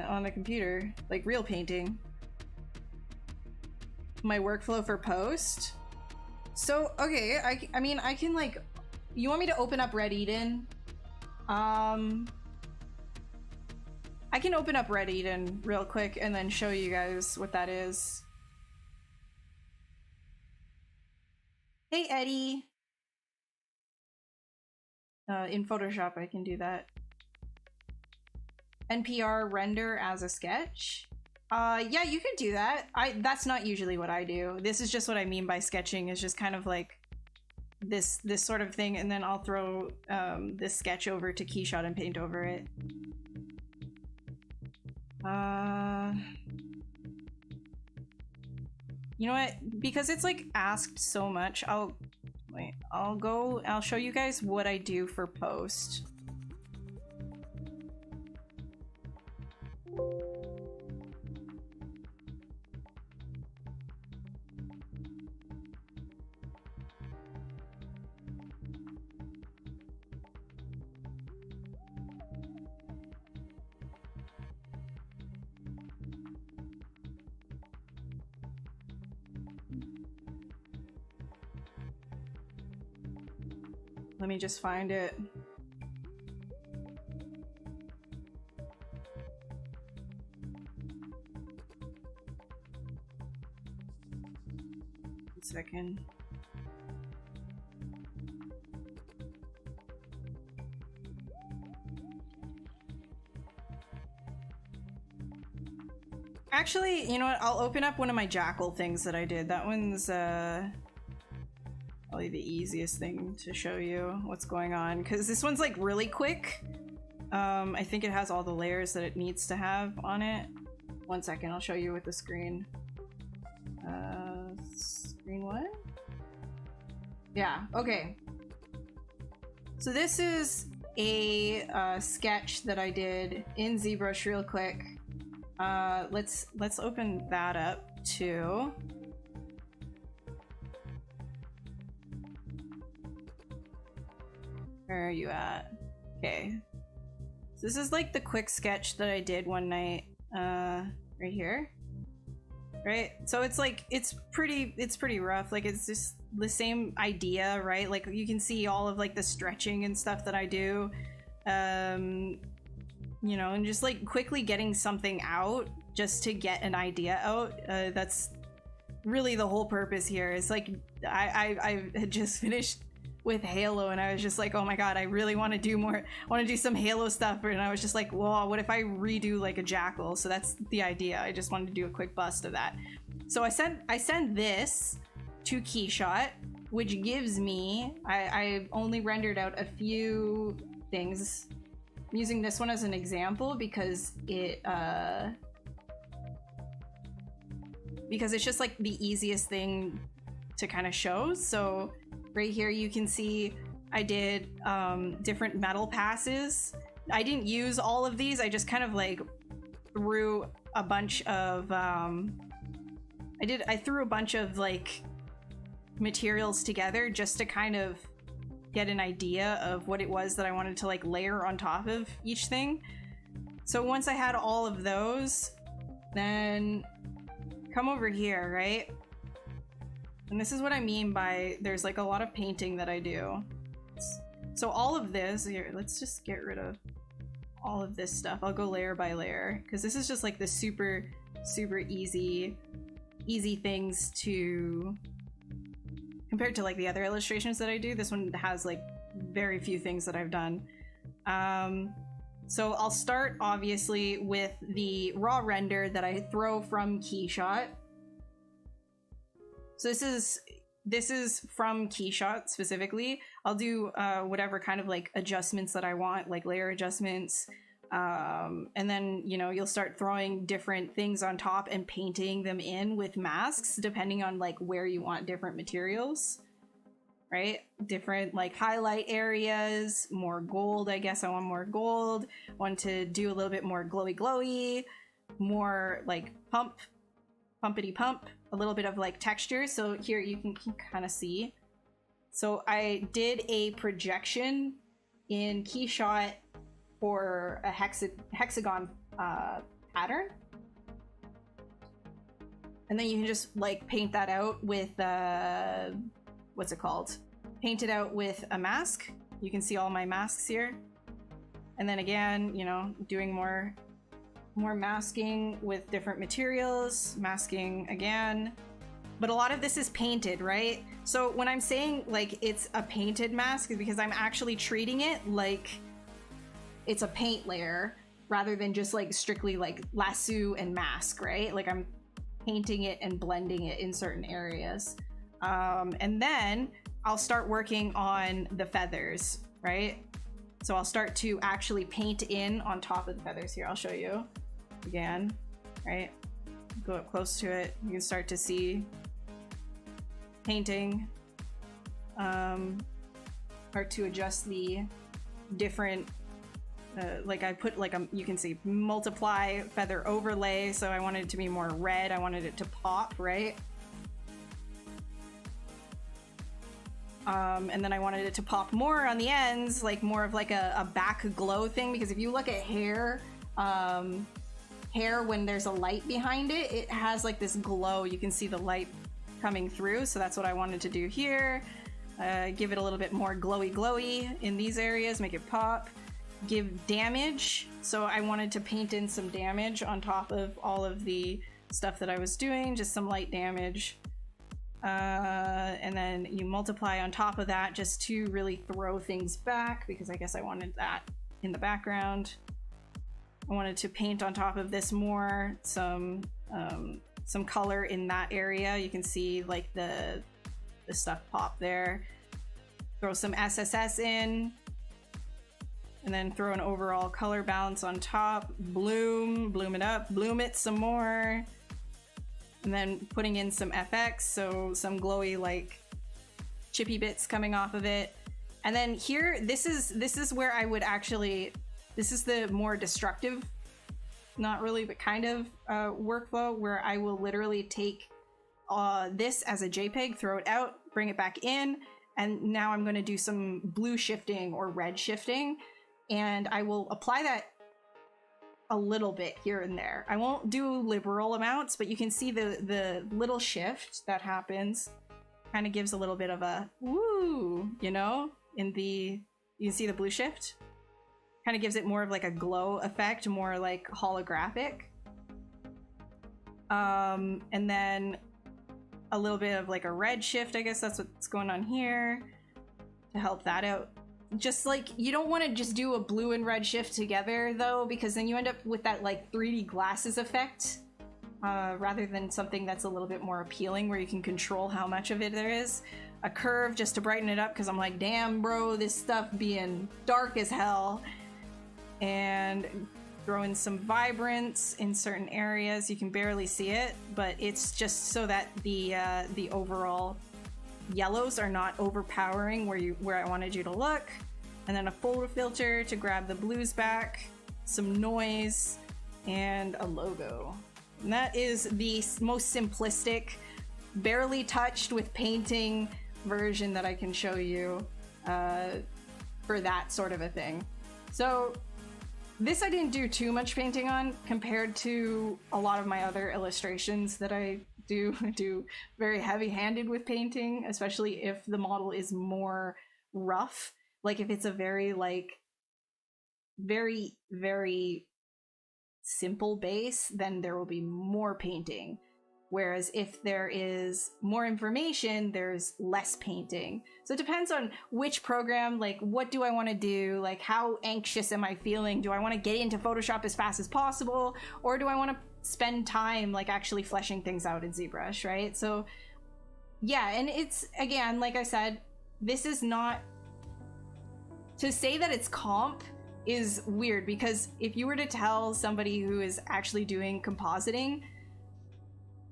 on the computer, like real painting. My workflow for post. So okay, I mean I can like. You want me to open up Red Eden? I can open up Red Eden real quick and then show you guys what that is. Hey, Eddie. In Photoshop, I can do that. NPR render as a sketch. Yeah, you can do that. That's not usually what I do. This is just what I mean by sketching, is just kind of like this sort of thing, and then I'll throw this sketch over to Keyshot and paint over it. You know what? Because it's like asked so much, I'll show you guys what I do for post. Let me just find it. One second. Actually, you know what? I'll open up one of my Jackal things that I did. That one's probably the easiest thing to show you what's going on, because this one's like really quick. I think it has all the layers that it needs to have on it. One second, I'll show you with the screen. Screen one? Yeah, okay. So this is a sketch that I did in ZBrush real quick. Let's open that up too. Where are you at? Okay. So this is like the quick sketch that I did one night, right here. Right? So it's like, it's pretty rough. Like, it's just the same idea, right? Like, you can see all of like the stretching and stuff that I do. You know, and just like quickly getting something out just to get an idea out. That's really the whole purpose here. It's like, I had just finished with Halo and I was just like, oh my god, I really want to do more. I want to do some Halo stuff, and I was just like, well, what if I redo like a Jackal? So that's the idea. I just wanted to do a quick bust of that. So I send this to Keyshot, which gives me, I only rendered out a few things. I'm using this one as an example because it's just like the easiest thing to kind of show. So right here you can see I did different metal passes. I didn't use all of these. I just kind of like threw a bunch of I threw a bunch of like materials together just to kind of get an idea of what it was that I wanted to like layer on top of each thing. So once I had all of those, then come over here, right? And this is what I mean by there's like a lot of painting that I do. So all of this here, let's just get rid of all of this stuff. I'll go layer by layer because this is just like the super easy things to, compared to like the other illustrations that I do. This one has like very few things that I've done. So I'll start obviously with the raw render that I throw from Keyshot. So this is from Keyshot specifically. I'll do whatever kind of like adjustments that I want, like layer adjustments. And then, you know, you'll start throwing different things on top and painting them in with masks, depending on like where you want different materials, right? Different like highlight areas, more gold. I guess I want more gold. Want to do a little bit more glowy, more like pumpity pump, a little bit of like texture. So here you can kind of see. So I did a projection in Keyshot for a hexagon pattern. And then you can just like paint that out with, what's it called? Paint it out with a mask. You can see all my masks here. And then again, you know, doing more masking with different materials, masking again. But a lot of this is painted, right? So when I'm saying like it's a painted mask, is because I'm actually treating it like it's a paint layer rather than just like strictly like lasso and mask, right? Like I'm painting it and blending it in certain areas. And then I'll start working on the feathers, right? So I'll start to actually paint in on top of the feathers here. I'll show you again, right? Go up close to it. You can start to see painting, or to adjust the different, like I put like you can see multiply feather overlay. So I wanted it to be more red. I wanted it to pop, right? And then I wanted it to pop more on the ends, like more of like a back glow thing, because if you look at hair when there's a light behind it, it has like this glow. You can see the light coming through. So that's what I wanted to do here. Give it a little bit more glowy in these areas, make it pop. Give damage. So I wanted to paint in some damage on top of all of the stuff that I was doing, just some light damage. And then you multiply on top of that just to really throw things back, because I guess I wanted that in the background. I wanted to paint on top of this more, some color in that area. You can see like the stuff pop there. Throw some SSS in, and then throw an overall color balance on top. Bloom it up, bloom it some more. And then putting in some FX, so some glowy like chippy bits coming off of it. And then here, this is where I would actually, this is the more destructive, not really, but kind of workflow, where I will literally take this as a JPEG, throw it out, bring it back in, and now I'm going to do some blue shifting or red shifting, and I will apply that a little bit here and there. I won't do liberal amounts, but you can see the little shift that happens kind of gives a little bit of a woo, you know, you can see the blue shift kind of gives it more of like a glow effect, more like holographic. And then a little bit of like a red shift, I guess that's what's going on here to help that out. Just like, you don't want to just do a blue and red shift together though, because then you end up with that like 3D glasses effect, rather than something that's a little bit more appealing where you can control how much of it there is. A curve just to brighten it up, because I'm like, damn bro, this stuff being dark as hell. And throw in some vibrance in certain areas. You can barely see it, but it's just so that the overall yellows are not overpowering where I wanted you to look. And then a photo filter to grab the blues back, some noise, and a logo. And that is the most simplistic, barely touched with painting version that I can show you for that sort of a thing. So this I didn't do too much painting on compared to a lot of my other illustrations that I do very heavy-handed with painting, especially if the model is more rough. Like if it's a very like very, very simple base, then there will be more painting. Whereas if there is more information, there's less painting. So it depends on which program, like what do I want to do? Like how anxious am I feeling? Do I want to get into Photoshop as fast as possible? Or do I want to spend time like actually fleshing things out in ZBrush, right? So yeah, and it's, again, like I said, this is not, to say that it's comp is weird, because if you were to tell somebody who is actually doing compositing,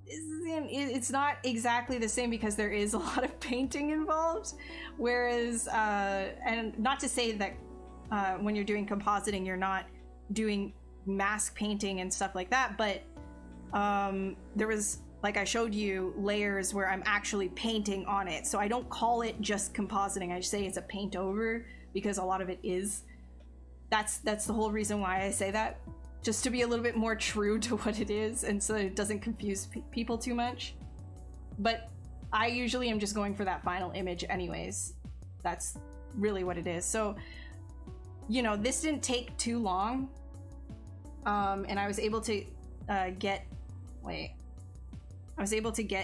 it's not exactly the same, because there is a lot of painting involved. Whereas, and not to say that when you're doing compositing, you're not doing mask painting and stuff like that, but there was, like I showed you, layers where I'm actually painting on it. So I don't call it just compositing. I just say it's a paint over, because a lot of it is. That's the whole reason why I say that. Just to be a little bit more true to what it is, and so it doesn't confuse people too much. But I usually am just going for that final image anyways. That's really what it is. So, you know, this didn't take too long. And I was able to get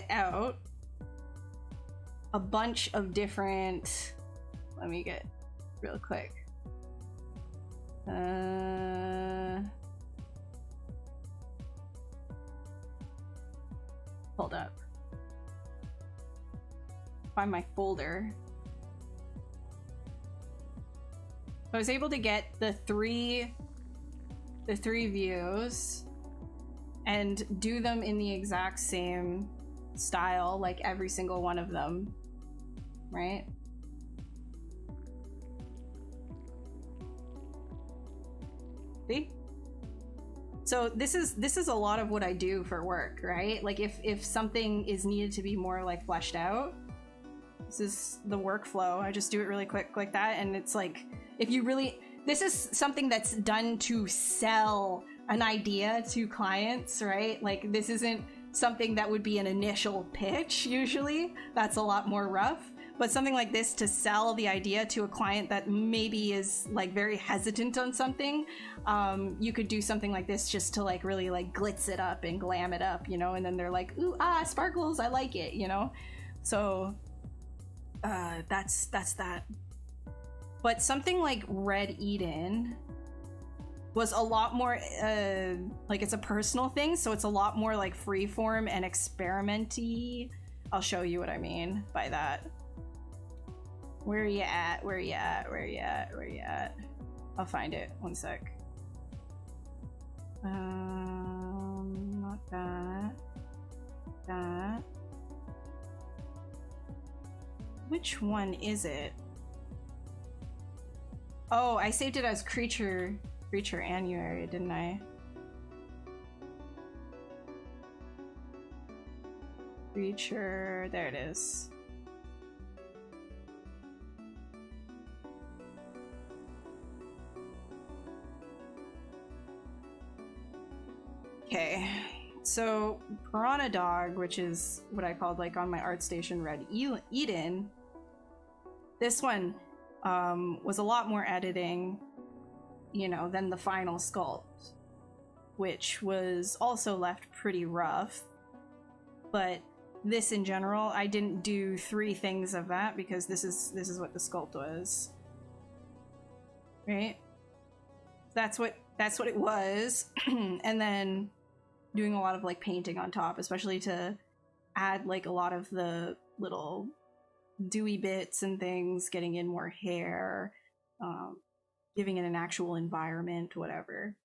out a bunch of different, let me get real quick. Hold up. Find my folder. I was able to get the three views and do them in the exact same style, like every single one of them, right? See? So this is a lot of what I do for work, right? Like if something is needed to be more like fleshed out, this is the workflow. I just do it really quick like that, and it's like, if you really, this is something that's done to sell an idea to clients, right? Like this isn't something that would be an initial pitch usually. That's a lot more rough. But something like this to sell the idea to a client that maybe is like very hesitant on something, you could do something like this just to like really like glitz it up and glam it up, you know, and then they're like, ooh, sparkles, I like it, you know? So that's that. But something like Red Eden was a lot more, like it's a personal thing, so it's a lot more like freeform and experimenty. I'll show you what I mean by that. Where are you at? Where are you at? Where are you at? Where are you at? I'll find it. One sec. Not that. That. Which one is it? Oh, I saved it as creature annuary, didn't I? Creature, there it is. Okay, so Piranha Dog, which is what I called like on my ArtStation Red Eden, this one was a lot more editing, you know, than the final sculpt, which was also left pretty rough. But this in general, I didn't do 3 things of that because this is what the sculpt was, right? That's what it was. And then doing a lot of like painting on top, especially to add like a lot of the little dewy bits and things, getting in more hair, giving it an actual environment, whatever.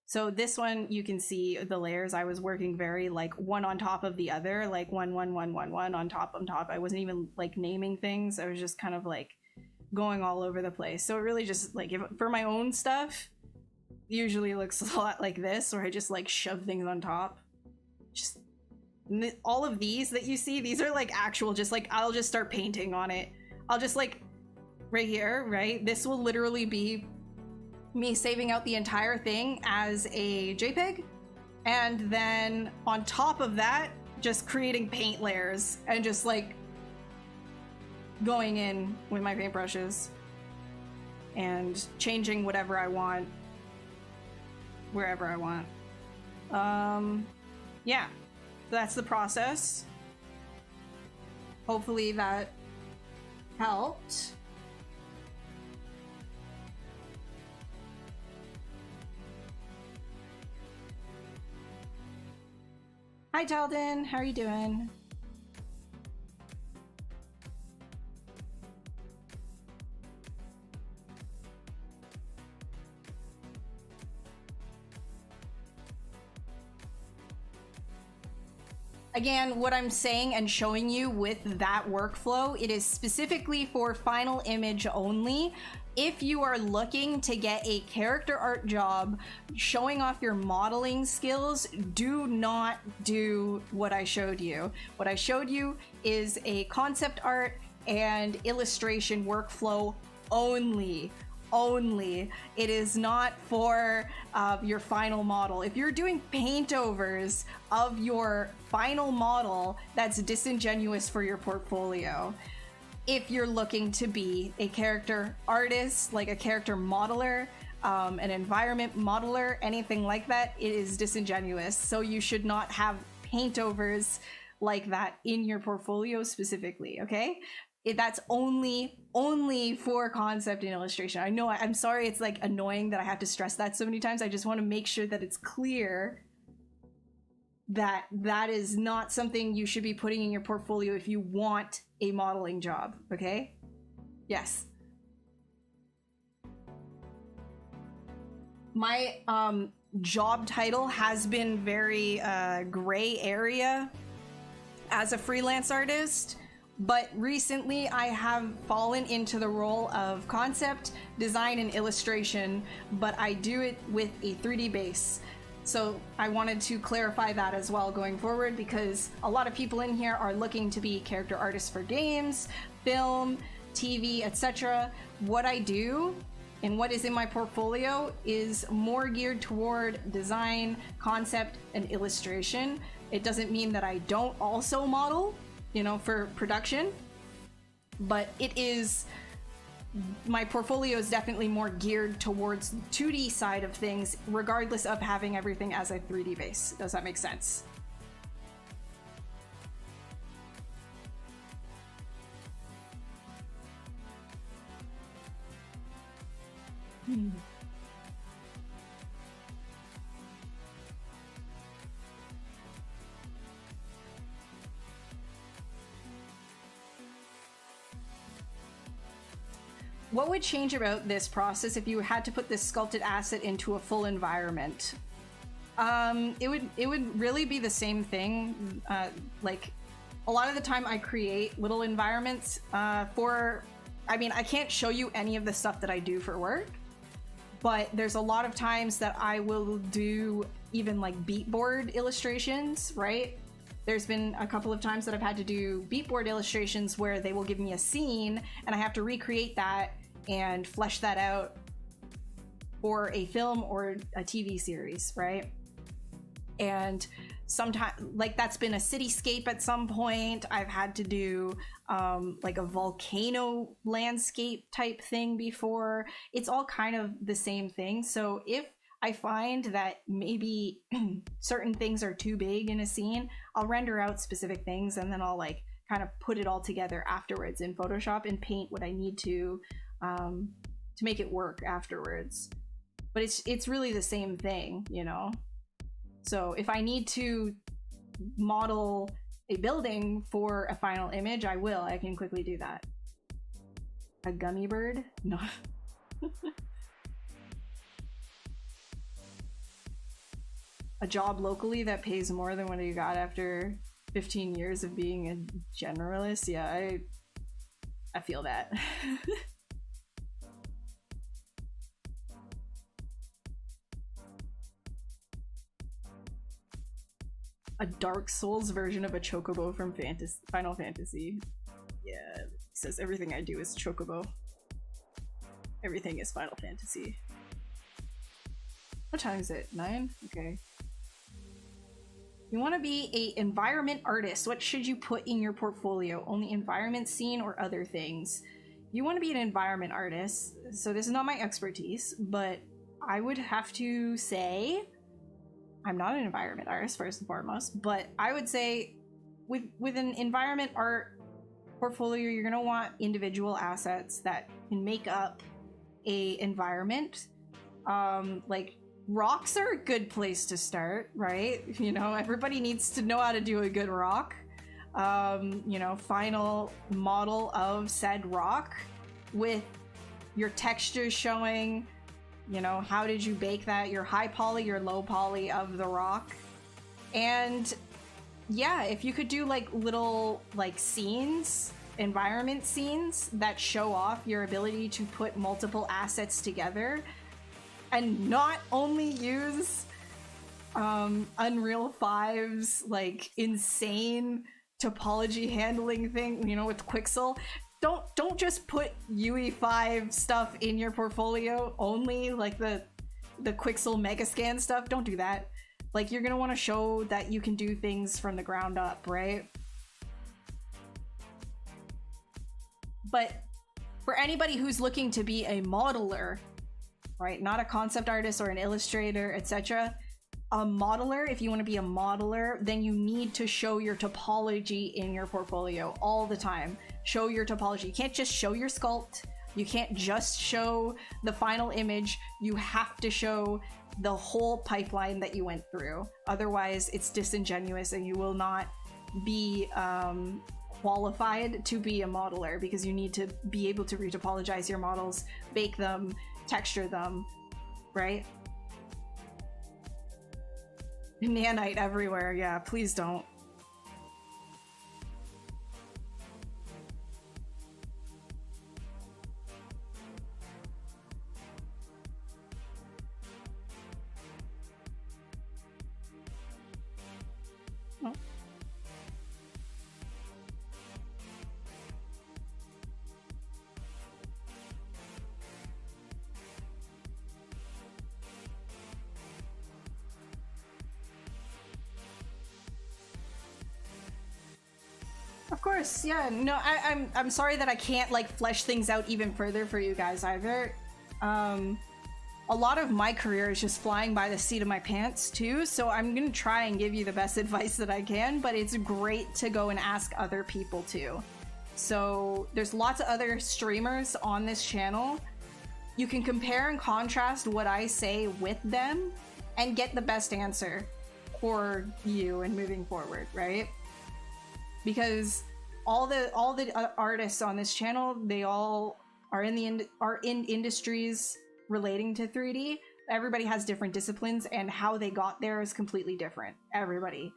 So this one, you can see the layers. I was working very like one on top of the other, like one on top. I wasn't even like naming things. I was just kind of like going all over the place. So it really just like, for my own stuff, usually looks a lot like this, where I just like shove things on top. Just all of these that you see, these are like actual, just like I'll just start painting on it. I'll just like right here, right? This will literally be me saving out the entire thing as a JPEG, and then on top of that, just creating paint layers and just like going in with my paintbrushes. and changing whatever I want wherever I want. Yeah, that's the process. Hopefully that helped. Hi, Talden. How are you doing? Again, what I'm saying and showing you with that workflow, it is specifically for final image only. If you are looking to get a character art job showing off your modeling skills, do not do what I showed you. What I showed you is a concept art and illustration workflow only. It is not for your final model. If you're doing paint overs of your final model, that's disingenuous for your portfolio. If you're looking to be a character artist, like a character modeler, an environment modeler, anything like that, it is disingenuous. So you should not have paint overs like that in your portfolio specifically, okay? That's only for concept and illustration. I know, I'm sorry it's like annoying that I have to stress that so many times. I just want to make sure that it's clear that that is not something you should be putting in your portfolio if you want a modeling job, okay? Yes. My job title has been very gray area as a freelance artist. But recently I have fallen into the role of concept, design, and illustration, but I do it with a 3D base. So I wanted to clarify that as well going forward, because a lot of people in here are looking to be character artists for games, film, TV, etc. What I do and what is in my portfolio is more geared toward design, concept, and illustration. It doesn't mean that I don't also model, you know, for production, but it is, my portfolio is definitely more geared towards 2D side of things, regardless of having everything as a 3D base. Does that make sense? What would change about this process if you had to put this sculpted asset into a full environment? It would really be the same thing. Like a lot of the time I create little environments for, I mean, I can't show you any of the stuff that I do for work, but there's a lot of times that I will do even like beatboard illustrations, right? There's been a couple of times that I've had to do beatboard illustrations where they will give me a scene and I have to recreate that and flesh that out for a film or a TV series, right? And sometimes, like, that's been a cityscape at some point. I've had to do like a volcano landscape type thing before. It's all kind of the same thing. So if I find that maybe certain things are too big in a scene, I'll render out specific things and then I'll like kind of put it all together afterwards in Photoshop and paint what I need to make it work afterwards. But it's really the same thing, you know? So if I need to model a building for a final image, I will. I can quickly do that. A gummy bird? No. A job locally that pays more than what you got after 15 years of being a generalist? Yeah, I feel that. A Dark Souls version of a chocobo from Final Fantasy. Yeah, it says everything I do is chocobo. Everything is Final Fantasy. What time is it? 9? Okay. You want to be a environment artist. What should you put in your portfolio? Only environment, scene, or other things? you want to be an environment artist, so this is not my expertise, but I would have to say, I'm not an environment artist first and foremost, but I would say with an environment art portfolio, you're going to want individual assets that can make up a environment. Like rocks are a good place to start, right? You know, everybody needs to know how to do a good rock. You know, final model of said rock with your textures showing, you know, how did you bake that, your high poly, your low poly of the rock. And yeah, if you could do like little like scenes, environment scenes that show off your ability to put multiple assets together and not only use Unreal 5's like insane topology handling thing, you know, with Quixel. Don't just put UE5 stuff in your portfolio only, like the Quixel Megascan stuff. Don't do that. Like, you're gonna want to show that you can do things from the ground up, right? But for anybody who's looking to be a modeler, right, not a concept artist or an illustrator, etc., a modeler, if you want to be a modeler, then you need to show your topology in your portfolio all the time. Show your topology. You can't just show your sculpt. You can't just show the final image. You have to show the whole pipeline that you went through. Otherwise, it's disingenuous and you will not be qualified to be a modeler, because you need to be able to retopologize your models, bake them, texture them, right? Nanite everywhere, yeah, please don't. Oh. Of course, yeah. No, I'm sorry that I can't like flesh things out even further for you guys either. A lot of my career is just flying by the seat of my pants too, so I'm gonna try and give you the best advice that I can, but it's great to go and ask other people too. So there's lots of other streamers on this channel. You can compare and contrast what I say with them and get the best answer for you and moving forward, right? Because all the artists on this channel, they all are in industries relating to 3D. Everybody has different disciplines, and how they got there is completely different. Everybody's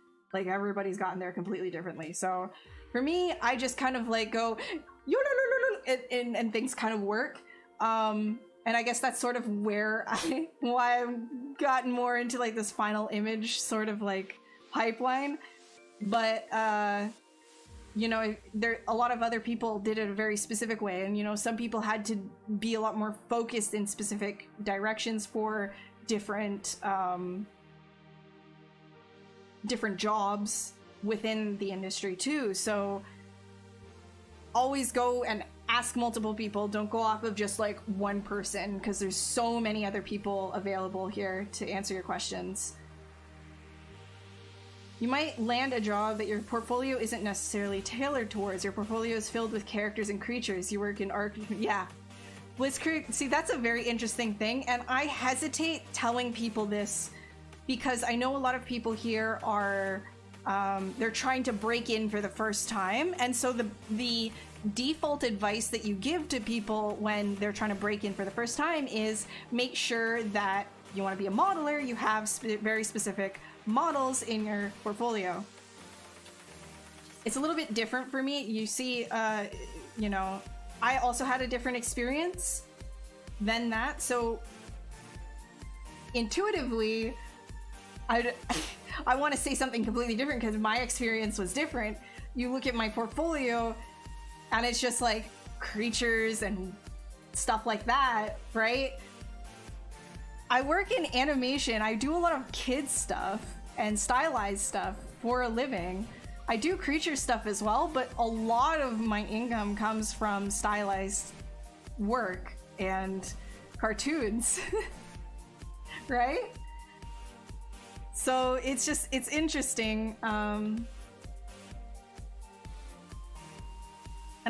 gotten there completely differently. So for me, I just kind of like go and things kind of work. And I guess that's sort of why I've gotten more into like this final image sort of like pipeline. But you know, a lot of other people did it a very specific way, and you know, some people had to be a lot more focused in specific directions for different different jobs within the industry too. So always go and ask multiple people. Don't go off of just like one person, because there's so many other people available here to answer your questions. You might land a job that your portfolio isn't necessarily tailored towards. Your portfolio is filled with characters and creatures. You work in art. Yeah. Blitzkrieg, see, that's a very interesting thing. And I hesitate telling people this because I know a lot of people here are, they're trying to break in for the first time. And so the default advice that you give to people when they're trying to break in for the first time is make sure that you want to be a modeler, you have very specific models in your portfolio. It's a little bit different for me. You see, you know, I also had a different experience than that. So intuitively, I want to say something completely different because my experience was different. You look at my portfolio and it's just like creatures and stuff like that, right? I work in animation. I do a lot of kids stuff and stylized stuff for a living. I do creature stuff as well, but a lot of my income comes from stylized work and cartoons, right? So it's interesting. And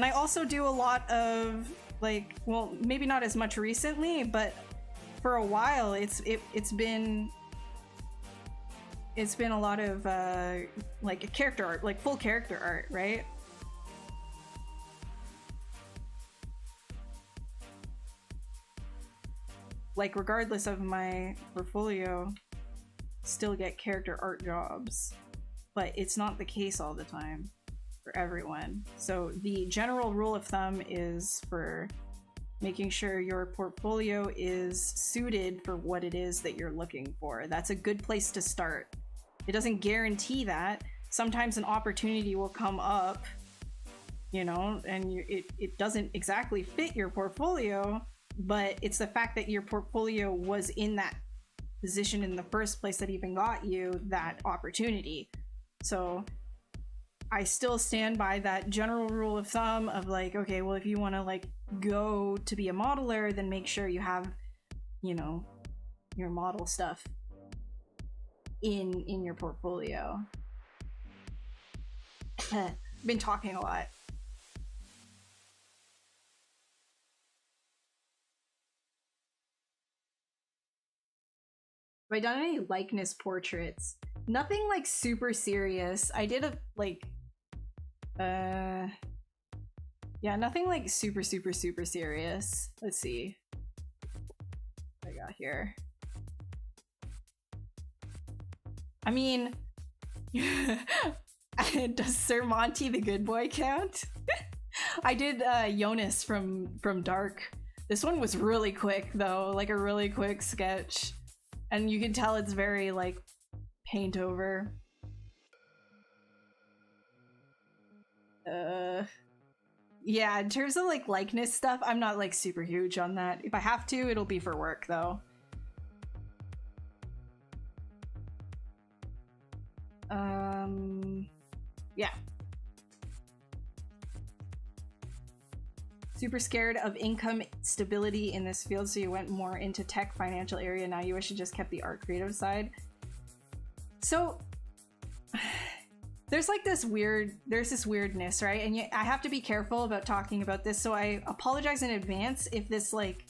I also do a lot of like, well, maybe not as much recently, but for a while it's been a lot of like character art, like full character art, right? Like regardless of my portfolio, still get character art jobs, but it's not the case all the time for everyone. So the general rule of thumb is for making sure your portfolio is suited for what it is that you're looking for. That's a good place to start. It doesn't guarantee that. Sometimes an opportunity will come up, you know, and it doesn't exactly fit your portfolio, but it's the fact that your portfolio was in that position in the first place that even got you that opportunity. So I still stand by that general rule of thumb of like, okay, well, if you want to like go to be a modeler, then make sure you have, you know, your model stuff in your portfolio. Been talking a lot. Have I done any likeness portraits? Nothing like super serious. I did a like yeah, nothing like super serious. Let's see what I got here. I mean, does Sir Monty the Good Boy count? I did Jonas from Dark. This one was really quick though, like a really quick sketch. And you can tell it's very like paint over. Yeah, in terms of like likeness stuff, I'm not like super huge on that. If I have to, it'll be for work though. Yeah. Super scared of income stability in this field, so you went more into tech financial area. Now you wish you just kept the art creative side. So there's like this weirdness, right? And I have to be careful about talking about this, so I apologize in advance if this like,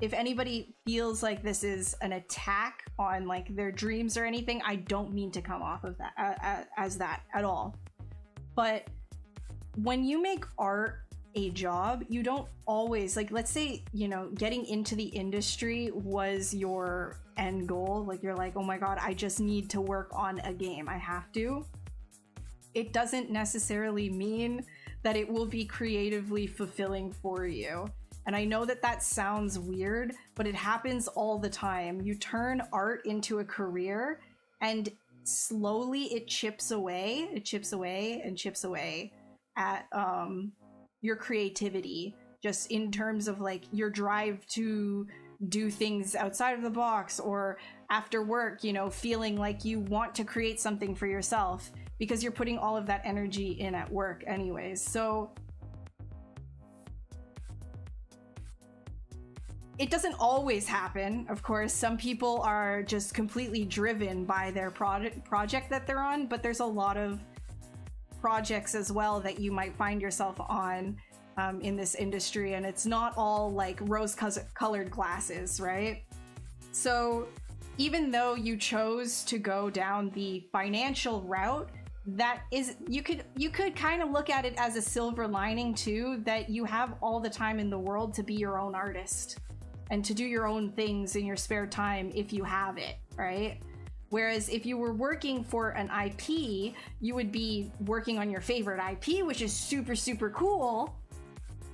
if anybody feels like this is an attack on like their dreams or anything. I don't mean to come off of that as that at all. But when you make art a job, you don't always, like, let's say, you know, getting into the industry was your end goal. Like, you're like, oh my god, I just need to work on a game, I have to. It doesn't necessarily mean that it will be creatively fulfilling for you. And I know that that sounds weird, but it happens all the time. You turn art into a career, and slowly it chips away at your creativity, just in terms of like your drive to do things outside of the box, or after work, you know, feeling like you want to create something for yourself because you're putting all of that energy in at work anyways. So it doesn't always happen, of course. Some people are just completely driven by their project that they're on, but there's a lot of projects as well that you might find yourself on in this industry, and it's not all like rose-colored glasses, right? So even though you chose to go down the financial route, that is, you could kind of look at it as a silver lining too, that you have all the time in the world to be your own artist and to do your own things in your spare time if you have it, right? Whereas if you were working for an IP, you would be working on your favorite IP, which is super, super cool,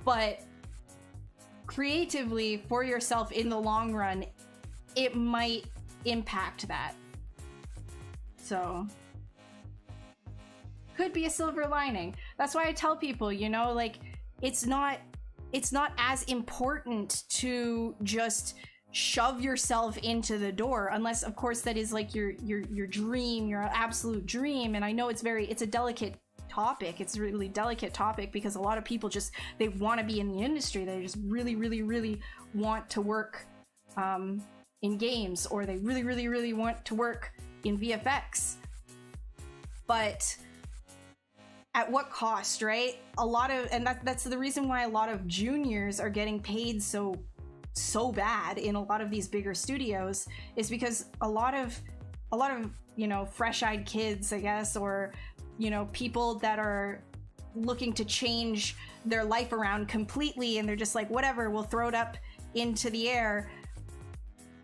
but creatively for yourself in the long run, it might impact that. So could be a silver lining. That's why I tell people, you know, like, it's not as important to just shove yourself into the door, unless of course that is like your dream, your absolute dream. And I know it's a delicate topic. It's a really delicate topic because a lot of people just, they want to be in the industry. They just really, really, really want to work in games, or they really, really, really want to work in VFX. But at what cost, right? A lot of, and that's the reason why a lot of juniors are getting paid so bad in a lot of these bigger studios, is because a lot of you know, fresh-eyed kids, I guess, or you know, people that are looking to change their life around completely, and they're just like, whatever, we'll throw it up into the air.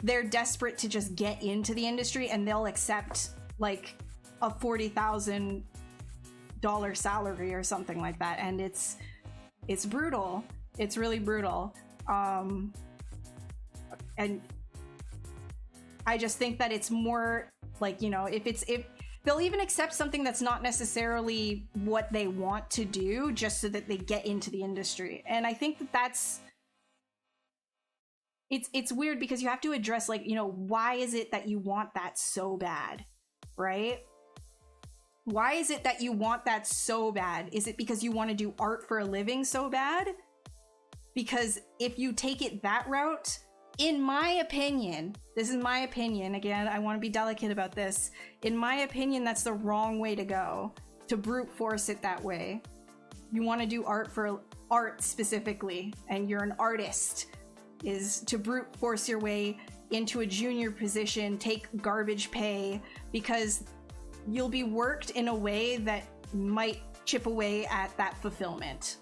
They're desperate to just get into the industry, and they'll accept like a $40,000 salary or something like that, and it's brutal. It's really brutal. And I just think that it's more like, you know, if they'll even accept something that's not necessarily what they want to do just so that they get into the industry. And I think that's it's weird, because you have to address, like, you know, why is it that you want that so bad, right? Why is it that you want that so bad? Is it because you want to do art for a living so bad? Because if you take it that route, in my opinion, this is my opinion, again, I want to be delicate about this. In my opinion, that's the wrong way to go, to brute force it that way. You want to do art for art specifically, and you're an artist, is to brute force your way into a junior position, take garbage pay, because you'll be worked in a way that might chip away at that fulfillment.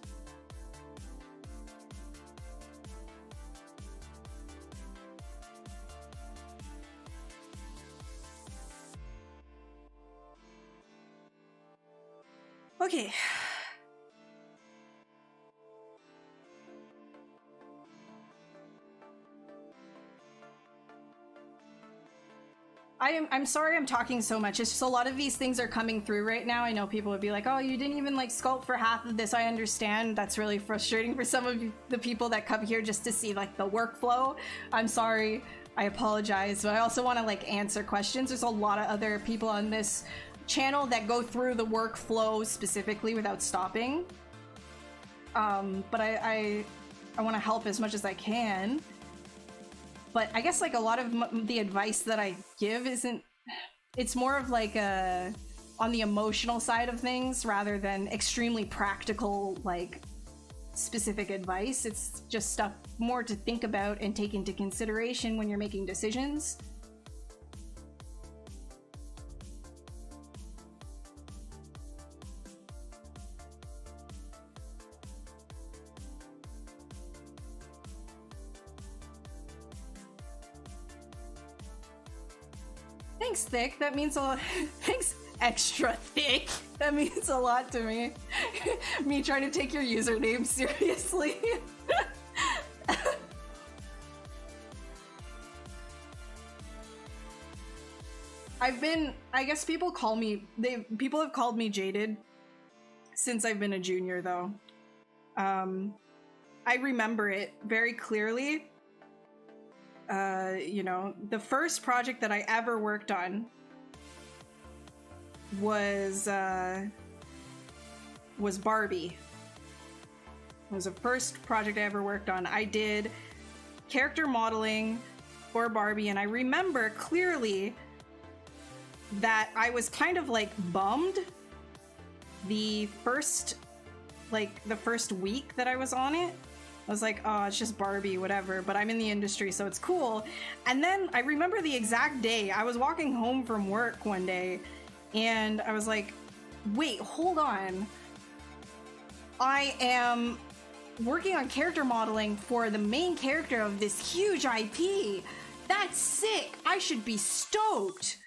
Okay. I'm sorry I'm talking so much. It's just a lot of these things are coming through right now. I know people would be like, oh, you didn't even like sculpt for half of this. I understand. That's really frustrating for some of the people that come here just to see like the workflow. I'm sorry. I apologize. But I also want to like answer questions. There's a lot of other people on this channel that go through the workflow specifically without stopping. But I want to help as much as I can. But I guess like a lot of the advice that I give isn't, it's more of like on the emotional side of things rather than extremely practical, like specific advice. It's just stuff more to think about and take into consideration when you're making decisions. Thanks, Thick. That means a lot. Thanks, Extra Thick. That means a lot to me. Me trying to take your username seriously. I guess people call me, people have called me jaded since I've been a junior, though. I remember it very clearly. You know, the first project that I ever worked on was Barbie. It was the first project I ever worked on. I did character modeling for Barbie, and I remember clearly that I was kind of like bummed the first week that I was on it. I was like, oh, it's just Barbie, whatever, but I'm in the industry, so it's cool. And then I remember the exact day. I was walking home from work one day, and I was like, wait, hold on. I am working on character modeling for the main character of this huge IP. That's sick. I should be stoked.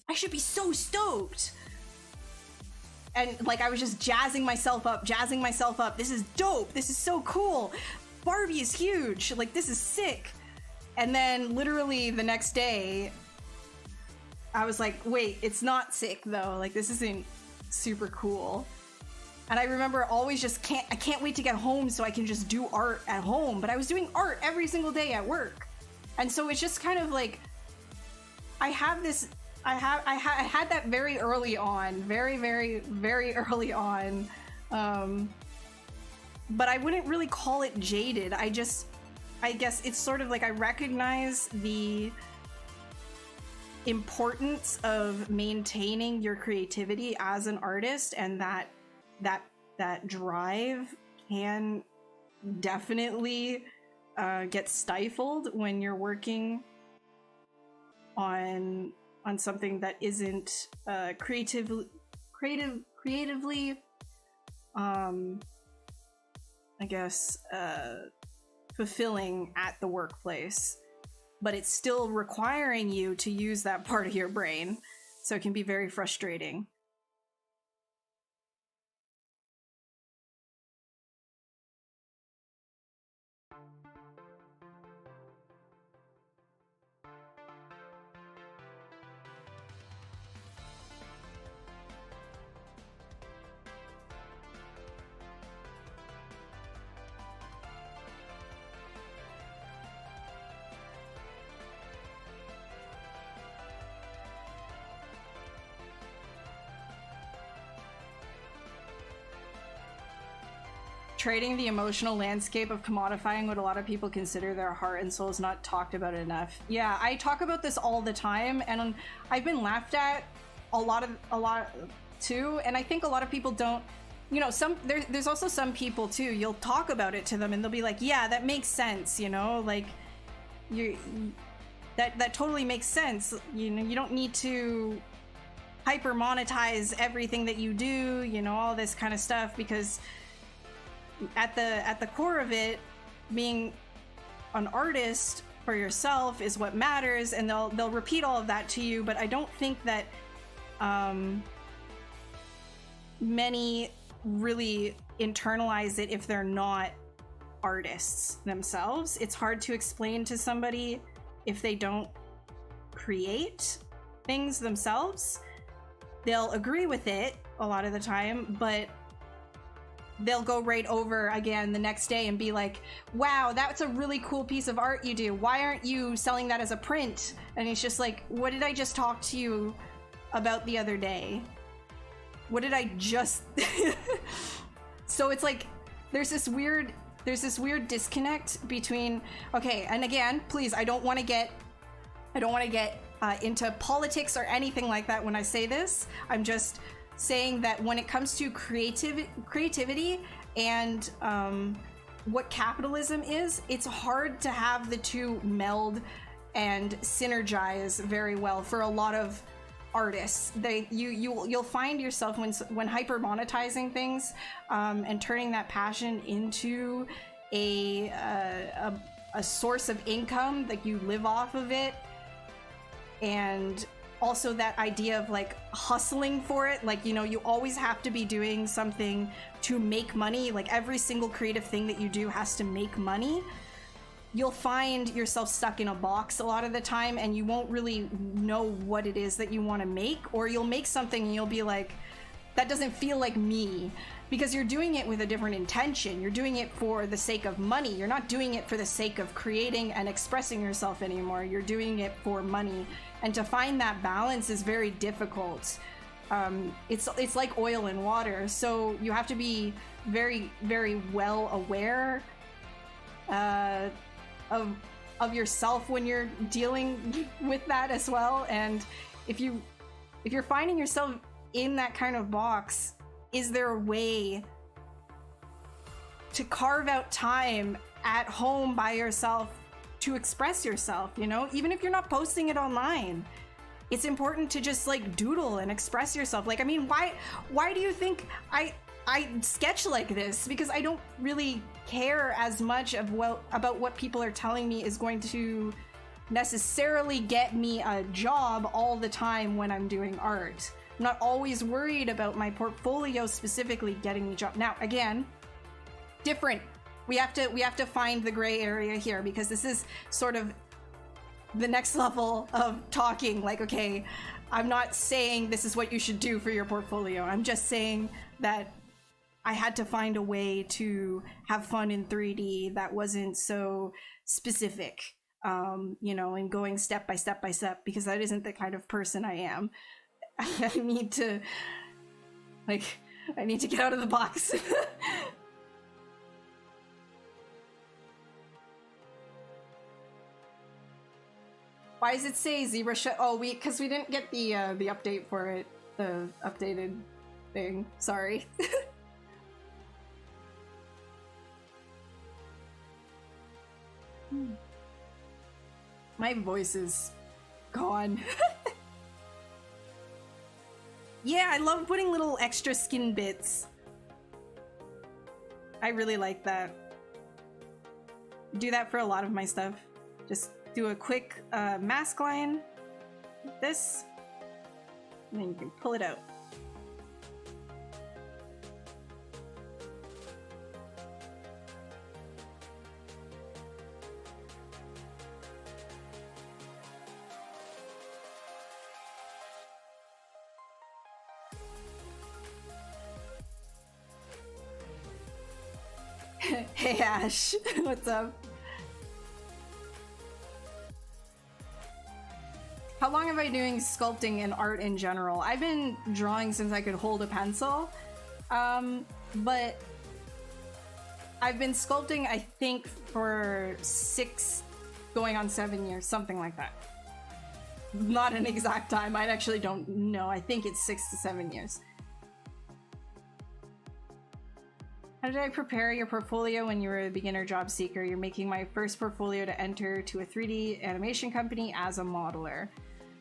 I should be so stoked. And like, I was just jazzing myself up. This is dope. This is so cool. Barbie is huge. Like, this is sick. And then literally the next day, I was like, wait, it's not sick though. Like, this isn't super cool. And I remember always just I can't wait to get home so I can just do art at home. But I was doing art every single day at work. And so it's just kind of like, I have this I had that very early on, very early on, but I wouldn't really call it jaded. I guess it's sort of like I recognize the importance of maintaining your creativity as an artist, and that drive can definitely get stifled when you're working on something that isn't creatively I guess fulfilling at the workplace, but it's still requiring you to use that part of your brain, so it can be very frustrating. Trading the emotional landscape of commodifying what a lot of people consider their heart and soul is not talked about enough. Yeah, I talk about this all the time, and I've been laughed at a lot too, and I think a lot of people don't, you know, there's also some people too, you'll talk about it to them and they'll be like, yeah, that makes sense, you know, like that totally makes sense, you know, you don't need to hyper monetize everything that you do, you know, all this kind of stuff, because at the core of it, being an artist for yourself is what matters, and they'll repeat all of that to you. But I don't think that many really internalize it if they're not artists themselves. It's hard to explain to somebody if they don't create things themselves. They'll agree with it a lot of the time, but they'll go right over again the next day and be like, wow, that's a really cool piece of art you do. Why aren't you selling that as a print? And it's just like, what did I just talk to you about the other day? What did I just... So it's like, there's this weird disconnect between, okay, and again, please, I don't want to get into politics or anything like that when I say this. I'm just saying that when it comes to creativity and what capitalism is, it's hard to have the two meld and synergize very well for a lot of artists. You'll find yourself when hyper monetizing things and turning that passion into a source of income, like you live off of it, and also that idea of like hustling for it, like, you know, you always have to be doing something to make money, like every single creative thing that you do has to make money. You'll find yourself stuck in a box a lot of the time, and you won't really know what it is that you want to make, or you'll make something and you'll be like, that doesn't feel like me, because you're doing it with a different intention. You're doing it for the sake of money. You're not doing it for the sake of creating and expressing yourself anymore. You're doing it for money. And to find that balance is very difficult. It's like oil and water. So you have to be very, very well aware of yourself when you're dealing with that as well. And if you're finding yourself in that kind of box, is there a way to carve out time at home by yourself to express yourself, you know, even if you're not posting it online? It's important to just like doodle and express yourself. Like, I mean, why do you think I sketch like this? Because I don't really care as much about what people are telling me is going to necessarily get me a job all the time when I'm doing art. I'm not always worried about my portfolio specifically getting me a job. Now, again, different. We have to find the gray area here, because this is sort of the next level of talking. Like, okay, I'm not saying this is what you should do for your portfolio. I'm just saying that I had to find a way to have fun in 3D that wasn't so specific. you know, and going step by step by step, because that isn't the kind of person I am. I need to, like, I need to get out of the box. Why does it say ZBrush? Oh, because we didn't get the update for it, the updated thing. Sorry. My voice is gone. Yeah, I love putting little extra skin bits. I really like that. Do that for a lot of my stuff. Just do a quick mask line, like this, and then you can pull it out. Hey Ash, what's up? How long have I been doing sculpting and art in general? I've been drawing since I could hold a pencil, but I've been sculpting, I think, for 6, going on 7 years, something like that. Not an exact time, I actually don't know. I think it's 6 to 7 years. How did I prepare your portfolio when you were a beginner job seeker? You're making my first portfolio to enter to a 3D animation company as a modeler.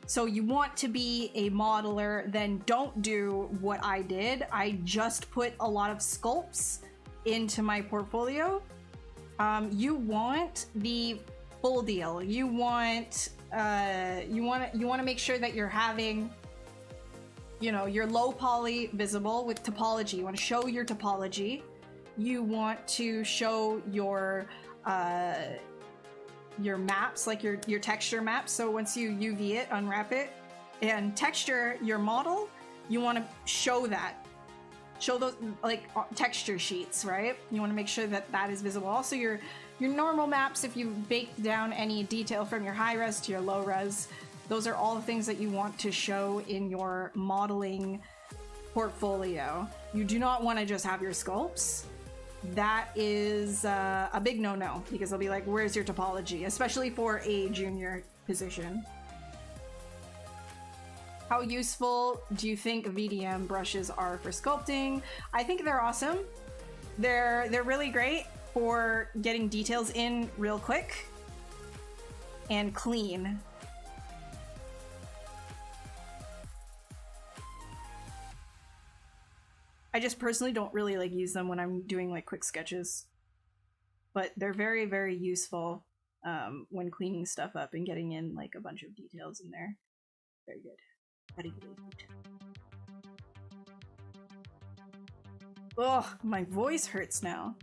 So you want to be a modeler, then don't do what I did. I just put a lot of sculpts into my portfolio. You want the full deal. You want to make sure that you're having, you know, your low poly visible with topology. You want to show your topology. You want to show your maps, like your texture maps. So once you UV it, unwrap it, and texture your model, you want to show that. Show those like texture sheets, right? You want to make sure that that is visible. Also your normal maps, if you baked down any detail from your high res to your low res, those are all the things that you want to show in your modeling portfolio. You do not want to just have your sculpts. That is a big no-no, because they'll be like, where's your topology? Especially for a junior position. How useful do you think VDM brushes are for sculpting? I think they're awesome. They're really great for getting details in real quick and clean. I just personally don't really like use them when I'm doing like quick sketches, but they're very, very useful when cleaning stuff up and getting in like a bunch of details in there. Very good. Very good. Ugh, my voice hurts now.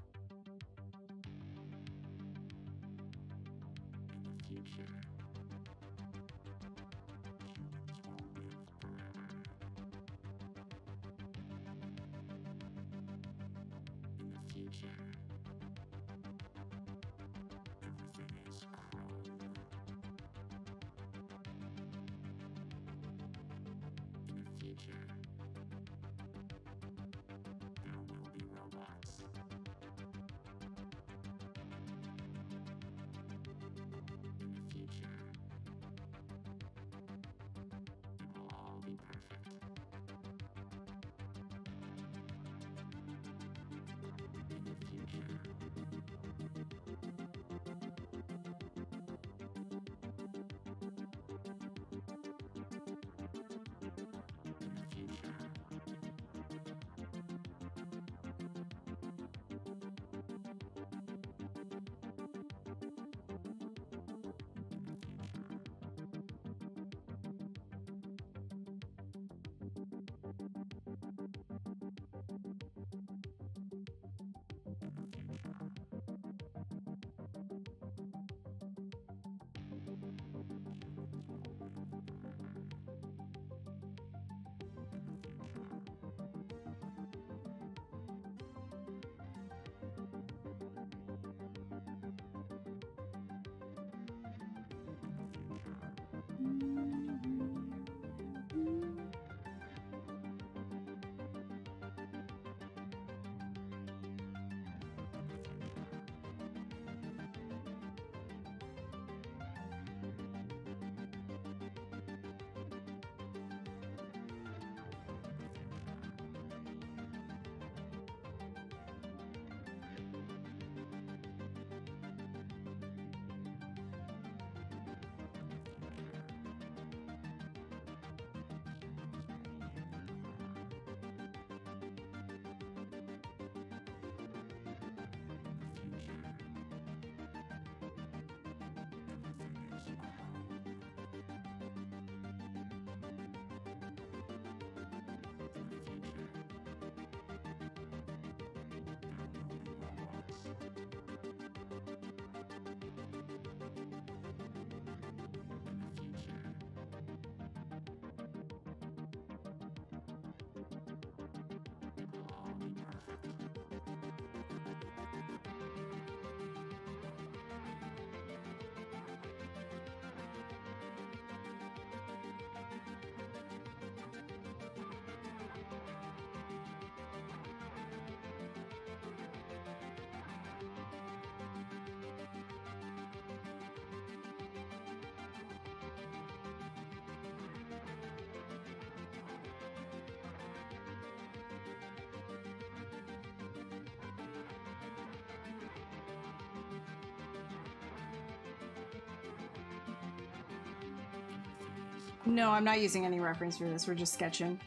No, I'm not using any reference for this. We're just sketching.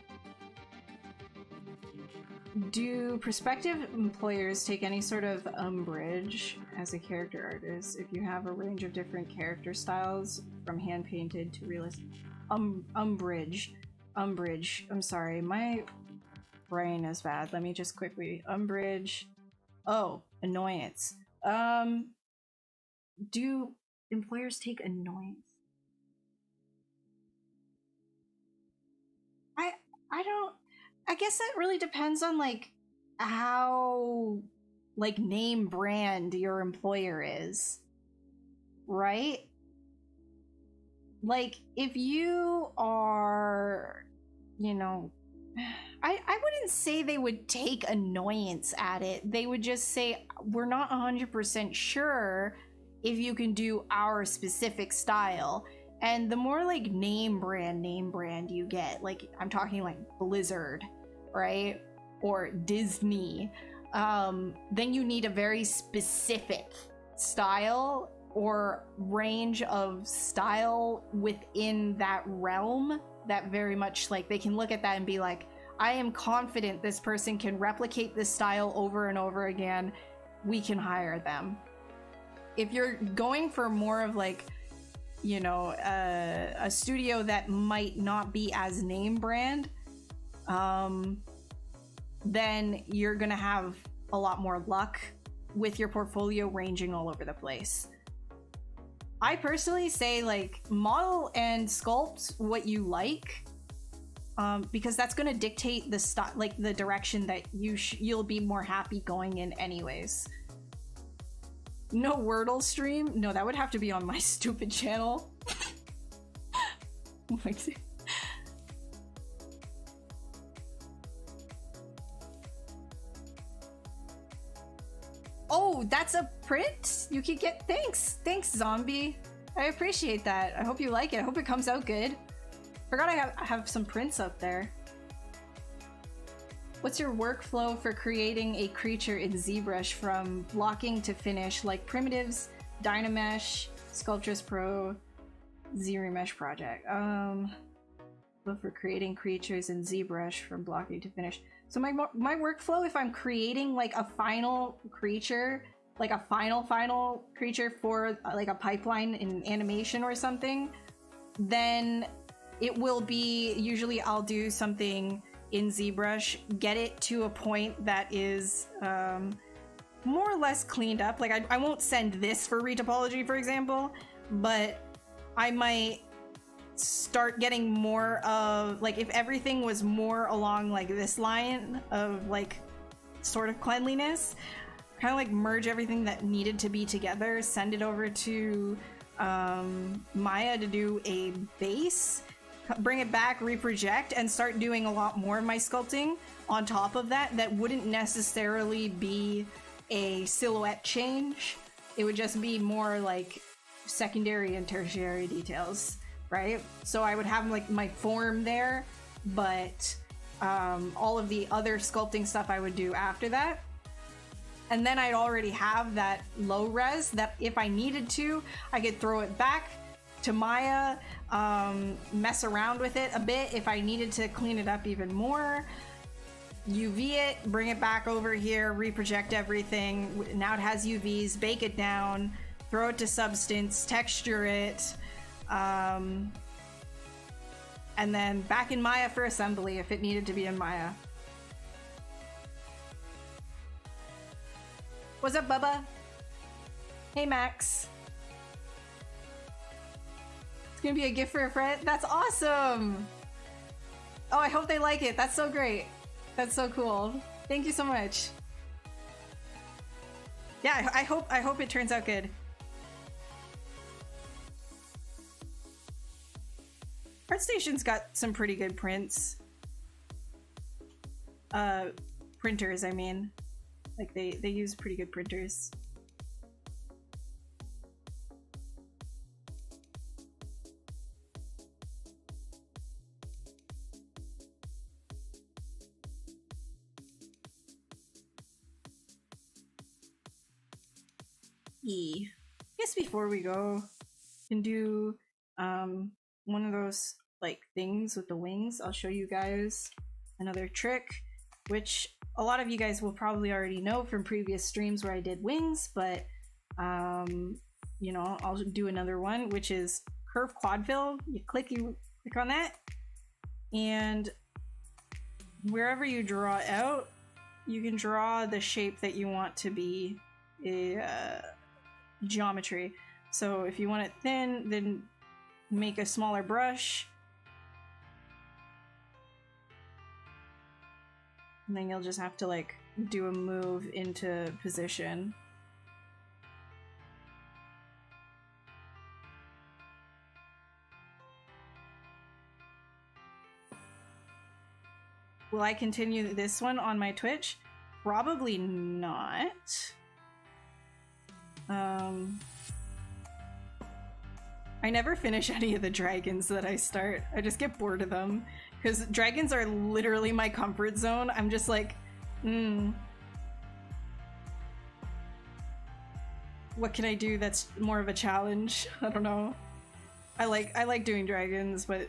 Do prospective employers take any sort of umbrage as a character artist if you have a range of different character styles from hand-painted to realistic? Umbrage. I'm sorry, my brain is bad. Let me just quickly... Umbrage. Oh, annoyance. Do employers take annoyance? I don't... I guess that really depends on, like, how, like, name brand your employer is. Right? Like, if you are, you know... I wouldn't say they would take annoyance at it. They would just say, we're not 100% sure if you can do our specific style. And the more like name brand you get, like I'm talking like Blizzard, right? Or Disney, then you need a very specific style or range of style within that realm that very much like they can look at that and be like, I am confident this person can replicate this style over and over again. We can hire them. If you're going for more of like, you know, a studio that might not be as name brand, then you're gonna have a lot more luck with your portfolio ranging all over the place. I personally say like model and sculpt what you like, because that's gonna dictate the like the direction that you'll be more happy going in anyways. No Wordle stream? No, that would have to be on my stupid channel. Oh, that's a print? You can get... Thanks, zombie. I appreciate that. I hope you like it. I hope it comes out good. Forgot I have some prints up there. What's your workflow for creating a creature in ZBrush from blocking to finish, like Primitives, Dynamesh, Sculptress Pro, ZRemesh project? For creating creatures in ZBrush from blocking to finish. So my workflow, if I'm creating like a final creature, like a final creature for like a pipeline in animation or something, then it will be, usually I'll do something in ZBrush, get it to a point that is more or less cleaned up. Like I won't send this for retopology, for example, but I might start getting more of, like, if everything was more along like this line of like sort of cleanliness, kind of like merge everything that needed to be together, send it over to Maya to do a base, bring it back, reproject, and start doing a lot more of my sculpting on top of that. That wouldn't necessarily be a silhouette change. It would just be more like secondary and tertiary details, right? So I would have like my form there, but all of the other sculpting stuff I would do after that. And then I'd already have that low res that if I needed to, I could throw it back to Maya, mess around with it a bit if I needed to clean it up even more, UV it, bring it back over here, reproject everything. Now it has UVs, bake it down, throw it to Substance, texture it, and then back in Maya for assembly if it needed to be in Maya. What's up, Bubba? Hey, Max. Gonna be a gift for a friend? That's awesome! Oh, I hope they like it. That's so great. That's so cool. Thank you so much. Yeah, I hope it turns out good. ArtStation's got some pretty good prints. Printers, I mean. Like, they use pretty good printers. I guess before we go, we can do one of those like things with the wings, I'll show you guys another trick, which a lot of you guys will probably already know from previous streams where I did wings, but you know, I'll do another one, which is curve quad fill. You click on that, and wherever you draw out, you can draw the shape that you want to be a geometry. So if you want it thin, then make a smaller brush, and then you'll just have to like do a move into position. Will I continue this one on my Twitch? Probably not. I never finish any of the dragons that I start. I just get bored of them. Because dragons are literally my comfort zone. I'm just like, what can I do that's more of a challenge? I don't know. I like doing dragons, but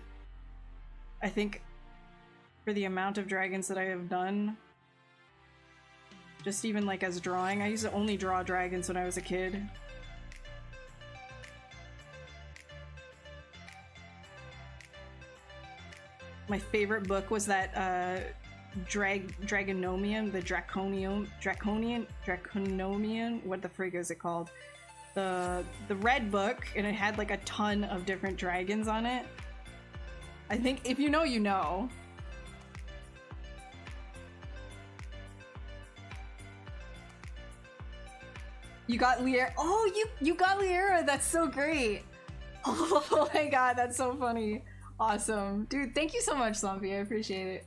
I think for the amount of dragons that I have done, just even like as drawing, I used to only draw dragons when I was a kid. My favorite book was that Dragonomian, the Draconomian, what the frig is it called? The red book, and it had like a ton of different dragons on it. I think if you know, you know. You got Liera. Oh, you got Liera. That's so great. Oh my god, that's so funny. Awesome. Dude, thank you so much, Zombie. I appreciate it.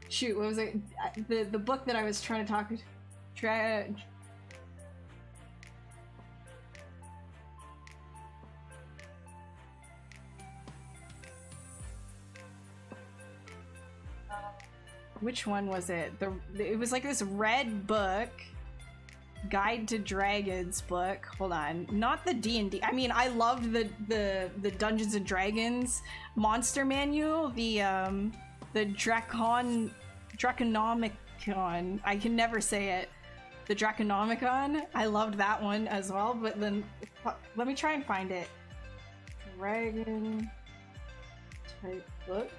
Shoot, what was it? The book that I was trying to talk... Which one was it? It was like this red book. Guide to Dragons book. Hold on, not the D&D. I mean, I loved the Dungeons and Dragons monster manual, the Draconomicon. I can never say it. The Draconomicon. I loved that one as well. But then, let me try and find it. Dragon type book.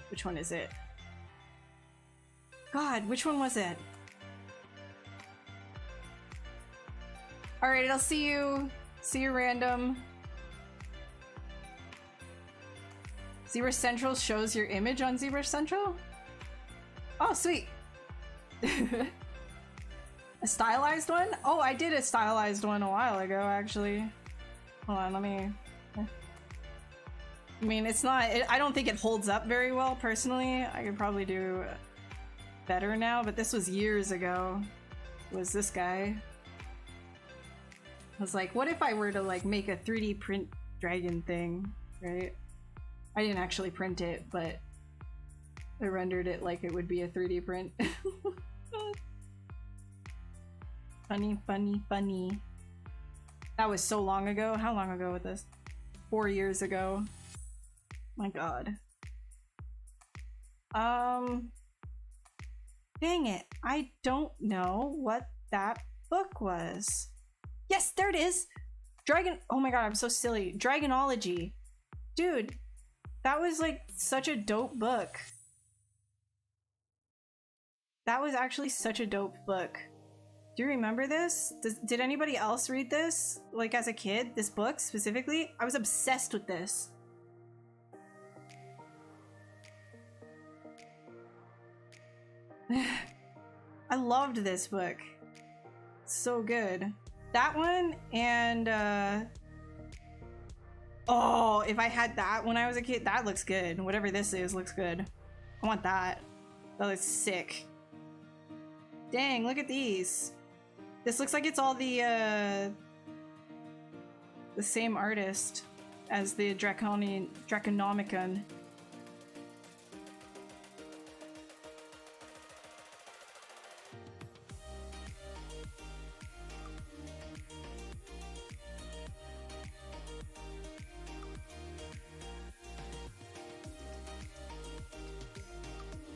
Which one is it? God, which one was it? Alright, I'll see you random. ZBrush Central shows your image on ZBrush Central? Oh, sweet. A stylized one? Oh, I did a stylized one a while ago, actually. Hold on, let me... I mean, it's not... I don't think it holds up very well, personally. I could probably do better now, but this was years ago. Was this guy. I was like, what if I were to like make a 3D print dragon thing, right? I didn't actually print it, but I rendered it like it would be a 3D print. Funny, funny, funny. That was so long ago. How long ago was this? 4 years ago. My god. Dang it. I don't know what that book was. Yes, there it is! Dragon- oh my god, I'm so silly. Dragonology. Dude, that was like such a dope book. That was actually such a dope book. Do you remember this? Did anybody else read this? Like as a kid, this book specifically? I was obsessed with this. I loved this book. So good. That one and oh, if I had that when I was a kid, that looks good. Whatever this is looks good. I want that. That looks sick. Dang, look at these. This looks like it's all the same artist as the Draconomicon.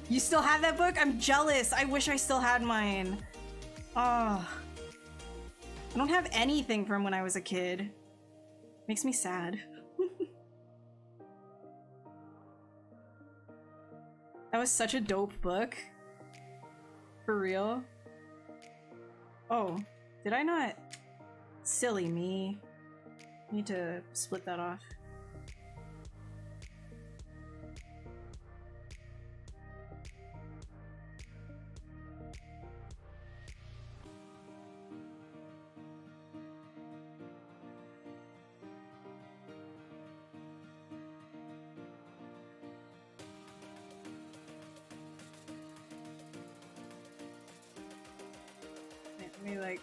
You still have that book? I'm jealous. I wish I still had mine. Oh. I don't have anything from when I was a kid. Makes me sad. That was such a dope book. For real. Oh, did I not? Silly me. Need to split that off. Let me like...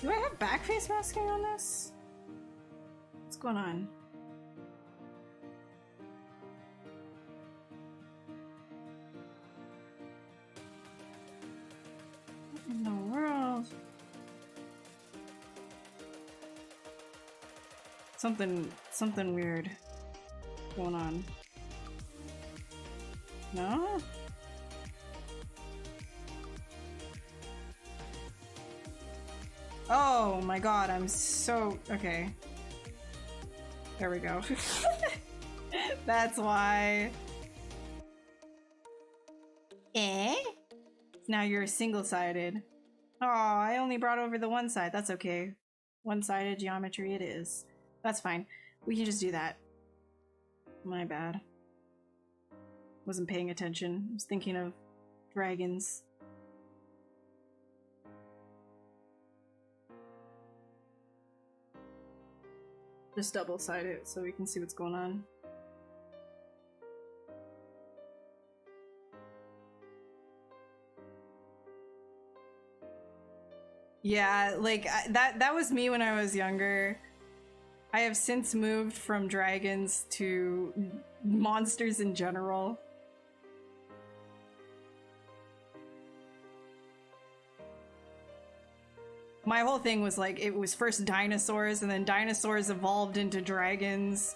Do I have back face masking on this? What's going on? What in the world? Something weird going on. No? Oh my god, I'm so... okay. There we go. That's why. Eh? Now you're single-sided. Oh, I only brought over the one side. That's okay. One-sided geometry it is. That's fine. We can just do that. My bad. Wasn't paying attention. I was thinking of dragons. Just double-side it so we can see what's going on. Yeah, like that was me when I was younger. I have since moved from dragons to monsters in general. My whole thing was like, it was first dinosaurs, and then dinosaurs evolved into dragons,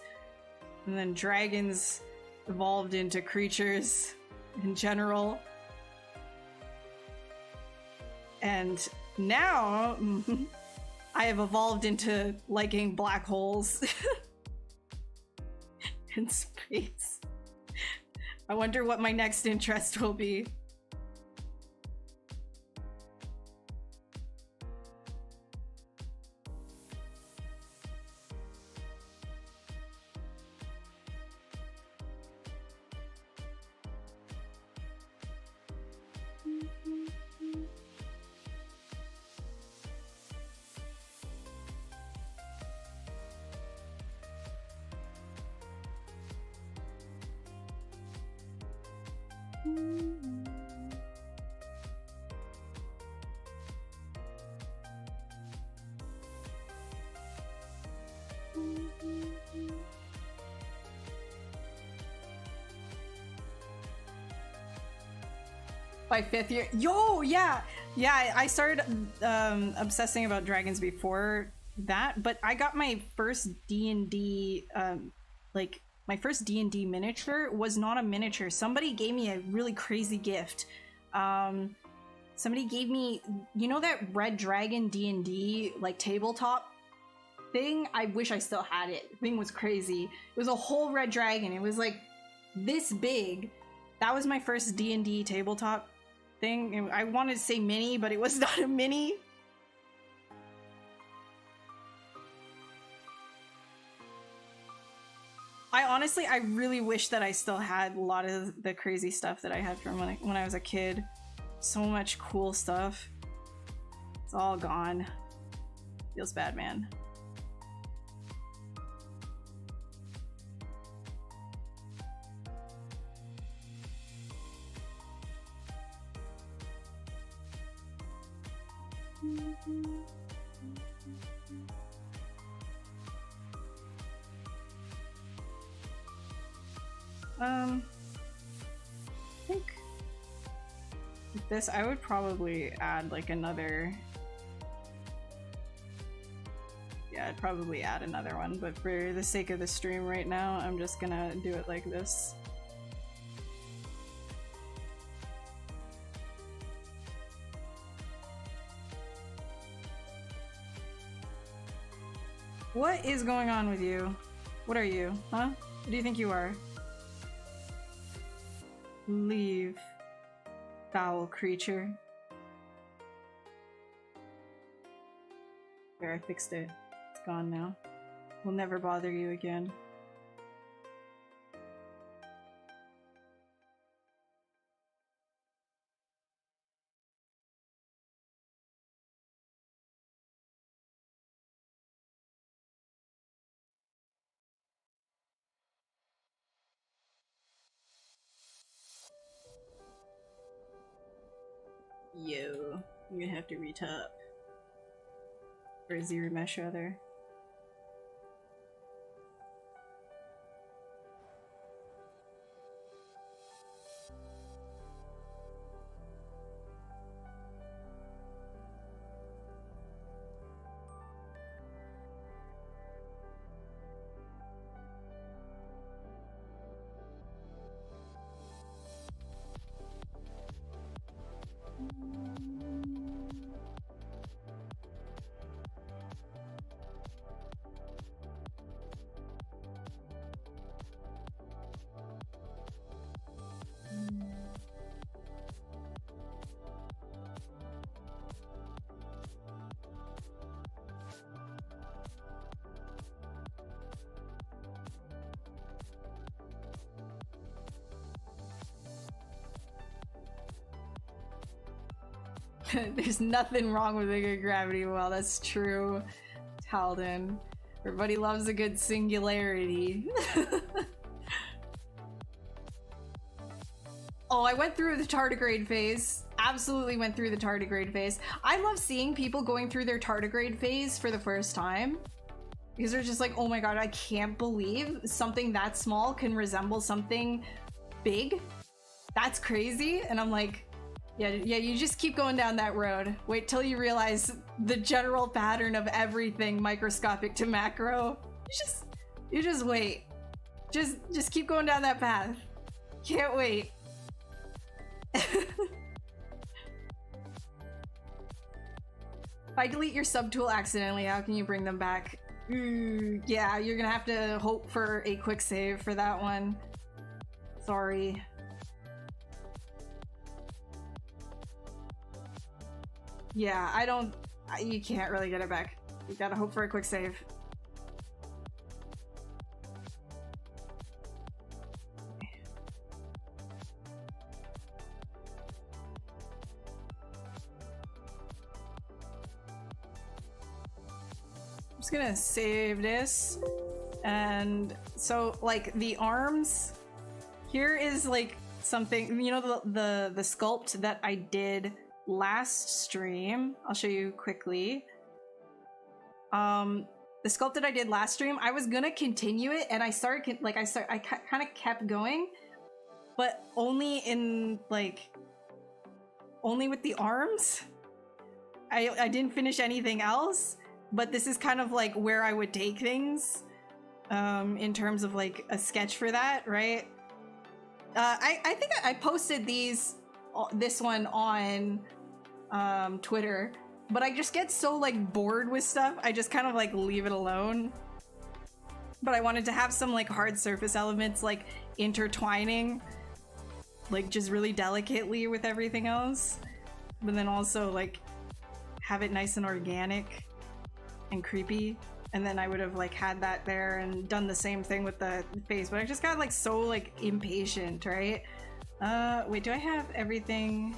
and then dragons evolved into creatures in general. And now, I have evolved into liking black holes and space. I wonder what my next interest will be. By 5th year, yo, yeah, I started obsessing about dragons before that, but I got my first D&D, like my first D&D miniature was not a miniature. Somebody gave me a really crazy gift. Somebody gave me, you know, that Red Dragon D&D like tabletop thing? I wish I still had it. The thing was crazy. It was a whole red dragon. It was like this big. That was my first D&D tabletop thing. I wanted to say mini, but it was not a mini. I really wish that I still had a lot of the crazy stuff that I had from when I was a kid. So much cool stuff. It's all gone. Feels bad, man. I think with this I would probably add like another. Yeah, I'd probably add another one, but for the sake of the stream right now, I'm just gonna do it like this. What is going on with you? What are you? Huh? What do you think you are? Leave, foul creature. There, I fixed it. It's gone now. We'll never bother you again. Yo, you're gonna have to retop. Or ZBrush rather. There's nothing wrong with a good gravity well, that's true. Talden. Everybody loves a good singularity. Oh, I went through the tardigrade phase. Absolutely went through the tardigrade phase. I love seeing people going through their tardigrade phase for the first time. Because they're just like, oh my god, I can't believe something that small can resemble something big. That's crazy. And I'm like, yeah, you just keep going down that road. Wait till you realize the general pattern of everything microscopic to macro. You just wait. Just keep going down that path. Can't wait. If I delete your subtool accidentally, how can you bring them back? Yeah, you're gonna have to hope for a quick save for that one. Sorry. Yeah, you can't really get it back. You gotta hope for a quick save. I'm just gonna save this. And so, like, the arms, here is like something, you know, the sculpt that I did last stream. I'll show you quickly. The sculpt that I did last stream, I was gonna continue it, and I kind of kept going, but only with the arms. I didn't finish anything else, but this is kind of like where I would take things in terms of like a sketch for that, right? I think I posted this one on Twitter, but I just get so like bored with stuff, I just kind of like leave it alone. But I wanted to have some like hard surface elements like intertwining like just really delicately with everything else, but then also like have it nice and organic and creepy. And then I would have like had that there and done the same thing with the face, but I just got like so like impatient, right? Wait, do I have everything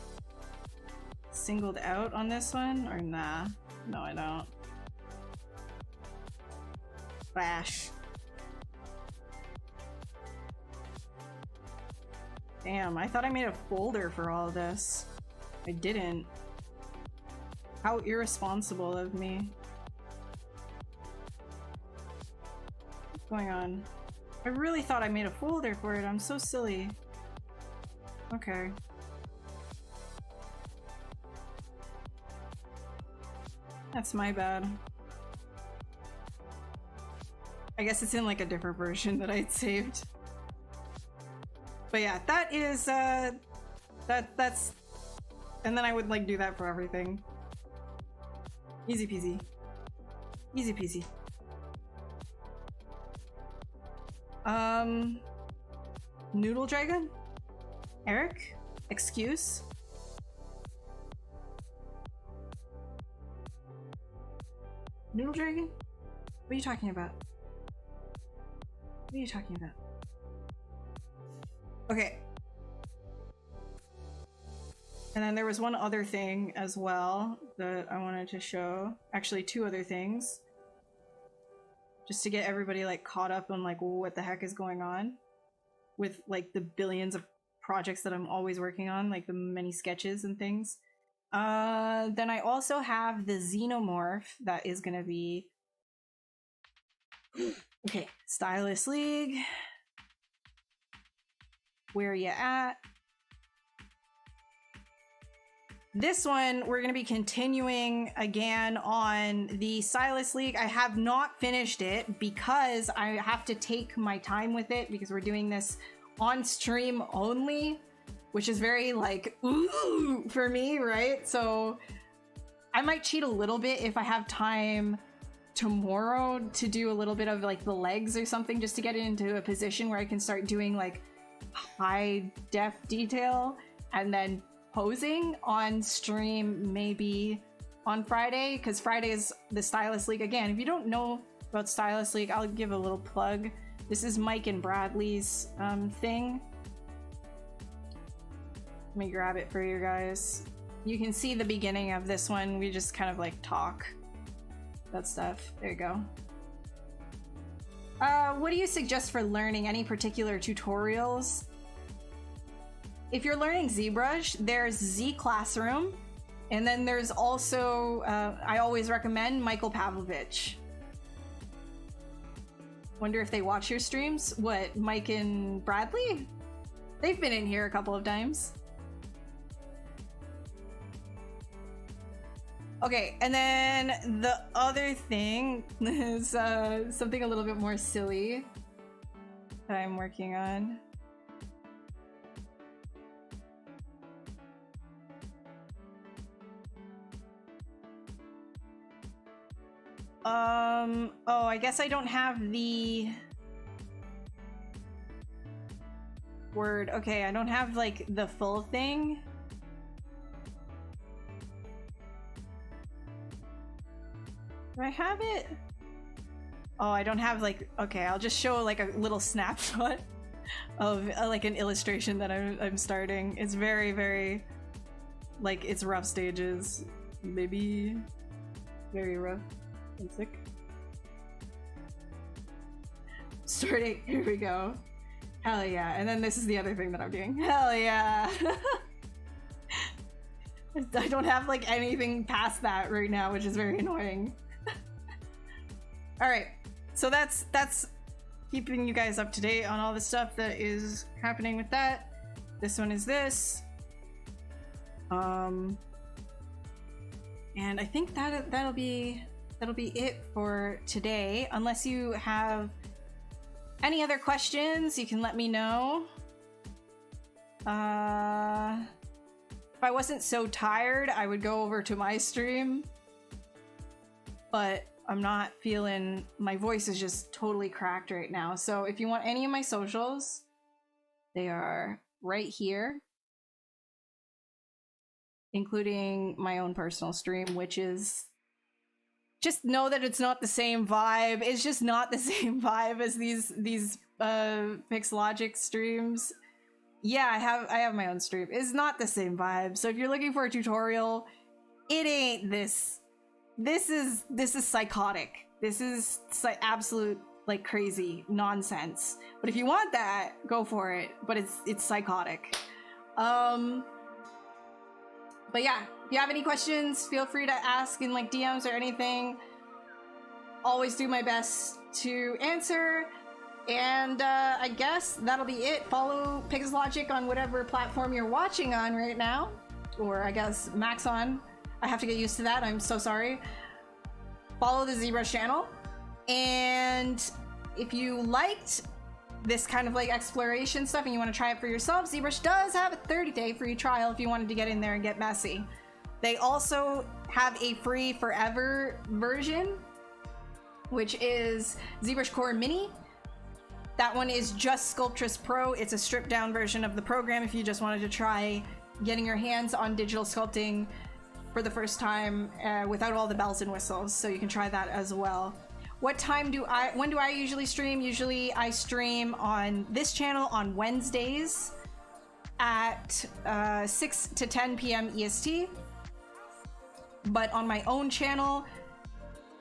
singled out on this one or nah? No, I don't. Flash. Damn, I thought I made a folder for all of this. I didn't. How irresponsible of me. What's going on? I really thought I made a folder for it. I'm so silly. Okay. That's my bad. I guess it's in like a different version that I'd saved. But yeah, that is that's and then I would like do that for everything. Easy peasy. Easy peasy. Noodle Dragon? Eric? Excuse? Noodle Dragon? What are you talking about? What are you talking about? Okay. And then there was one other thing as well that I wanted to show. Actually, two other things. Just to get everybody like caught up on like what the heck is going on with like the billions of projects that I'm always working on, like the many sketches and things. Then I also have the Xenomorph that is gonna be okay. Stylist League. Where you at? This one, we're going to be continuing again on the Stylist League. I have not finished it because I have to take my time with it because we're doing this on stream only, which is very like, ooh, for me, right? So I might cheat a little bit if I have time tomorrow to do a little bit of like the legs or something just to get it into a position where I can start doing like high def detail and then posing on stream maybe on Friday, because Friday is the Stylist League. Again, if you don't know about Stylist League, I'll give a little plug. This is Mike and Bradley's thing. Let me grab it for you guys. You can see the beginning of this one. We just kind of like talk that stuff. There you go. What do you suggest for learning? Any particular tutorials? If you're learning ZBrush, there's Z Classroom, and then there's also, I always recommend Michael Pavlovich. Wonder if they watch your streams? What, Mike and Bradley? They've been in here a couple of times. Okay, and then the other thing is something a little bit more silly that I'm working on. Oh, I guess I don't have the word. Okay, I don't have like the full thing. Do I have it? Oh, I don't have like, okay, I'll just show like a little snapshot of like an illustration that I'm starting. It's very, very, like, it's rough stages. Maybe very rough. One sec. Starting, here we go. Hell yeah. And then this is the other thing that I'm doing. Hell yeah. I don't have like anything past that right now, which is very annoying. All right, so that's keeping you guys up to date on all the stuff that is happening with that. This one is this. And I think that'll be it for today. Unless you have any other questions, you can let me know. If I wasn't so tired, I would go over to my stream, but I'm not feeling, my voice is just totally cracked right now. So if you want any of my socials, they are right here, including my own personal stream, which is, just know that it's not the same vibe. It's just not the same vibe as these Pixelogic streams. Yeah, I have my own stream. It's not the same vibe. So if you're looking for a tutorial, it ain't this. This is psychotic. This is absolute like crazy nonsense. But if you want that, go for it. But it's psychotic. But yeah, if you have any questions, feel free to ask in like DMs or anything. Always do my best to answer. And I guess that'll be it. Follow Pig's Logic on whatever platform you're watching on right now. Or I guess Maxon. I have to get used to that. I'm so sorry. Follow the ZBrush channel. And if you liked this kind of like exploration stuff and you want to try it for yourself, ZBrush does have a 30-day free trial if you wanted to get in there and get messy. They also have a free forever version, which is ZBrush Core Mini. That one is just Sculptress Pro. It's a stripped down version of the program if you just wanted to try getting your hands on digital sculpting for the first time without all the bells and whistles. So you can try that as well. When do I usually stream? Usually I stream on this channel on Wednesdays at 6 to 10 p.m. EST. But on my own channel,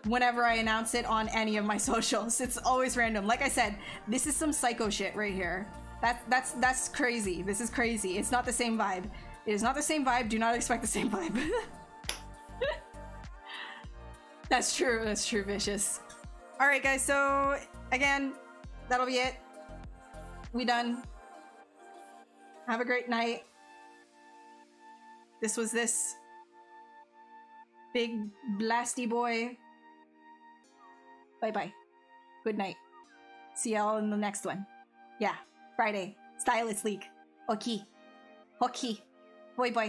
whenever I announce it on any of my socials, it's always random. Like I said, this is some psycho shit right here. That's crazy. This is crazy. It's not the same vibe. It is not the same vibe. Do not expect the same vibe. That's true. That's true, Vicious. All right, guys. So again, that'll be it. We done. Have a great night. This was this big blasty boy. Bye-bye. Good night. See y'all in the next one. Yeah, Friday. Stylist League. Okay. Okay. Bye-bye.